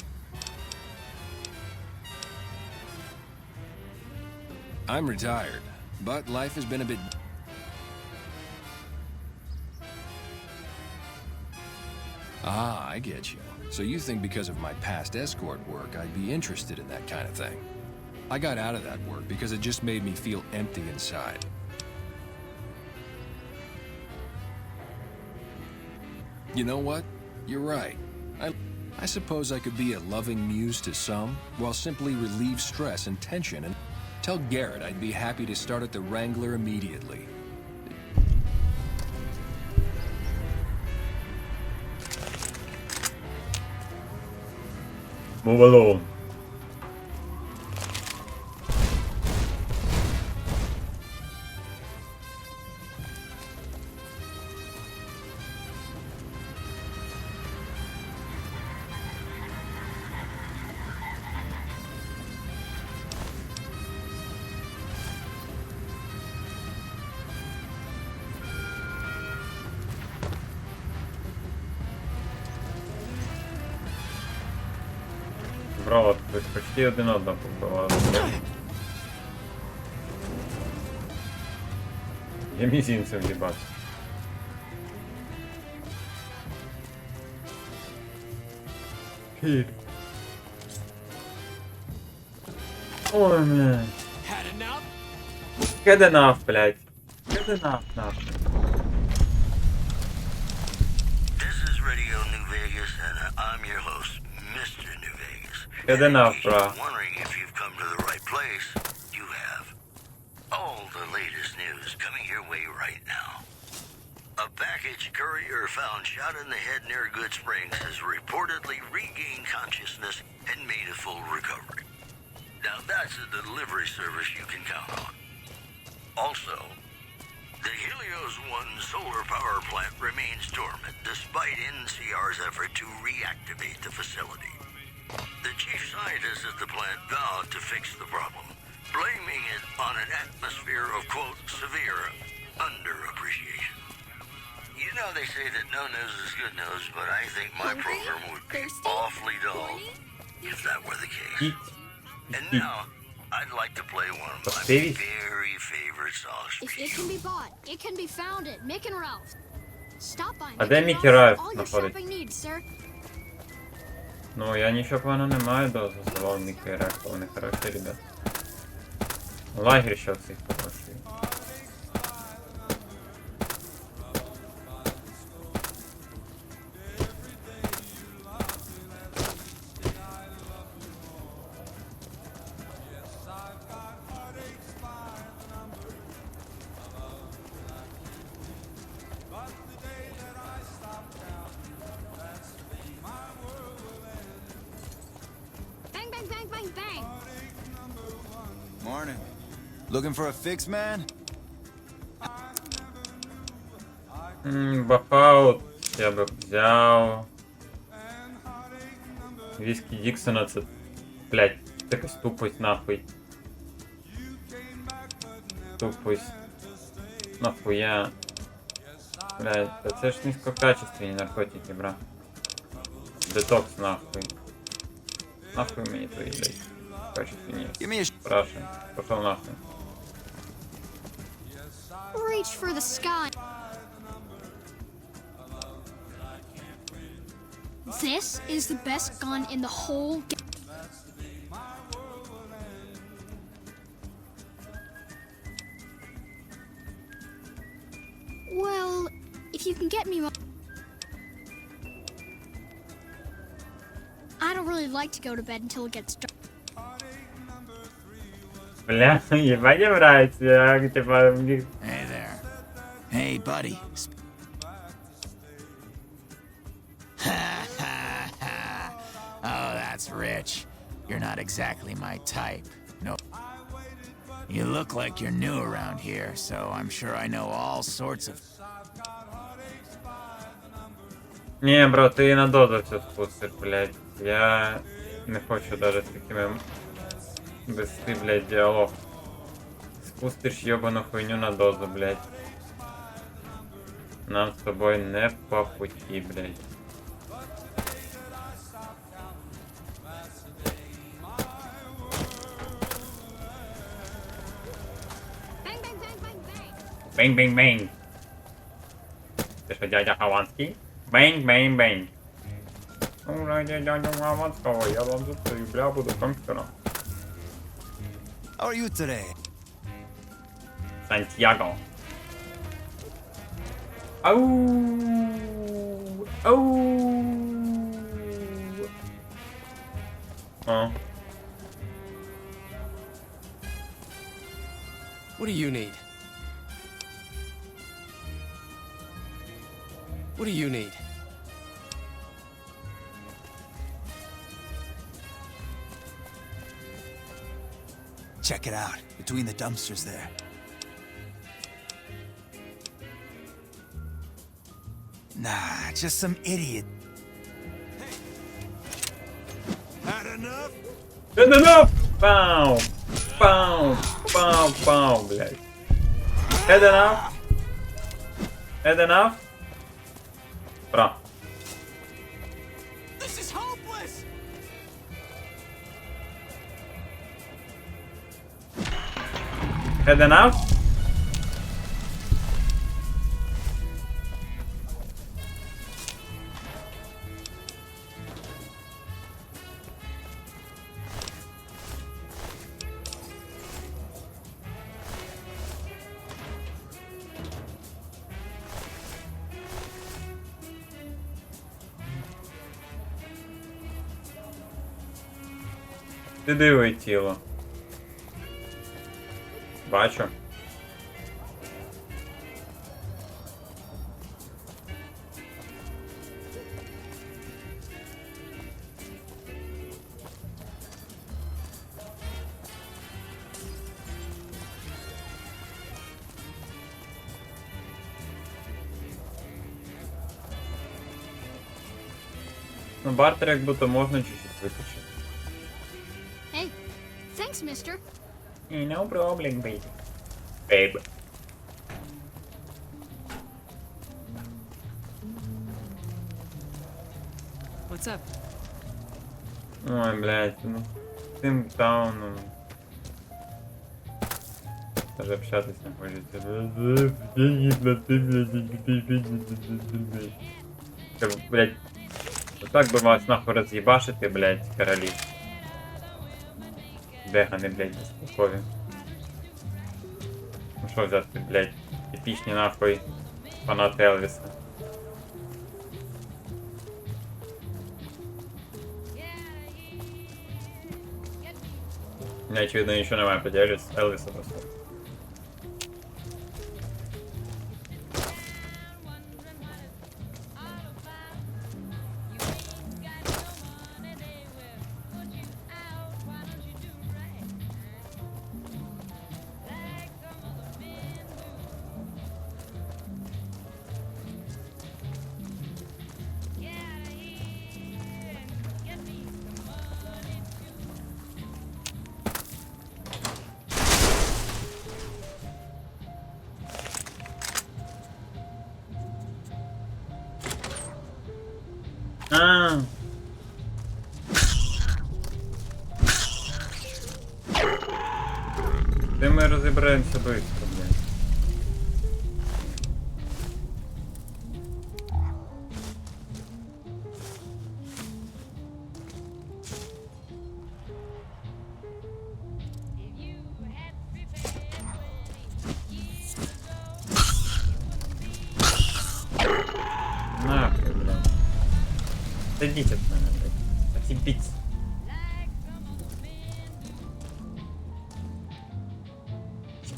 I'm retired, but life has been a bit... Ah, I get you. So you think because of my past escort work, I'd be interested in that kind of thing. I got out of that work because it just made me feel empty inside. You know what? You're right. I suppose I could be a loving muse to some, while simply relieve stress and tension and tell Garrett I'd be happy to start at the Wrangler immediately. Move along. Браво, ви почти один одного побивали. Я мізинцем їбався. Ой, блядь. Had enough, блядь. Had enough, нахуй. This is Radio New Vegas, and I'm your host, Mr. New Vegas. Had enough, bro. Wondering if you've come to the right place, you have. All the latest news coming your way right now. A package courier found shot in the head near Good Springs has reportedly regained consciousness and made a full recovery. Now that's a delivery service you can count on. Also, the Helios 1 solar power plant remains dormant despite NCR's effort to reactivate the facility. The chief scientist at the plant vowed to fix the problem, blaming it on an atmosphere of, quote, severe underappreciation. You know they say that no news is good news, but I think my program would be awfully dull if that were the case. And now, I'd like to play one of my very favorite songs for It can be bought. It can be found at Mick and Ralph. Stop by А де Mick Мікі and Ralph Ральф for all your знаходиться? shopping needs, sir. Ну, я нічого поганого не маю до заголовника Іраку, вони хороші, ребят. Лагерь ще всіх хороший. Bang, bang, bang, bang, bang. Morning. Looking for a fix, man? Бахаут я би взяв. Віскі Діксона це, блядь, якась тупость нахуй. Тупость. Нахуя. Блядь, це ж низькокачественні наркотики, бра. Детокс нахуй. Нахуй мені твої, блядь, качественні. Спрашивай. Пошел нахуй. Reach for the sky. This is the best gun in the whole game. Well, if you can get me one. I don't really like to go to bed until it gets dark. Бля, ебать, мне нравится, типа, Hey there. Hey, buddy. Oh, that's rich. You're not exactly my type. No. You look like you're new around here, so I'm sure I know all sorts of... Не, бро, ты на дозу все спустишь, блядь. Я не хочу даже с такими вести, блядь, диалог. Спустишь ебану хуйню на дозу, блядь. Нам с тобой не по пути, блядь. Бэнг-бэнг-бэнг. Ты что, дядя Хованский? Бэнг-бэнг-бэнг. Ну, ради дядя Хованского, я вам застою, бля, буду компьютером. How are you today? Сантьяго. Ау! Ау! О. What do you need? What do you need? Check it out, between the dumpsters there. Nah, just some idiot. Had enough? Had enough! Пау! Пау! Пау! Пау, блядь. Had enough? Had enough? Бра. This is hopeless. Had enough? Ти диви тіло. Бачу. Ну, бартер як будто можна чуть-чуть виключити. Hey, thanks, mister. No problem, baby. Babe. What's up? Ой, блядь, ну с тем тауном даже общаться не хочется. Деньги на ты, блядь, блядь. Блядь, Так би вас нахуй роз'їбашити, блядь, королів. Дегани, блядь, безпокові. Ну що взяти, блядь, епічні нахуй фанати Елвіса. Я, очевидно, ничего не маю поделать с Элвиса просто. Де ми розібраємося швидко, блядь. Нахуй, блядь. Садіть от мене, блядь. Отъебитесь.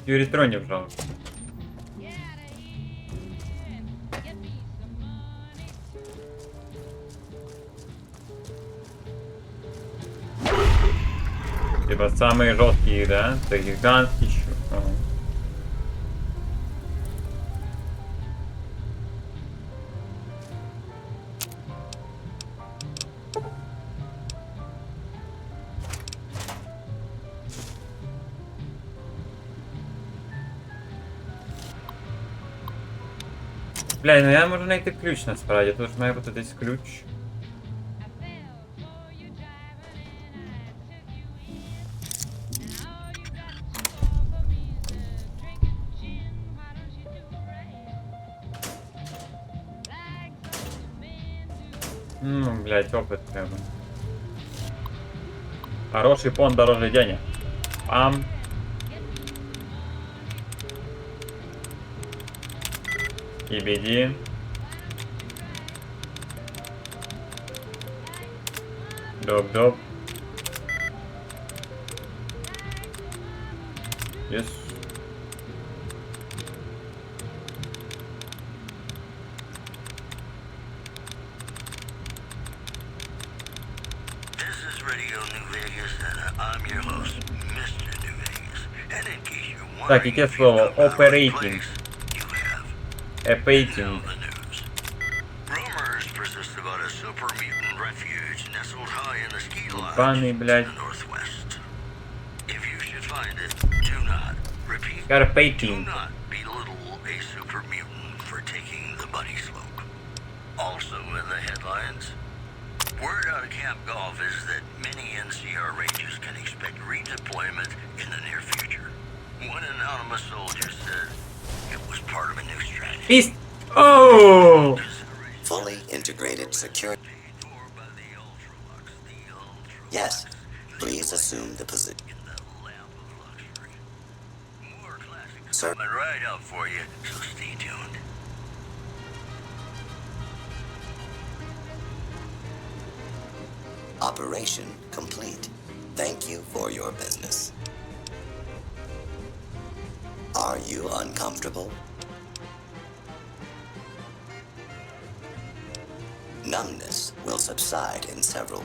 Юритронев жалко. Типа самые жесткие, да? Это гигантский еще. Бля, ну я можу знайти ключ насправді, тут має бути десь ключ. Ну, блядь, опыт треба. Хороший пон дороже денег. Пам. EBD. Доп. Yes. This is Radio New Vegas, and I'm your host, Mr. New Vegas. And in case you're wondering, Так, яке слово? Operating. Operating. Rumors persist about a super mutant refuge nestled high in the ski lodge Банный, in блядь. the northwest. If you should find it, do not repeat. Carpating. Do not belittle a super mutant for taking the bunny slope. Also in the headlines, word out of Camp Golf is that many NCR Rangers can expect redeployment in the near future. One anonymous soldier said it was part of a new strategy. Beast. Oh! Fully integrated security. Yes, please assume the position. Sir. Coming right up for you, so stay tuned. Operation complete. Thank you for your business. Are you uncomfortable? Numbness will subside in several.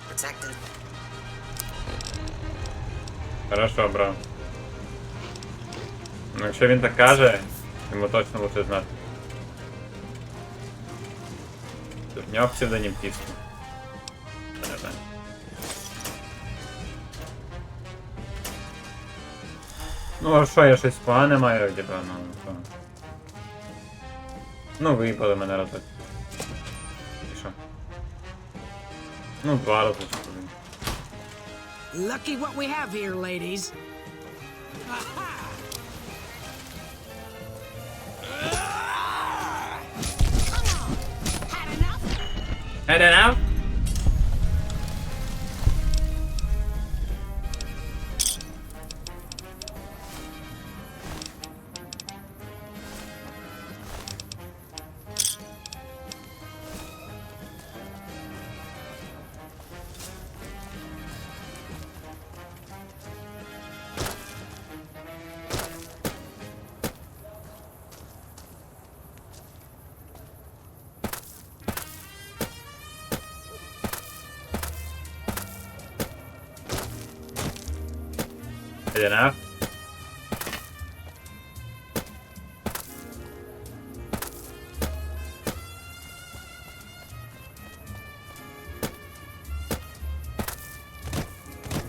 Protected. Хорошо, бро. Ну, якщо він так каже, йому точно лучше знати. В нього псевдонім тисну. Не знаю. Ну, а що, я щось погане маю, типа, ну, що? Ну, виїбали мене разок. І що? Ну, 2 рази. Lucky what we have here, ladies. Heading out? Heading out?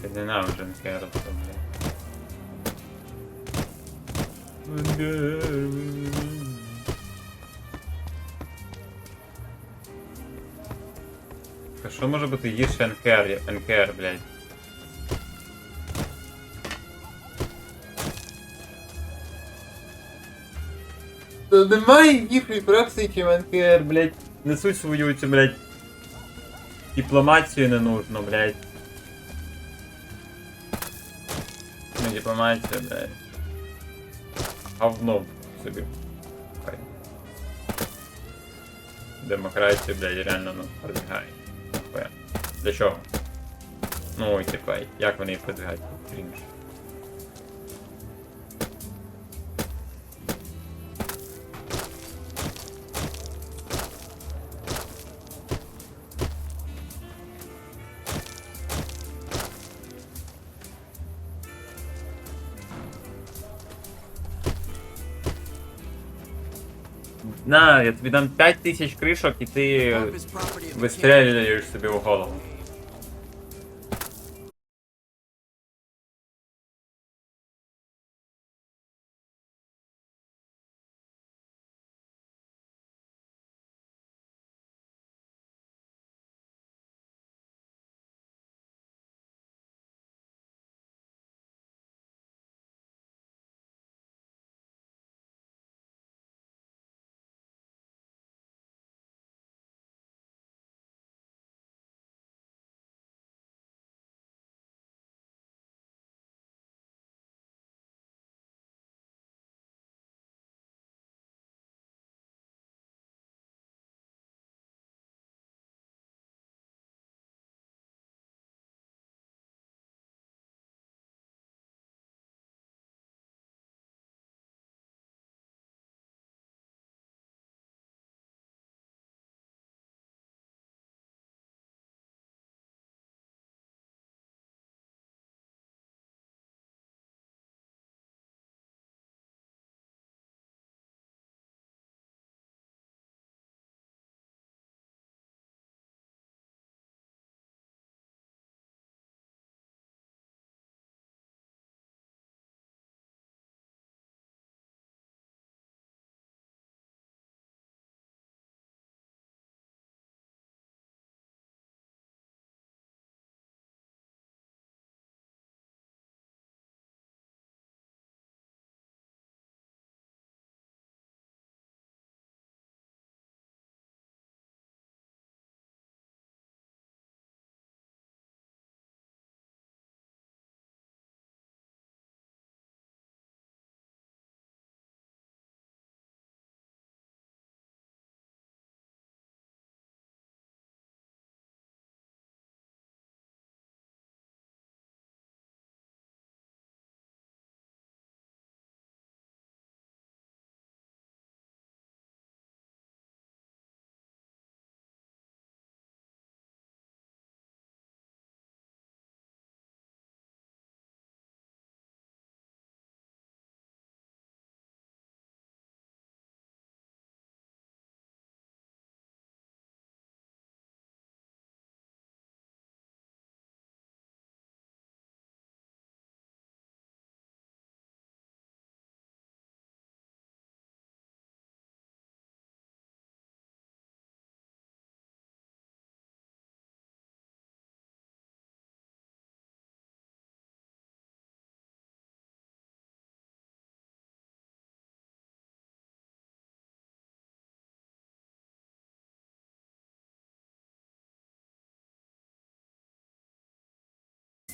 Heading out, женская расслабление. А що може бути гірше НКР, блядь? Та немає гіршої фракції, чим НКР, блядь. Несуть свою цю, блядь, дипломатію не нужно, блядь. Не дипломатія, блядь. Говно собі. Хай. Демократію, блядь, реально, ну, продвигає. Нахуя. Для чого? Ну, типа, як вони їх продвигають? Крінж. На, я тобі дам 5000 кришок і ти вистрілюєш собі в голову.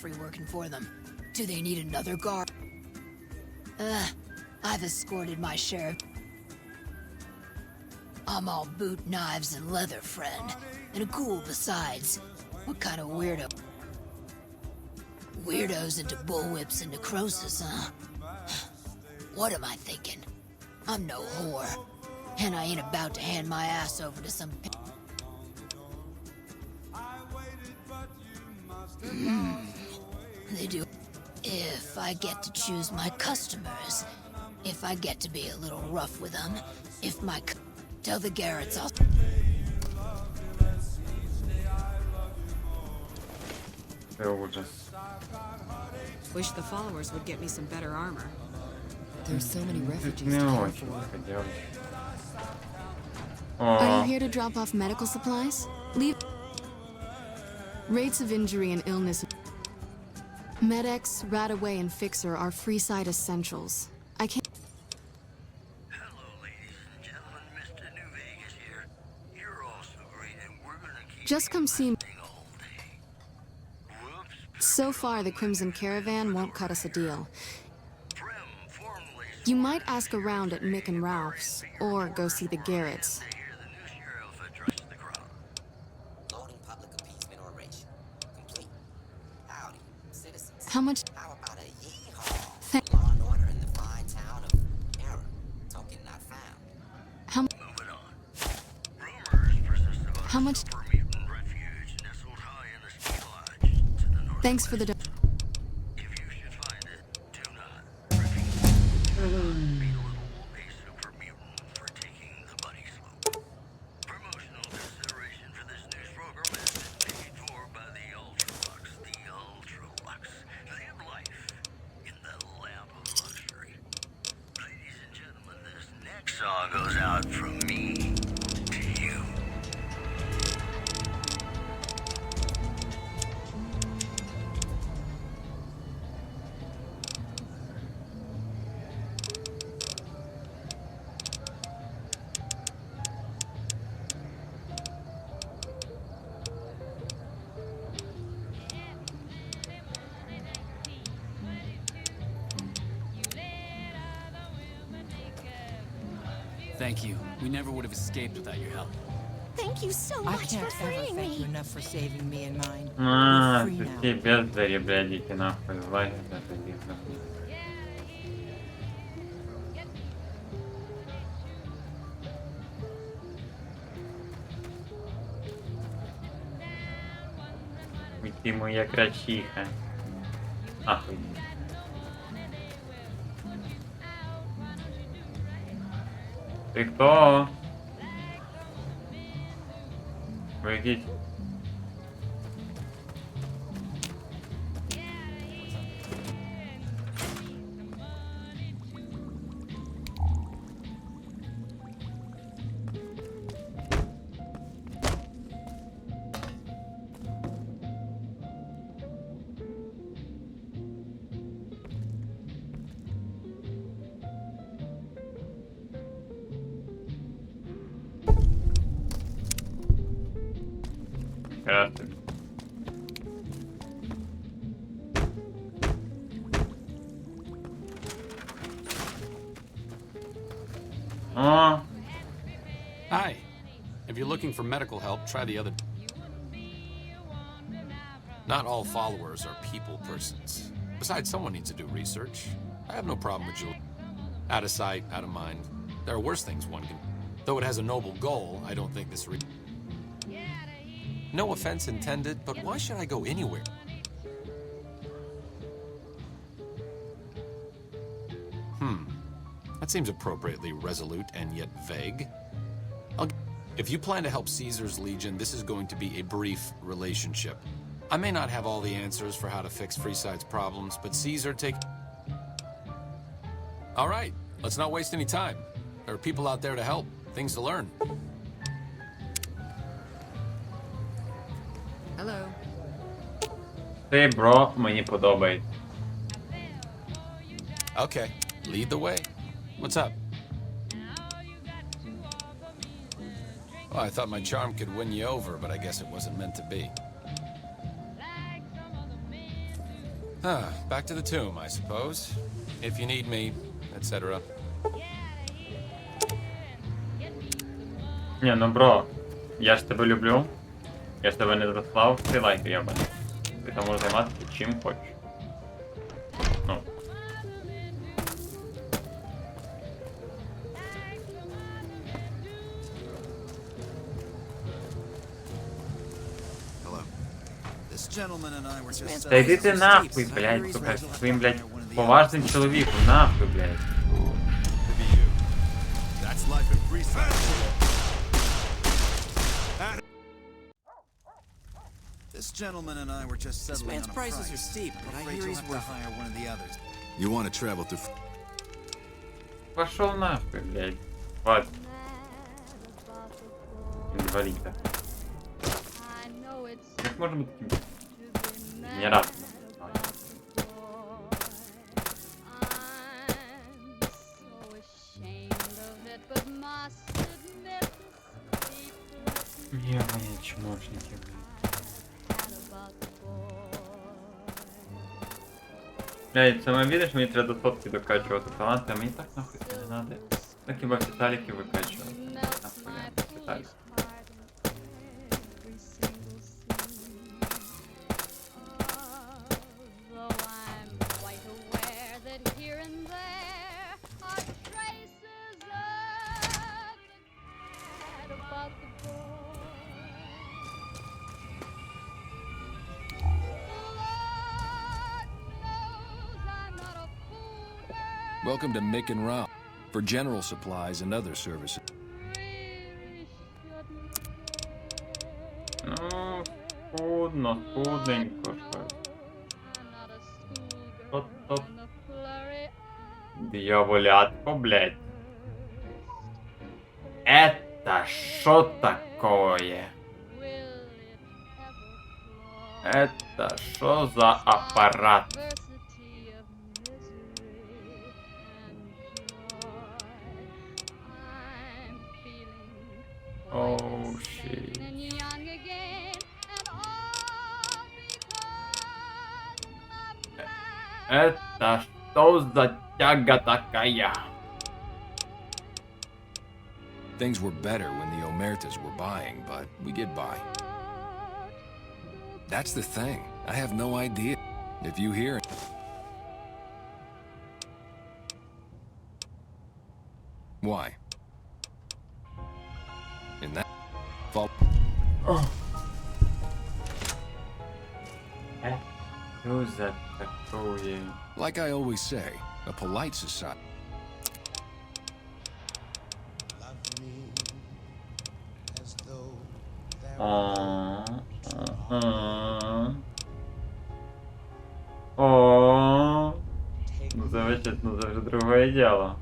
free working for them. Do they need another guard? I've escorted my share. I'm all boot, knives, and leather, friend. And a ghoul besides. What kind of weirdo? Weirdos into bullwhips and necrosis, huh? What am I thinking? I'm no whore. And I ain't about to hand my ass over to some... They do. If I get to choose my customers, if I get to be a little rough with them, if my... Tell the Garretts I'll... Wish the followers would get me some better armor. There's so many refugees Не to care очень for. хотелось. Are you here to drop off medical supplies? Leave. Rates of injury and illness. Med-X, Radaway, and Fixer are free side essentials. I can't. Just come see me. So far, the Crimson Caravan won't cut us a deal. You might ask around at Mick and Ralph's, or go see the Garretts. Loading public appeasement oration. Complete. Howdy, citizens. How much? How about a yeehaw? Law and order in the fine town of Error. Token not found. How much? Thanks for the. Song goes out from me to you. Thank you. We never would have escaped without your help. Thank you so I much can't for ever freeing thank you me. enough for saving me and mine. А, We're free тут now. все бездари, блядь, идите нахуй, злазить это видно. Ти моя крачиха. Ахуй. Ты кто? Вы якісь... Красавец. О! Hi. If you're looking for medical help, try the other. Not all followers are people persons. Besides, someone needs to do research. I have no problem with you. Out of sight, out of mind. There are worse things one can... Though it has a noble goal, I don't think this... No offense intended, but why should I go anywhere? That seems appropriately resolute and yet vague. If you plan to help Caesar's Legion, this is going to be a brief relationship. I may not have all the answers for how to fix Freeside's problems, but Caesar All right, let's not waste any time. There are people out there to help, things to learn. Hello. Ти, бро, мені подобається. Okay, lead the way. What's up? Well, I thought my charm could win you over, but I guess it wasn't meant to be. Back to the tomb, I suppose. If you need me, etc. Не, ну бро, я ж тебе люблю. Я ж тебе не заслав, ти лайк ябаний. Ти там можеш займатися чим хочеш. Ну. Та йди ти нахуй, блядь, сука, зі своїм, блядь, поважним чоловіком, нахуй, блядь. This gentleman and I were just settling on a price. prices are steep, but I hear he's worth hire one of the others. You want to travel through... Пошел нахуй, блядь. Вот. Инвалида. Как можно быть таким? Не раз. Ё-моё, чмошники, блядь, саме видиш, мені треба до сотки докачувати таланти, а мені так нахуй це не надо. Так хіба всі таліки викачували. Нахуй я всі таліки. Welcome to Mick and Rob for general supplies and other services. Ну, скудненько щось. Топ-топ. Дьяволятко, блядь. Это шо такое? Это шо за аппарат? Оу, щит. Это что за тяга такая? Things were better when the Omertas were buying, but we get by. That's the thing. I have no idea. If you hear it. Why? In that fall. Oh. Who's that такое? Like I always say, a polite society. О, ну замечательно, это же другое дело.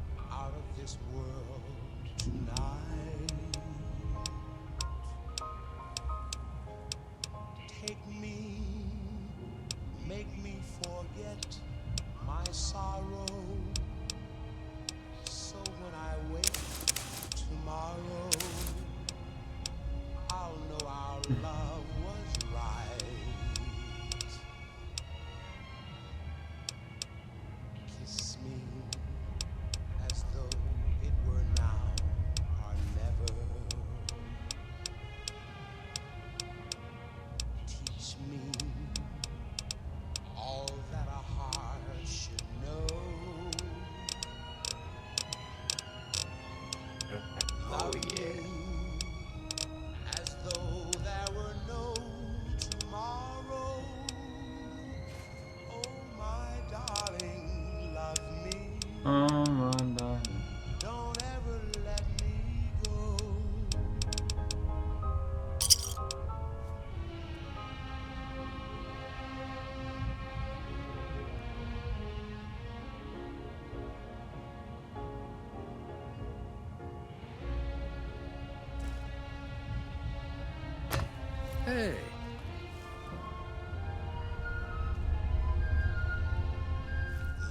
Hey.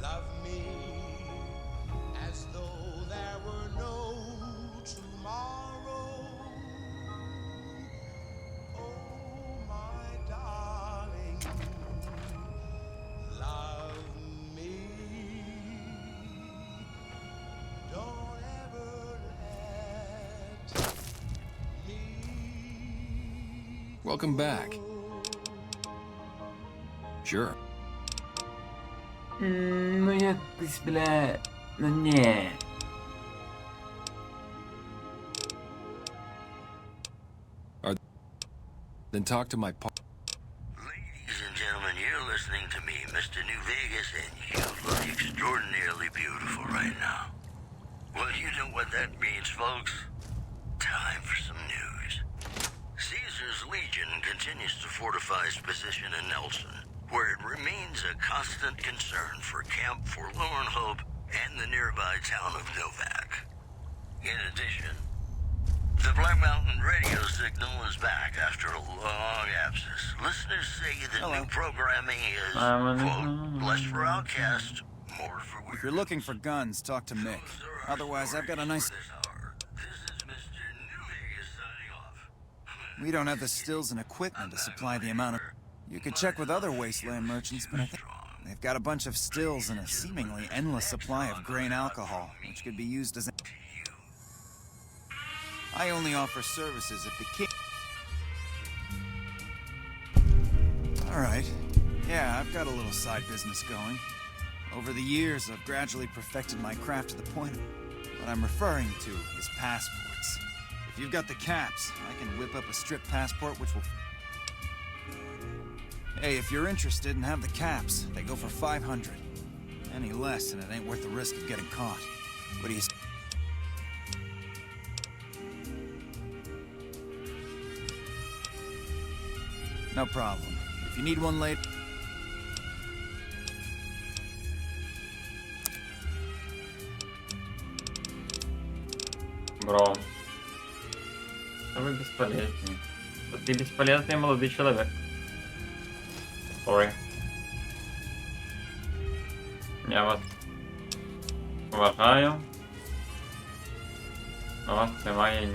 Love me as though there were no tomorrow. Oh, my darling, love Welcome back. Sure. Ну якось, бля... Ну ні. Then talk to my Ladies and gentlemen, you're listening to me, Mr. New Vegas, and you look extraordinarily beautiful right now. Well, you know what that means, folks. Time for some news. Caesar's Legion continues to fortify its position in Nelson, where it remains a constant concern for Camp Forlorn Hope and the nearby town of Novak. In addition, the Black Mountain radio signal is back after a long absence. Listeners say the new programming is, quote, less for outcasts, more for weirdos. If you're looking for guns, talk to Mick. Otherwise, I've got a nice... We don't have the stills and equipment to supply the amount of... You could check with other wasteland merchants, but I think they've got a bunch of stills and a seemingly endless supply of grain alcohol, which could be used as... I only offer services if the king... Alright. Yeah, I've got a little side business going. Over the years, I've gradually perfected my craft to the point of... What I'm referring to is passports. If you've got the caps, I can whip up a strip passport which will... Hey, if you're interested and have the caps, they go for 500. Any less and it ain't worth the risk of getting caught. What do you... No problem. If you need one later... Бро. А вы бесполезны. Ты бесполезный молодой человек. Sorry. Я вас вважаю. У вас немає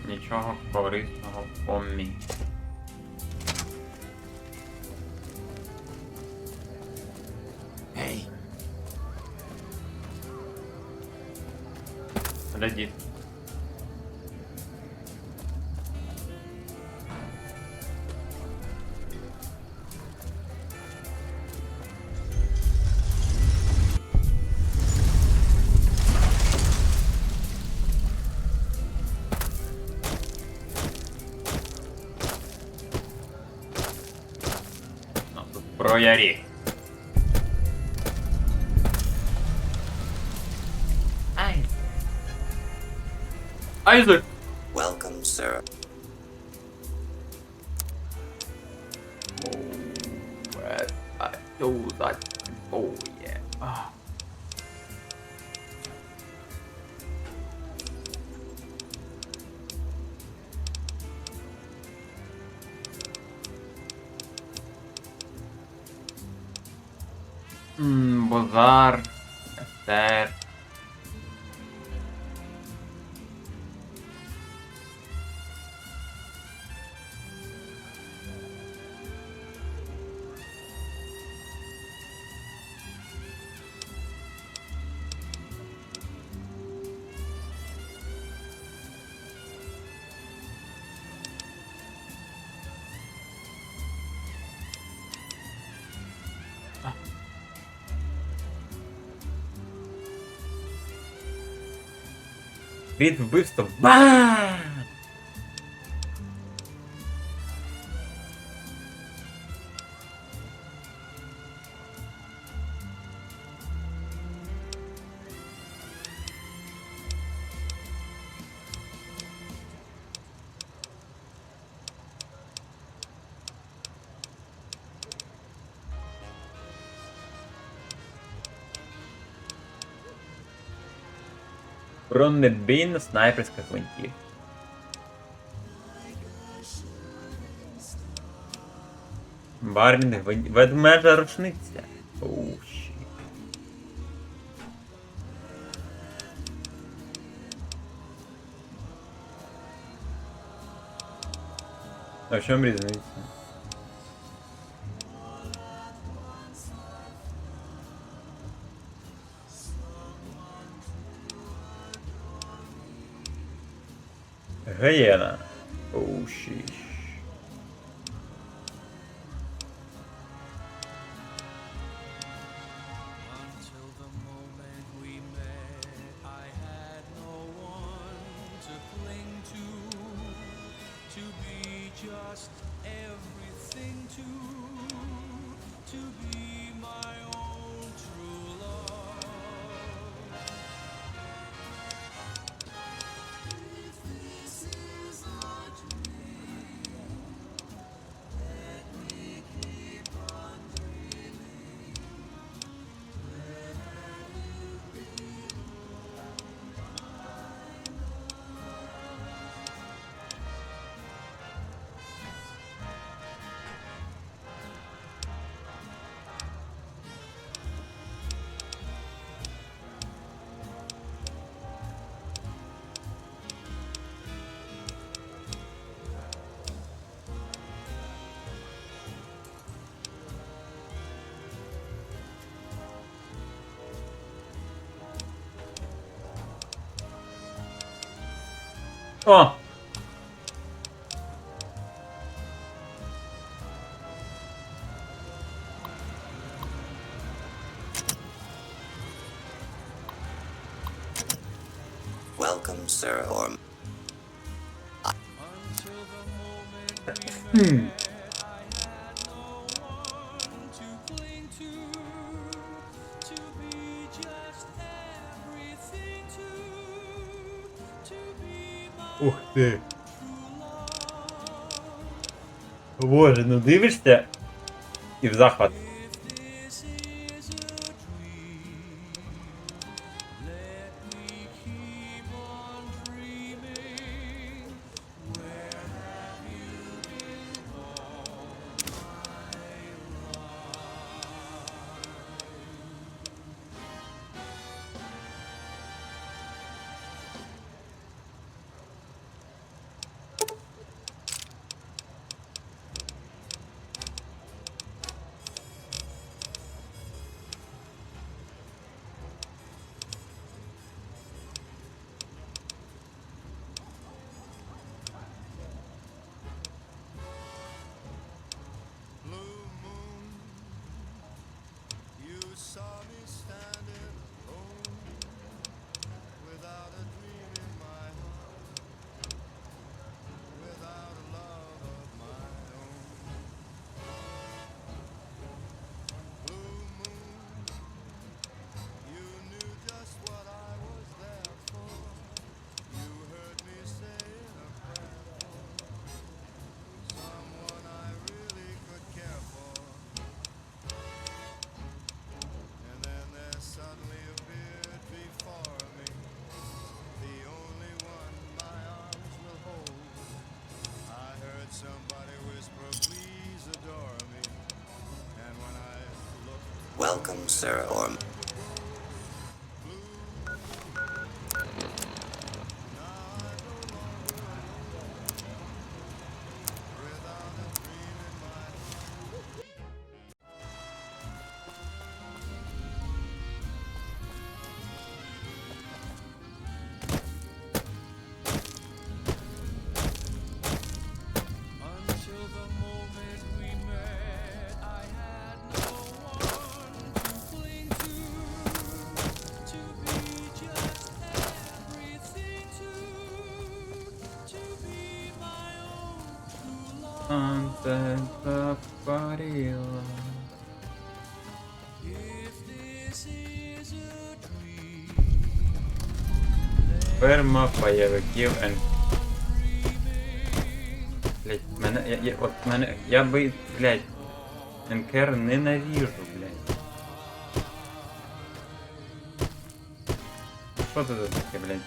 нічого корисного в помі. Hey. Гляди. Прояри. Isaac. Welcome, sir. I do that. Oh yeah. Базар. Естер. Від вбивства. Бам! Бронебійна снайперська гвинтівка. Барвінг ведмежа рушниця. Оу, щі. А в чому різниця? Гієна. Оу, щі. just everything to be my own true love. If this is a dream, let me keep on dreaming. Where have you been, О! Welcome, sir, or Ух ти. Боже, ну дивишся і в захват. You saw me standing alone, without a dream in my heart, without a love of my own. Blue moon, you knew just what I was there for. You heard me say a prayer for someone I really could care for. And then there suddenly appeared before me the only one my arms will hold. I heard somebody whisper, please adore me. And when I looked, welcome, sir, or until the moment we met, I had no one to cling to be just everything to be my own true love. If this is a dream, Ферма пайовиків Н. Блять, я би, блять, НКР ненавижу, блять. Що це таке, блять?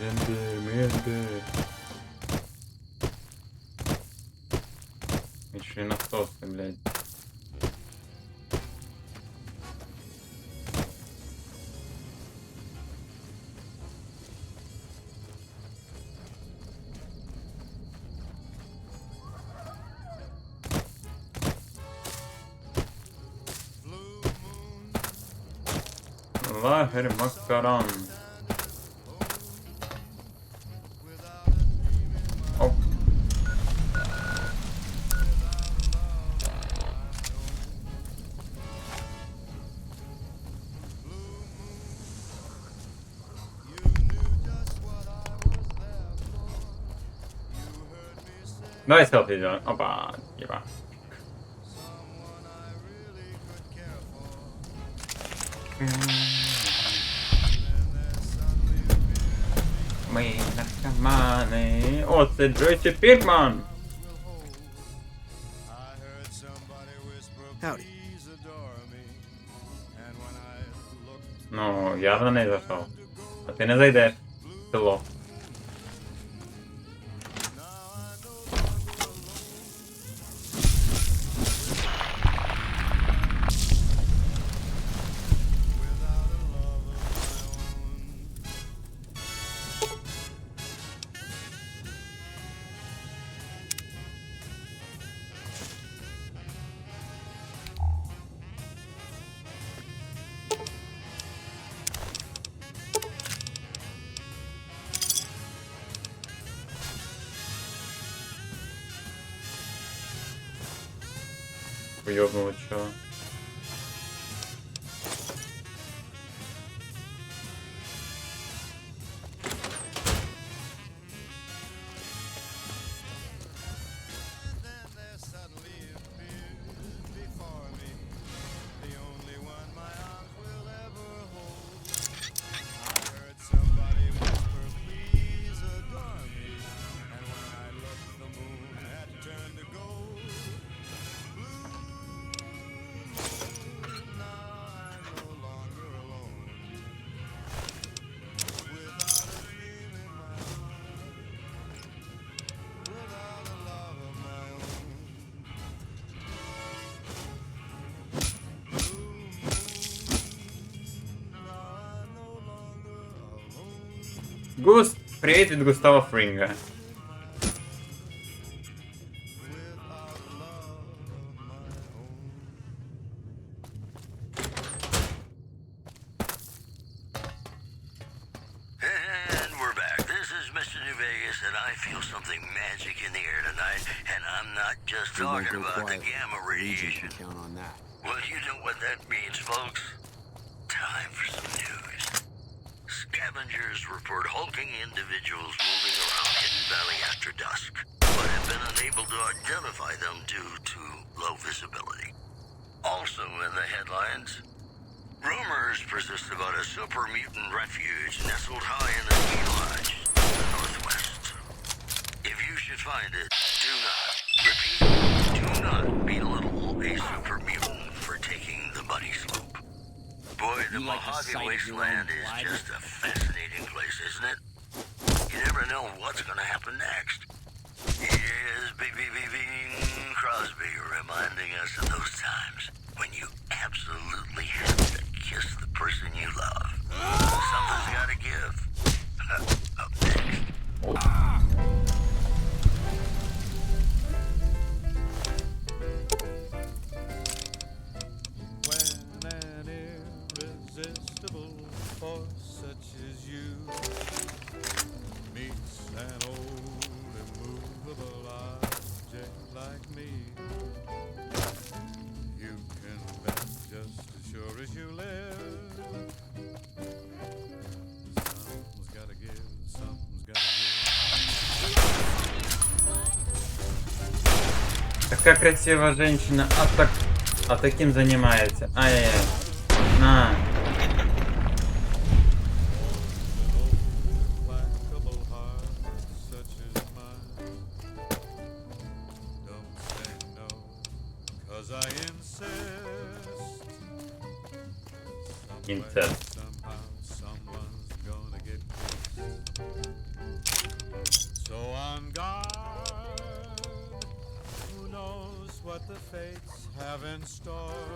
Ще й насоси, блять. Лагерь Макаран. Оп. you heard me say Давай селфи сделаем. Опа, типа. Ми наркомани. О, це Джойсі Пікман. Howdy. Ну, я за неї зайшов. А ти не зайдеш в село. Уёбнуло чё. Густ, привет від Густава Фрінга. And we're back. This is Mr. New Vegas, and I feel something magic in the air tonight, and I'm not just talking about the gamma radiation. Count on that. Well, you know what that means, folks. Time for some news. Scavengers report hulking individuals moving around Hidden Valley after dusk, but have been unable to identify them due to low visibility. Also in the headlines, rumors persist about a super mutant refuge nestled high in the ski lodge in the northwest. If you should find it, do not, repeat, do not belittle a super mutant for taking the bunny slope. Boy, the Mojave Wasteland is just a fascinating place, isn't it? You never know what's gonna happen next. Here's Bing Crosby reminding us of those times when you absolutely have to kiss the person you love. Something's gotta give. Up next. When an irresistible force such as you meets an old immovable object like me, you can bet just as sure as you live. Something's gotta give, something's gotta give. Такая красивая женщина, а таким занимается. Ай-яй-яй. На. Инцест. So on guard, who knows what the fates have in store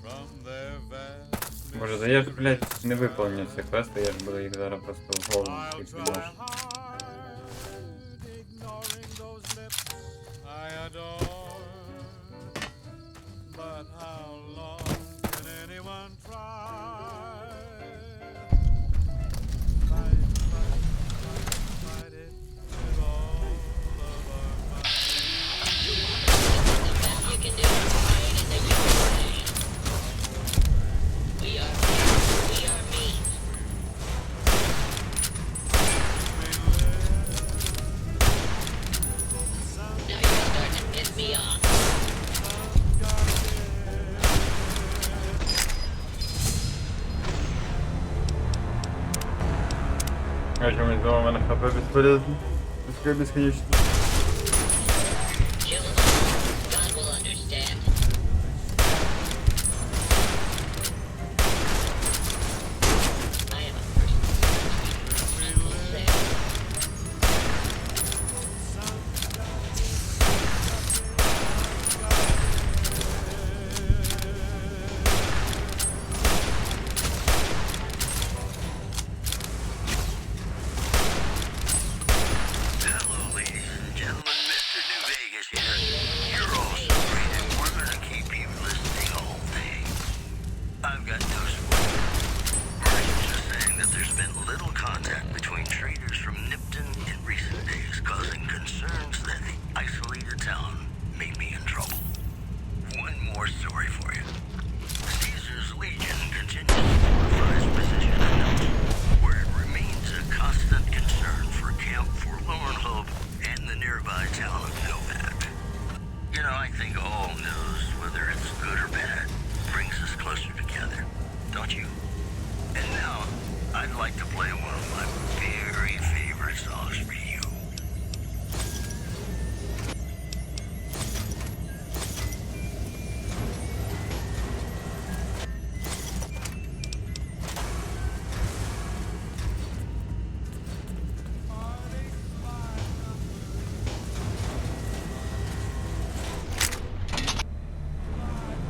from their vast. Боже, да я ж, блядь, не виповню ці квести, я ж буду їх зараз просто в голову всіх відношу. Ignoring those lips I adore, but how long can anyone try? Fight it with all of our might. You can do it right in the universe. We are me. We А що ми знову мене хп безполезно? Пускай безконечно.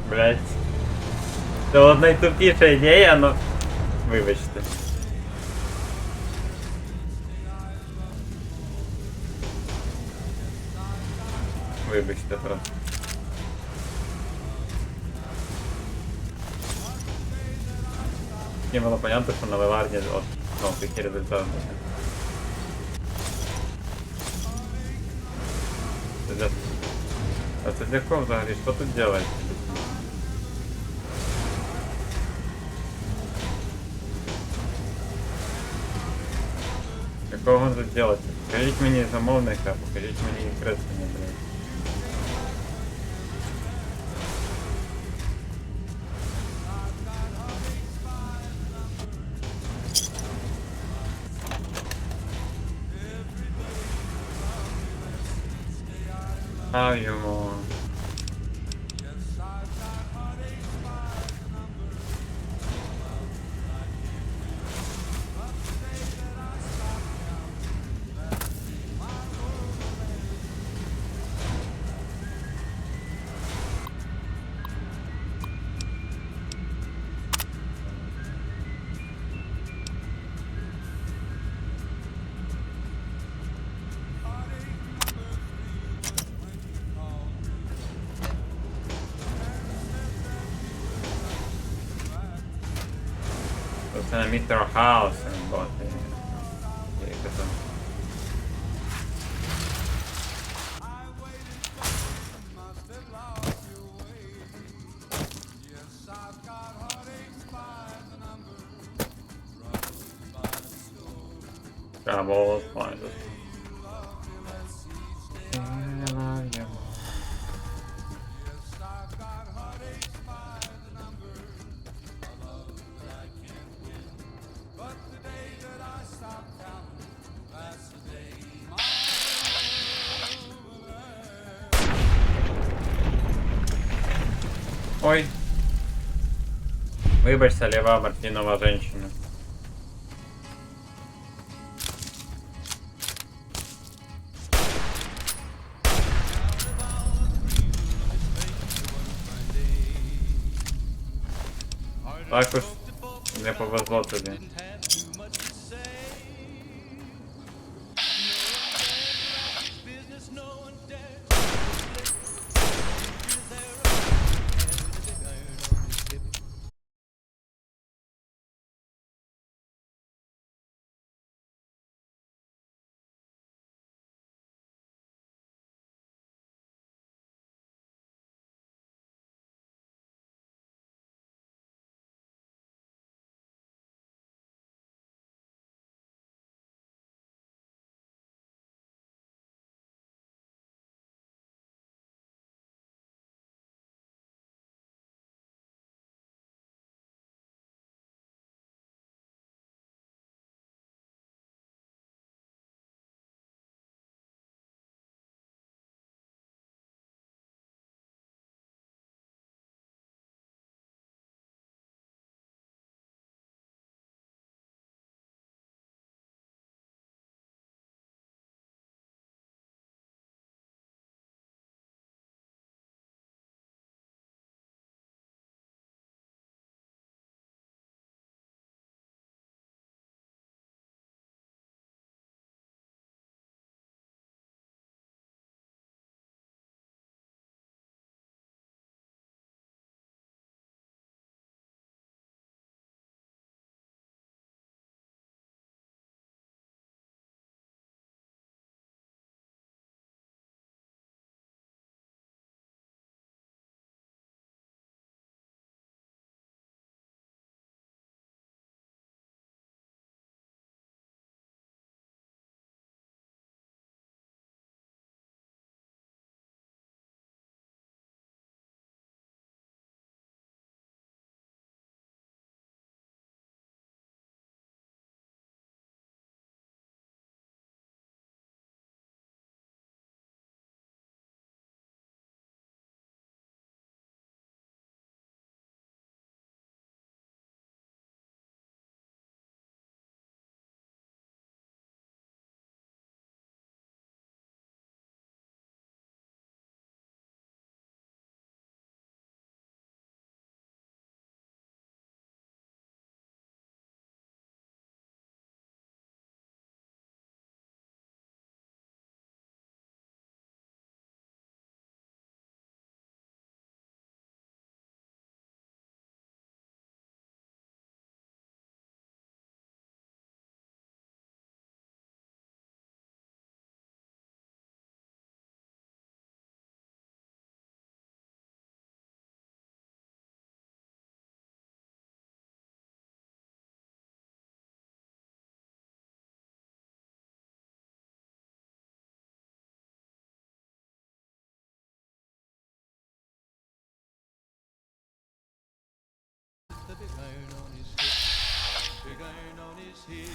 Блять. Це от найтупіша ідея, но... Вибачте. Вибачте просто. Мені було понятно, що на виварні от, ну, такі результати. Це для... А це для кого взагалі? Що тут делаете? Какого он тут делать? Покажіть мені замовника, покажіть мені креслення, блядь. А йому. Це на Містер Хаус, бот. Trouble find it. Ой. Выбачься, лева Мартинова женщина. Так уж не повезло тобі. the big iron on his hip, big iron on his hip.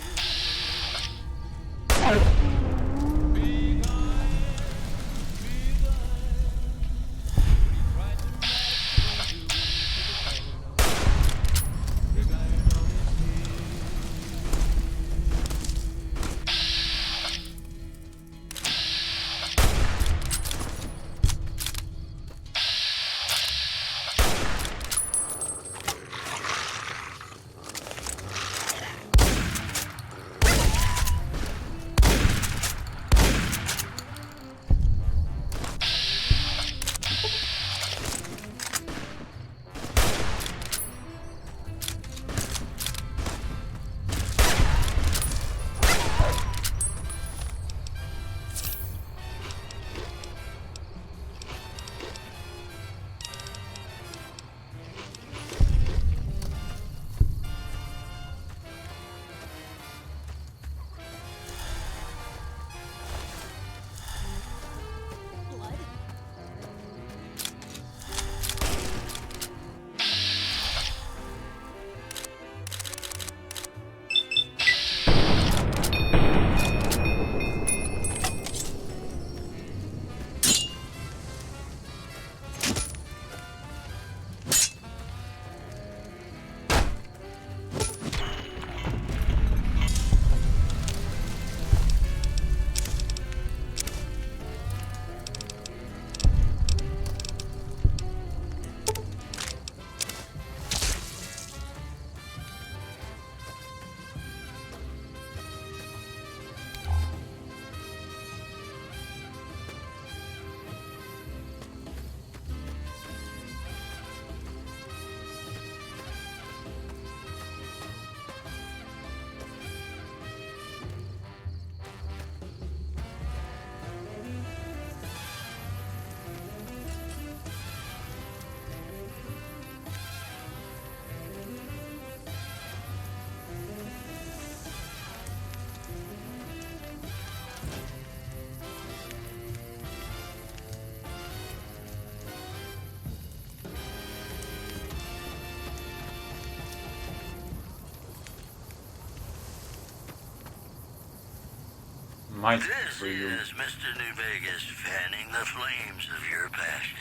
Big iron, big iron. When he tried to match you, big iron on his hip. This is Mr. New Vegas fanning the flames of your passion.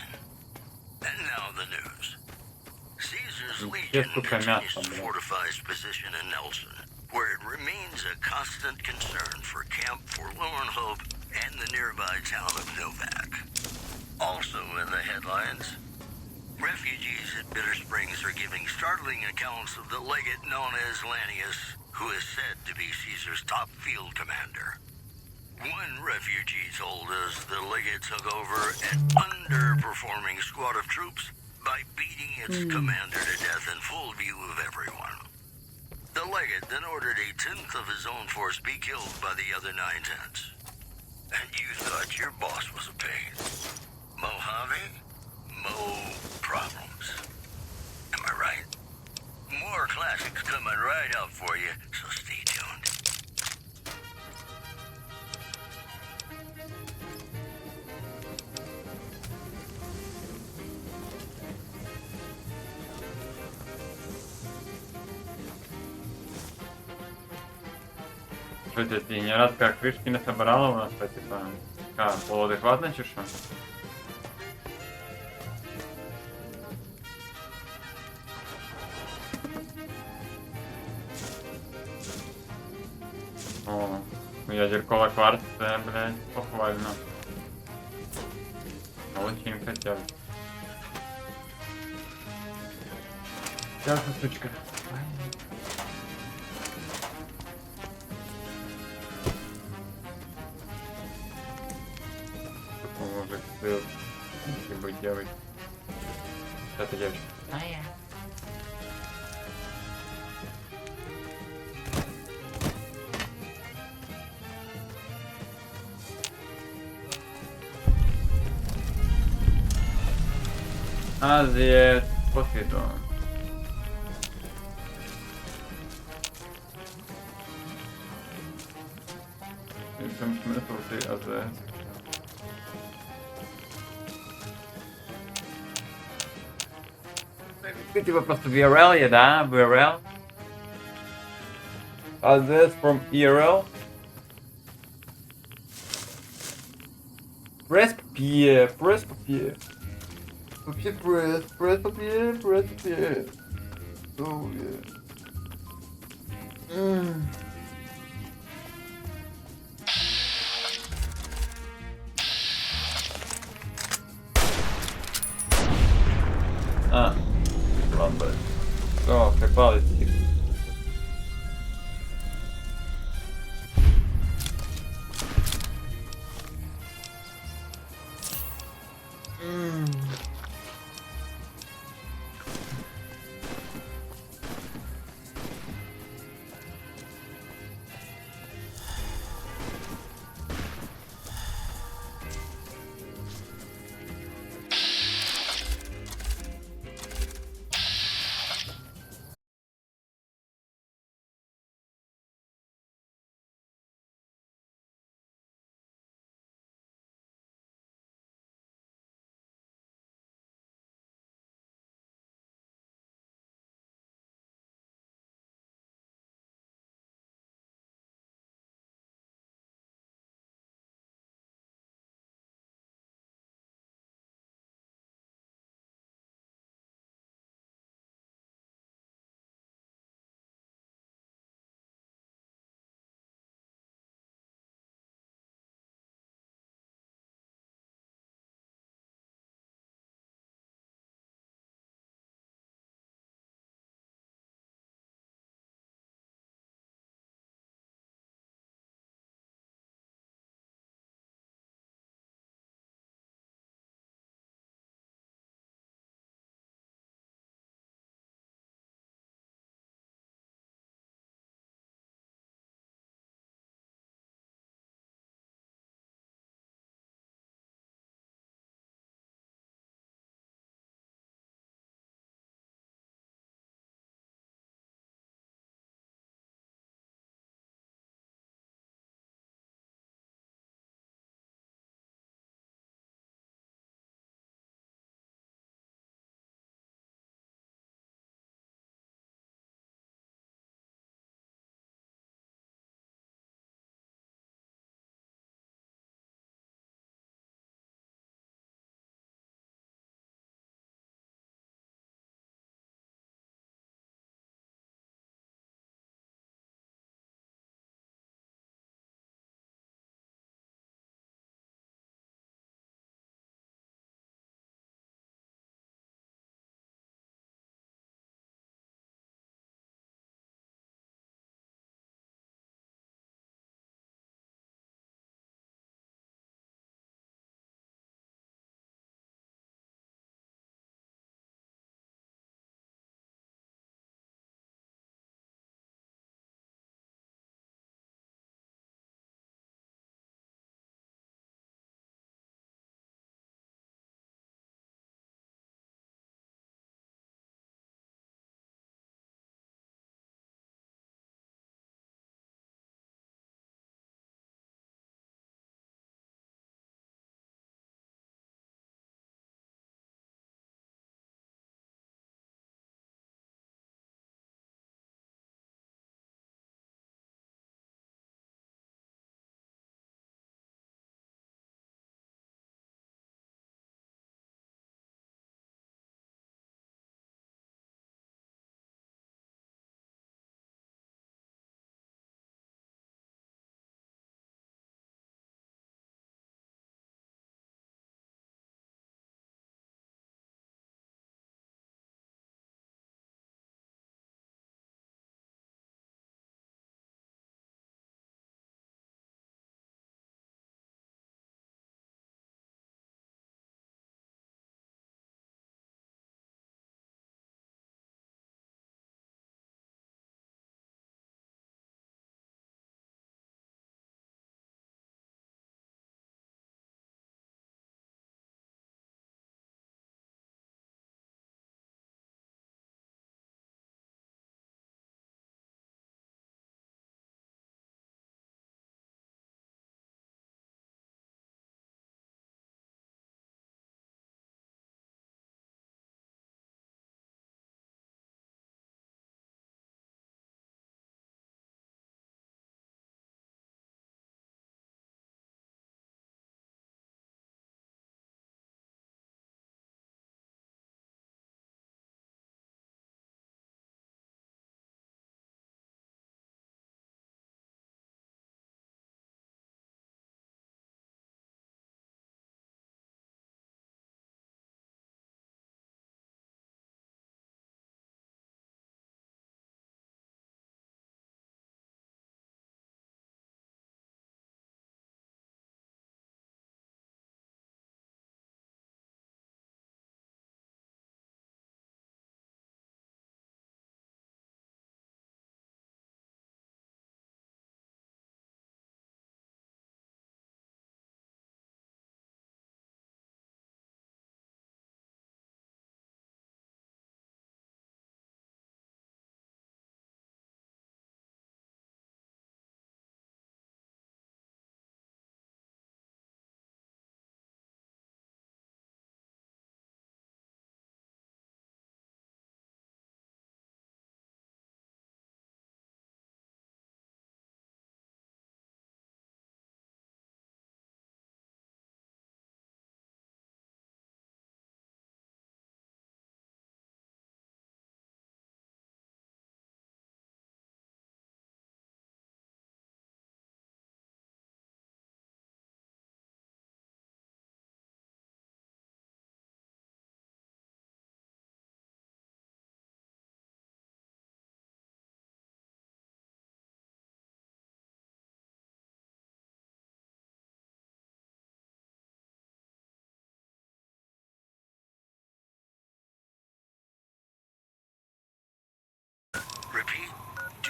And now the news. Caesar's Legion continues to fortify its position in Nelson, where it remains a constant concern for Camp Forlorn Hope and the nearby town of Novak. Also in the headlines, refugees at Bitter Springs are giving startling accounts of the legate known as Lanius, who is said to be Caesar's top field commander. One refugee told us the legate took over an underperforming squad of troops by beating its commander to death in full view of everyone. The legate then ordered a tenth of his own force be killed by the other 9/10. And you thought your boss was a pain. Mojave? Mo problems. Am I right? More classics coming right up for you, so stay tuned. Що це ти ні раз как кришки не собирала у нас, типа, така полуадекватна чи що? О, ядеркова кварц, це, блядь, похвально. Очень хотел. Тяжко, сучка. Мужик сил. Либо девочка. Это девочка. Азия по свету. В чем смысл этой Азии? Ты типа просто в IRL, да? В IRL? Others from IRL? Press papier, press papier. Papier press papier, press papier. Oh yeah. А, ладно. О, припалось их.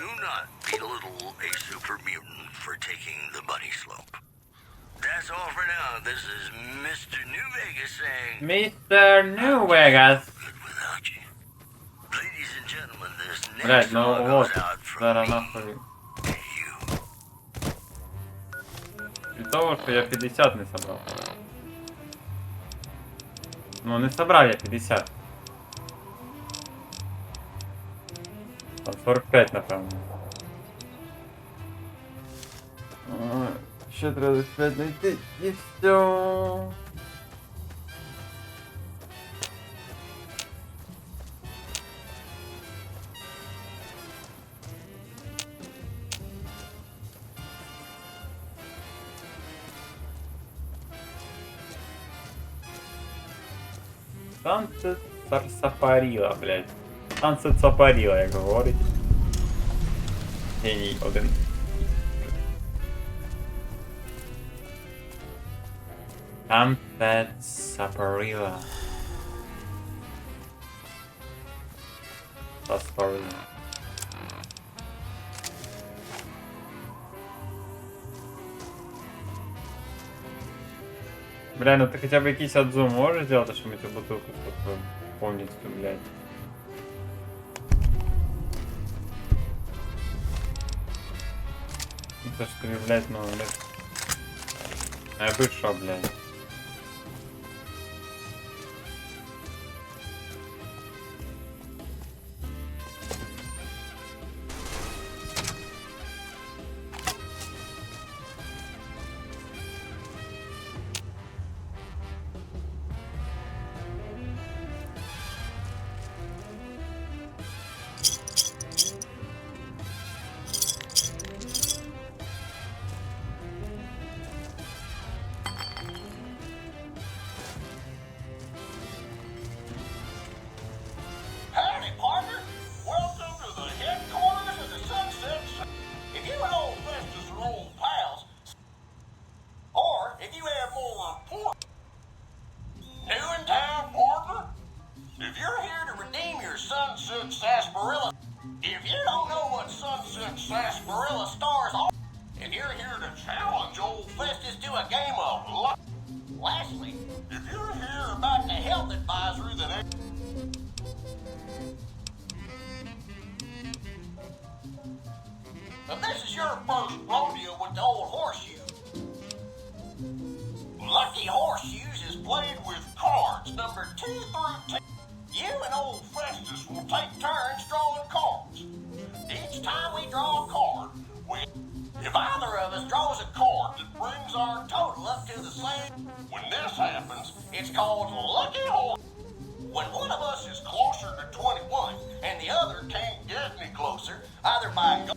Do not belittle a super mutant for taking the bunny slope. That's all for now. This is Mr. New Vegas saying, Mr. New Vegas. without you. Ladies and gentlemen, this next Блять, ну song вот, goes out from зараз me нахуй. to you. Від того, що я 50 не собрав. Ну, не собрав я 50. Там 45, напевно. Ще треба 5 знайти і все. Танце царсапаріла, блядь. Танце цапаріла, як говорить. Геній один. Танце цапаріла. Цапаріла. Бля, ну ты хотя бы якийсь отзум можешь сделать, чтобы мы эту бутылку полностью, блядь. Это что ли, блядь, ну, блядь. А я бы шо, блядь. Howdy, partner. Welcome to the headquarters of the Sunset. If you and old Festus are old pals, or if you have more important new in town, partner, if you're here to redeem your Sunset Sarsaparilla, if you don't know what Sunset Sarsaparilla stars are, and you're here to challenge old Festus to a game of luck. Lastly, if you're here about the health advisory that if this is your first rodeo with the old horseshoe, Lucky Horseshoes is played with cards number 2 through 10. You and old Festus will take turns drawing cards. Each time we draw a card, if either of us draws a card that brings our total up to the same, when this happens, it's called Lucky Horse. When one of us is closer to 21 and the other can't get any closer, either by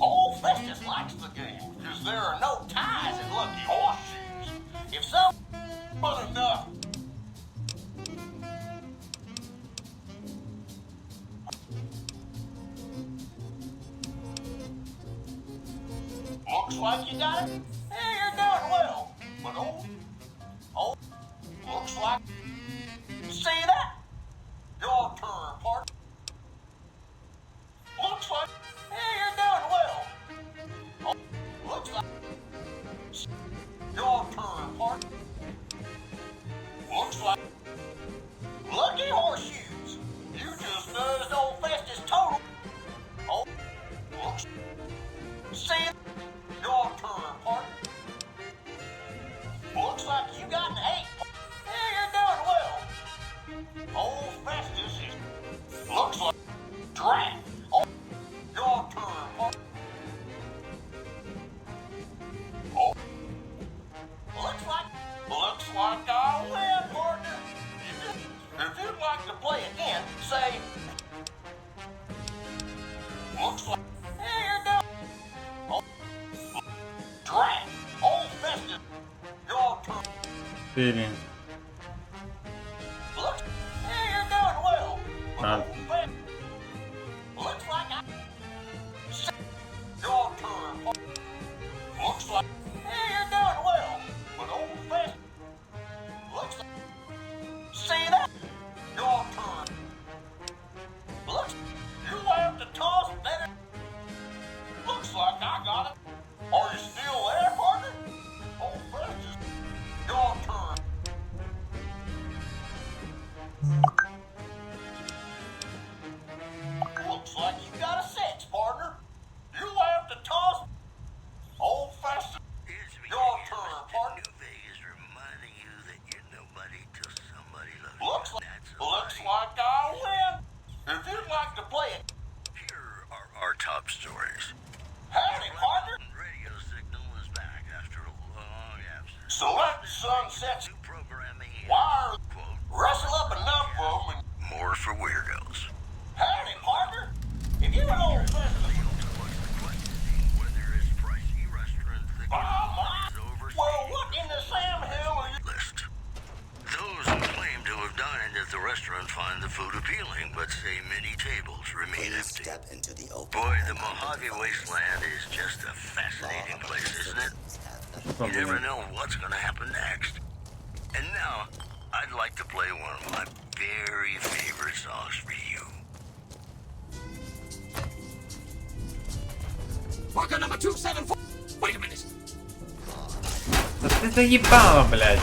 old Festus likes the game because there are no ties in Lucky Horseshoes. If so, but enough. Looks like you got it. Yeah, you're doing well. But looks like. See that? Your turn, partner. Looks like. Yeah, you're doing well. Looks like. Your turn, partner. Looks like. Lucky Horseshoes. You just buzzed old Festus total. Looks. See it? Your turn, partner. Looks like you got an 8. Yeah, you're doing well. Old Festus is. Looks like. Draft. Your turn, partner. Looks like I'll win, partner. If you'd like to play again, say. Looks like. Yeah, you're doing. Draft. Old Festus. Your turn. Feeling. Looks. Yeah, you're doing well. Ah. Looks like I. Your turn. Looks like. Yeah, you're doing well. But old Festus. Looks like. See that? Your turn. Looks. You have to toss better. empty. Boy, the Mojave Wasteland is just a fascinating place, isn't it? You never know what's gonna happen next. And now, I'd like to play one of my very favorite songs for you. Worker number 274. Wait a minute. Да ты заебала, блядь.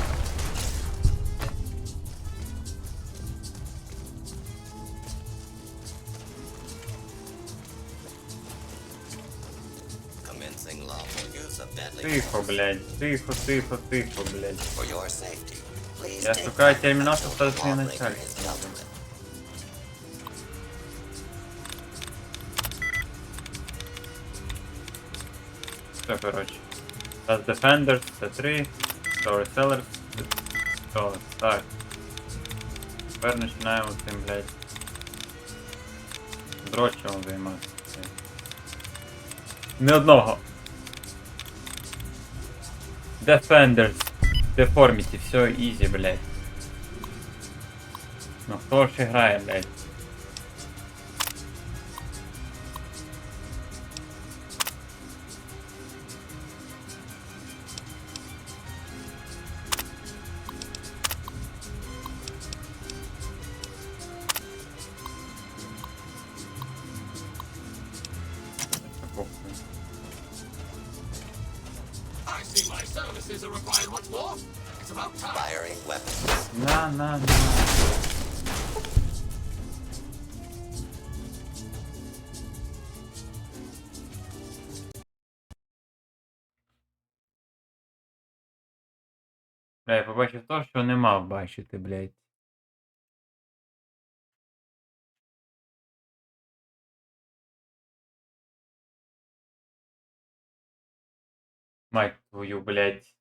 Тихо, блядь. Тихо, тихо, тихо, блядь. Я шукаю терминатор, статусный начальник. Все, короче. That's Defenders, C3, Story Sellers, то, так. Тепер починаємо цим, блядь. Дрочевом займатися. Не одного. Defenders, Deformity, все easy, блядь. Ну хто ж грає, блядь? I see my services are required once more. It's about time. Firing weapons. На. Бля, я побачив то, що не мав бачити, блядь. Мать твою, блядь.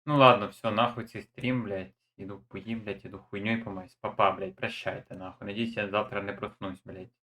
Ну ладно, все, нахуй цей стрім, блядь. Іду поїм, блядь, іду хуйньою помаюсь. Папа, блядь, прощайте, нахуй. Надіюсь, я завтра не проснусь, блядь.